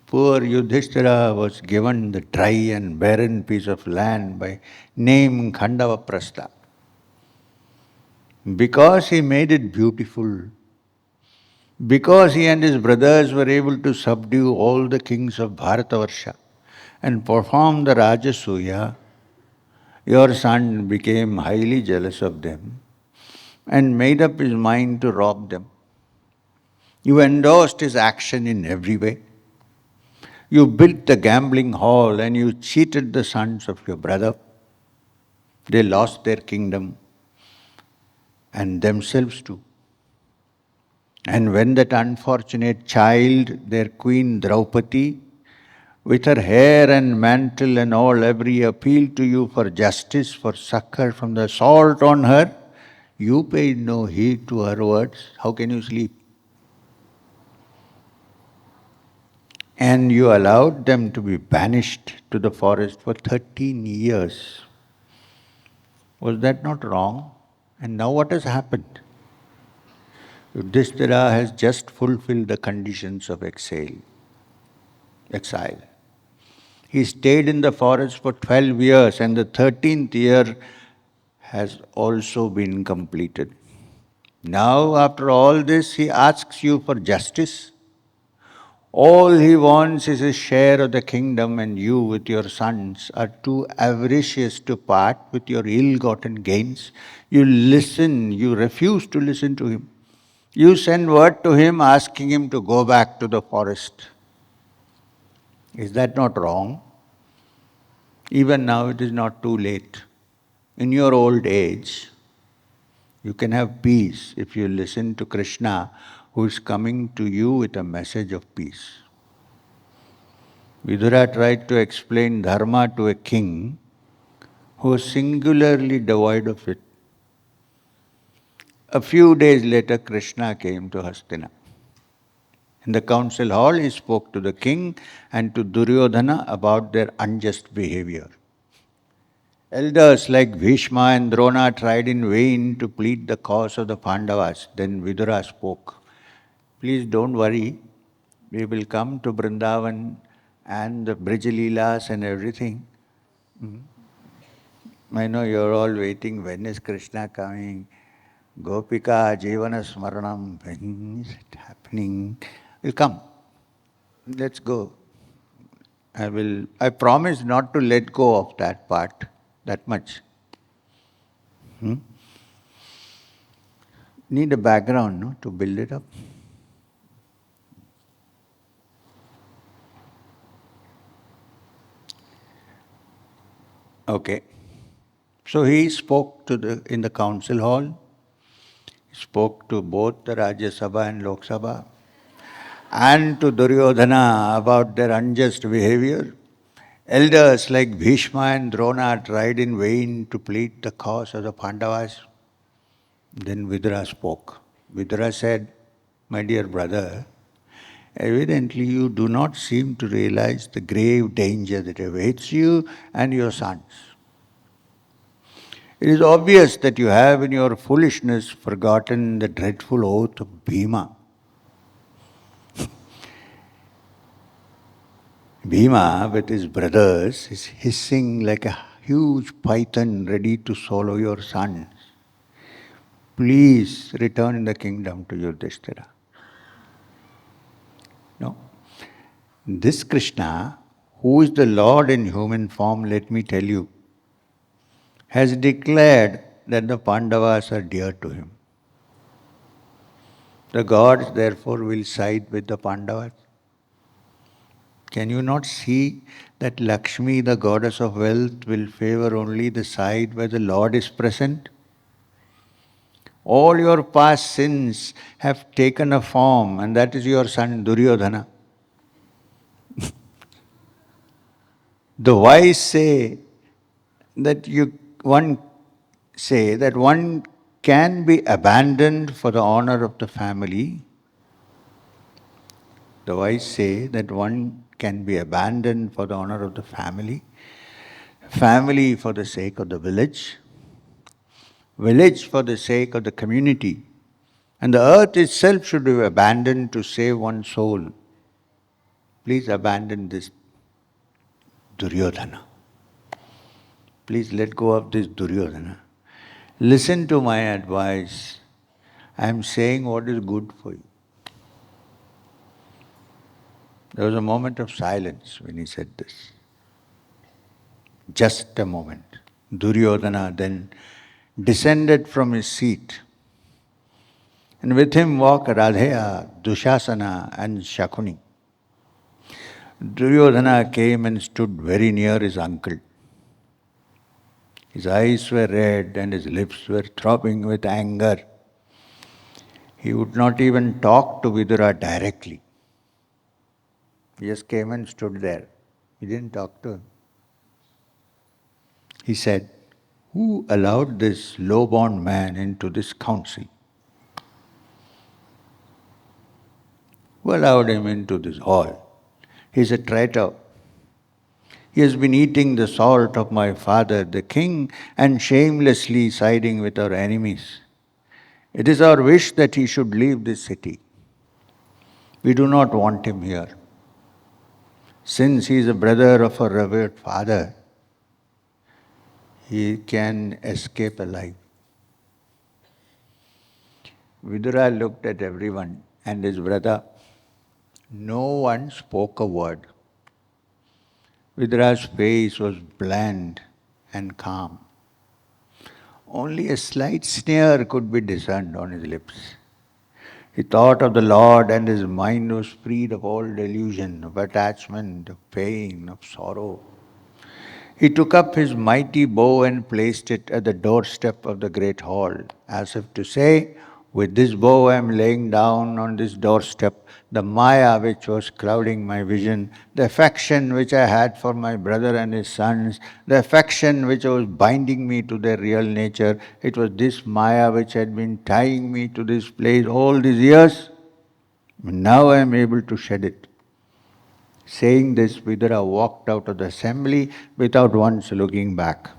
Poor Yudhisthira was given the dry and barren piece of land by name Khandavaprastha. Because he made it beautiful, because he and his brothers were able to subdue all the kings of Bharatavarsha and perform the Rajasuya, your son became highly jealous of them and made up his mind to rob them. You endorsed his action in every way. You built the gambling hall and you cheated the sons of your brother. They lost their kingdom and themselves too. And when that unfortunate child, their queen Draupadi, with her hair and mantle and all, every appeal to you for justice, for succor from the assault on her, you paid no heed to her words. How can you sleep? And you allowed them to be banished to the forest for 13 years. Was that not wrong? And now what has happened? Yudhisthira has just fulfilled the conditions of exile. He stayed in the forest for 12 years and the 13th year has also been completed. Now, after all this, he asks you for justice. All he wants is a share of the kingdom, and you, with your sons, are too avaricious to part with your ill-gotten gains. You refuse to listen to him. You send word to him asking him to go back to the forest. Is that not wrong? Even now it is not too late. In your old age, you can have peace if you listen to Krishna, who is coming to you with a message of peace. Vidura tried to explain dharma to a king who was singularly devoid of it. A few days later, Krishna came to Hastina. In the council hall, he spoke to the king and to Duryodhana about their unjust behavior. Elders like Bhishma and Drona tried in vain to plead the cause of the Pandavas. Then Vidura spoke. Please don't worry. We will come to Vrindavan and the Brij Leelas and everything. I know you're all waiting, when is Krishna coming? Gopika Jivana Smaranam, when is it happening? Will come. Let's go. I promise not to let go of that part, that much. Need a background, no, to build it up. Okay. So he spoke in the council hall, he spoke to both the Rajya Sabha and Lok Sabha, and to Duryodhana about their unjust behavior. Elders like Bhishma and Drona tried in vain to plead the cause of the Pandavas. Then Vidura spoke. Vidura said, "My dear brother, evidently you do not seem to realize the grave danger that awaits you and your sons. It is obvious that you have in your foolishness forgotten the dreadful oath of Bhima. Bhima, with his brothers, is hissing like a huge python ready to swallow your sons. Please return the kingdom to Yudhisthira." No. This Krishna, who is the Lord in human form, let me tell you, has declared that the Pandavas are dear to him. The gods therefore will side with the Pandavas. Can you not see that Lakshmi, the goddess of wealth, will favor only the side where the Lord is present? All your past sins have taken a form, and that is your son Duryodhana. The wise say that one can be abandoned for the honor of the family. The wise say that one can be abandoned for the honor of the family, family for the sake of the village, village for the sake of the community, and the earth itself should be abandoned to save one's soul. Please abandon this Duryodhana. Please let go of this Duryodhana. Listen to my advice. I am saying what is good for you. There was a moment of silence when he said this. Just a moment. Duryodhana then descended from his seat, and with him walked Radheya, Dushasana and Shakuni. Duryodhana came and stood very near his uncle. His eyes were red and his lips were throbbing with anger. He would not even talk to Vidura directly. He just came and stood there. He didn't talk to him. He said, "Who allowed this low-born man into this council? Who allowed him into this hall? He is a traitor. He has been eating the salt of my father, the king, and shamelessly siding with our enemies. It is our wish that he should leave this city. We do not want him here. Since he is a brother of our revered father, he can escape alive." Vidura looked at everyone and his brother. No one spoke a word. Vidura's face was bland and calm. Only a slight sneer could be discerned on his lips. He thought of the Lord and his mind was freed of all delusion, of attachment, of pain, of sorrow. He took up his mighty bow and placed it at the doorstep of the great hall, as if to say, "With this bow I am laying down on this doorstep the Maya which was clouding my vision, the affection which I had for my brother and his sons, the affection which was binding me to their real nature. It was this Maya which had been tying me to this place all these years. Now I am able to shed it." Saying this, Vidura walked out of the assembly without once looking back.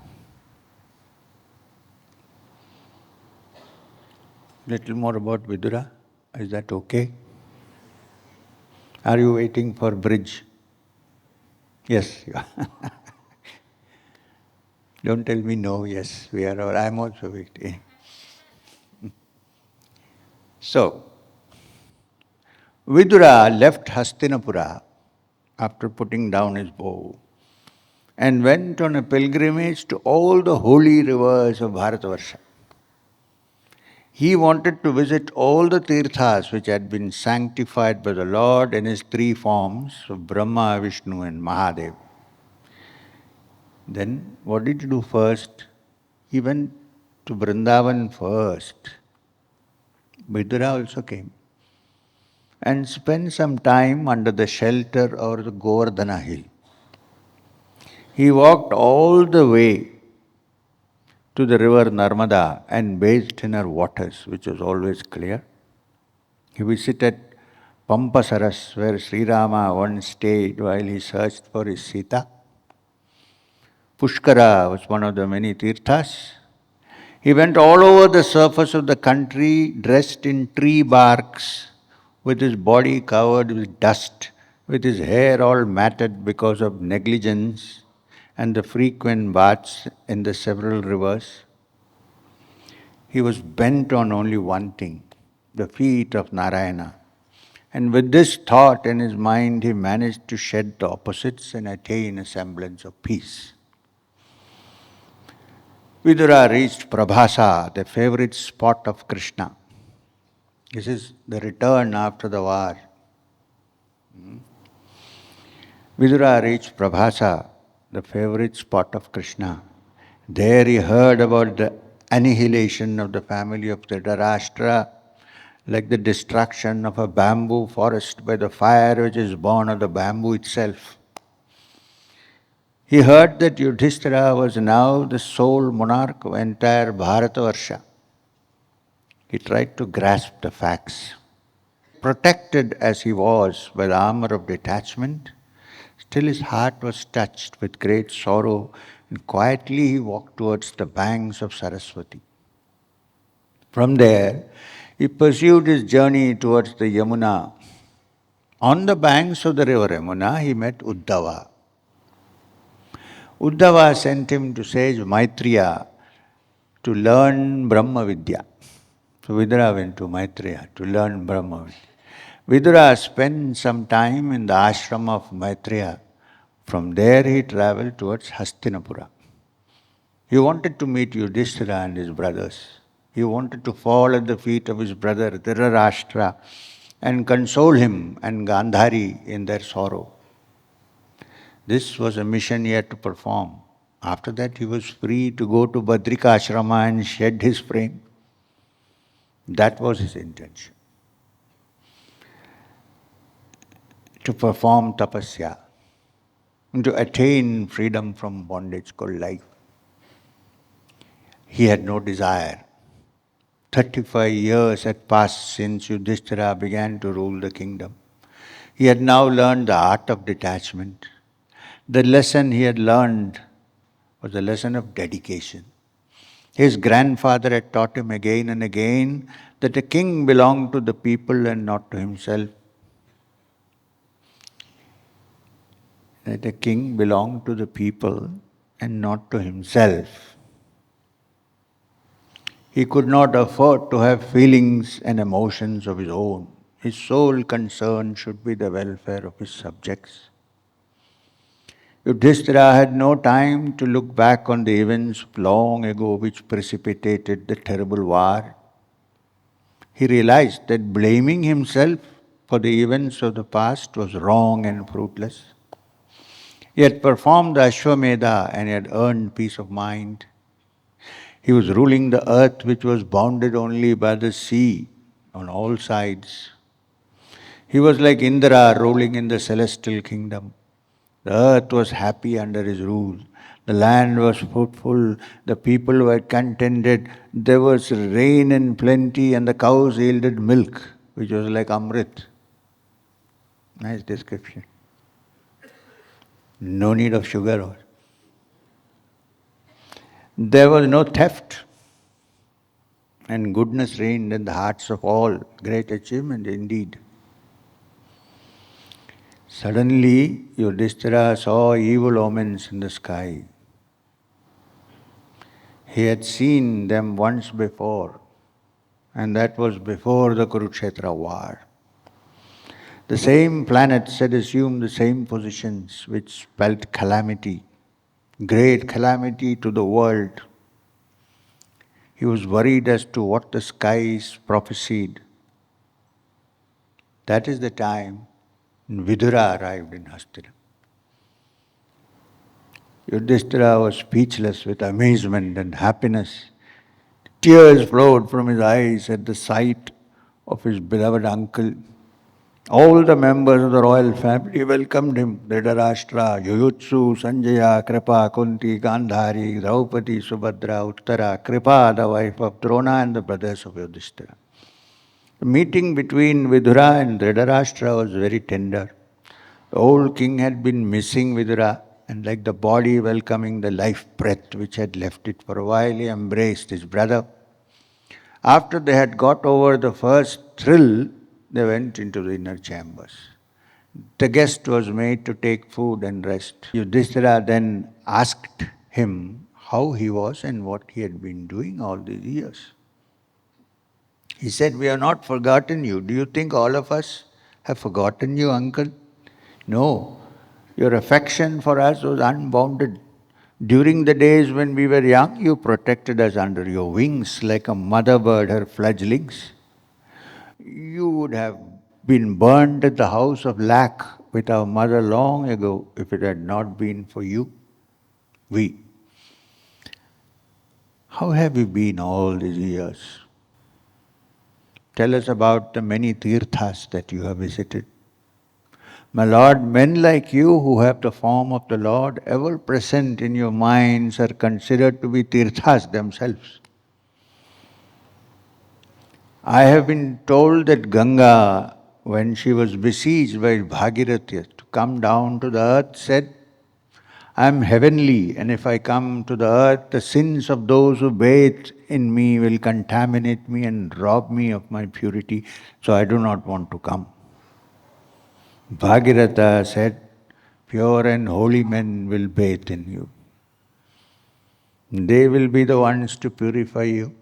Little more about Vidura. Is that okay? Are you waiting for bridge? Yes. Don't tell me no, yes, we are. I'm also waiting. So, Vidura left Hastinapura after putting down his bow and went on a pilgrimage to all the holy rivers of Bharatavarsha. He wanted to visit all the tirthas which had been sanctified by the Lord in his three forms of Brahma, Vishnu and Mahadev. Then what did he do first? He went to Vrindavan first. Vidura also came and spent some time under the shelter of the Govardhana hill. He walked all the way to the river Narmada and bathed in her waters, which was always clear. He visited Pampasaras, where Sri Rama once stayed while he searched for his Sita. Pushkara was one of the many tirthas. He went all over the surface of the country dressed in tree barks, with his body covered with dust, with his hair all matted because of negligence and the frequent baths in the several rivers. He was bent on only one thing, the feet of Narayana. And with this thought in his mind, he managed to shed the opposites and attain a semblance of peace. Vidura reached Prabhasa, the favorite spot of Krishna. This is the return after the war. Vidura reached Prabhasa, the favorite spot of Krishna. There he heard about the annihilation of the family of Dhritarashtra, like the destruction of a bamboo forest by the fire which is born of the bamboo itself. He heard that Yudhisthira was now the sole monarch of entire Bharatavarsha. He tried to grasp the facts. Protected as he was by the armor of detachment, still his heart was touched with great sorrow, and quietly he walked towards the banks of Saraswati. From there, he pursued his journey towards the Yamuna. On the banks of the river Yamuna, he met Uddhava. Uddhava sent him to sage Maitreya to learn Brahma Vidya. So Vidura went to Maitreya to learn Brahma Vidya. Vidura spent some time in the ashram of Maitreya. From there he travelled towards Hastinapura. He wanted to meet Yudhisthira and his brothers. He wanted to fall at the feet of his brother Dhritarashtra and console him and Gandhari in their sorrow. This was a mission he had to perform. After that he was free to go to Badrika Ashrama and shed his frame. That was his intention. To perform tapasya, and to attain freedom from bondage called life. He had no desire. 35 years had passed since Yudhisthira began to rule the kingdom. He had now learned the art of detachment. The lesson he had learned was the lesson of dedication. His grandfather had taught him again and again that a king belonged to the people and not to himself. That a king belonged to the people and not to himself. He could not afford to have feelings and emotions of his own. His sole concern should be the welfare of his subjects. Yudhisthira had no time to look back on the events of long ago which precipitated the terrible war. He realized that blaming himself for the events of the past was wrong and fruitless. He had performed the Ashwamedha and he had earned peace of mind. He was ruling the earth which was bounded only by the sea on all sides. He was like Indra ruling in the celestial kingdom. The earth was happy under his rule. The land was fruitful. The people were contented. There was rain and plenty, and the cows yielded milk, which was like Amrit. Nice description. No need of sugar. There was no theft. And goodness reigned in the hearts of all. Great achievement indeed. Suddenly, Yudhisthira saw evil omens in the sky. He had seen them once before, and that was before the Kurukshetra war. The same planets had assumed the same positions, which spelled calamity, great calamity to the world. He was worried as to what the skies prophesied. That is the time Vidura arrived in Hastinapur. Yudhisthira was speechless with amazement and happiness. Tears flowed from his eyes at the sight of his beloved uncle. All the members of the royal family welcomed him. Dhritarashtra, Yuyutsu, Sanjaya, Kripa, Kunti, Gandhari, Draupadi, Subhadra, Uttara, Kripa, the wife of Drona, and the brothers of Yudhisthira. The meeting between Vidura and Dhritarashtra was very tender. The old king had been missing Vidura, and like the body welcoming the life breath which had left it for a while, he embraced his brother. After they had got over the first thrill, they went into the inner chambers. The guest was made to take food and rest. Yudhisthira then asked him how he was and what he had been doing all these years. He said, "We have not forgotten you. Do you think all of us have forgotten you, uncle? No. Your affection for us was unbounded. During the days when we were young, you protected us under your wings like a mother bird her fledglings. You would have been burned at the house of lac with our mother long ago if it had not been for you. We. How have you been all these years? Tell us about the many tirthas that you have visited. My Lord, men like you who have the form of the Lord ever present in your minds are considered to be tirthas themselves. I have been told that Ganga, when she was besieged by Bhagirathi to come down to the earth, said, I am heavenly, and if I come to the earth, the sins of those who bathe in me will contaminate me and rob me of my purity, so I do not want to come. Bhagirata said, pure and holy men will bathe in you. They will be the ones to purify you.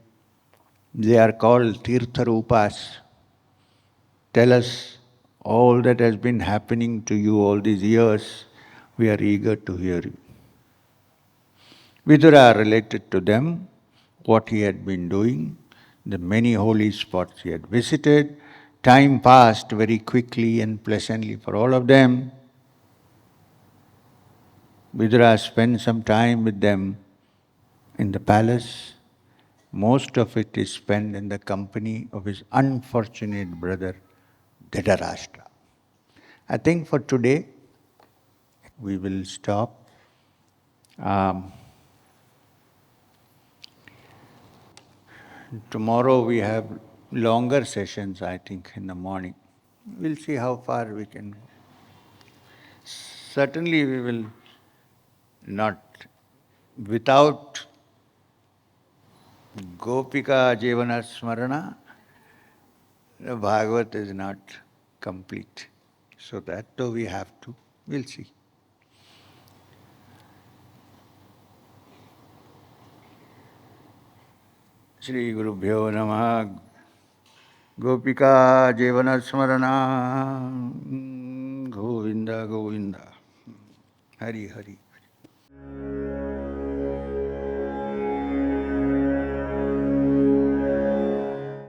They are called Tirtharupas. Tell us all that has been happening to you all these years. We are eager to hear you. Vidura related to them what he had been doing, the many holy spots he had visited. Time passed very quickly and pleasantly for all of them. Vidura spent some time with them in the palace. Most of it is spent in the company of his unfortunate brother, Dhritarashtra. I think for today, we will stop. Tomorrow we have longer sessions, I think, in the morning. We'll see how far we can go. Certainly we will not, without Gopika Jivana Smarana, the Bhagavat is not complete. So that though we have to, we'll see. Shri Gurubhyo Namaha. Gopika Jivana Smarana. Govinda Govinda. Hari Hari.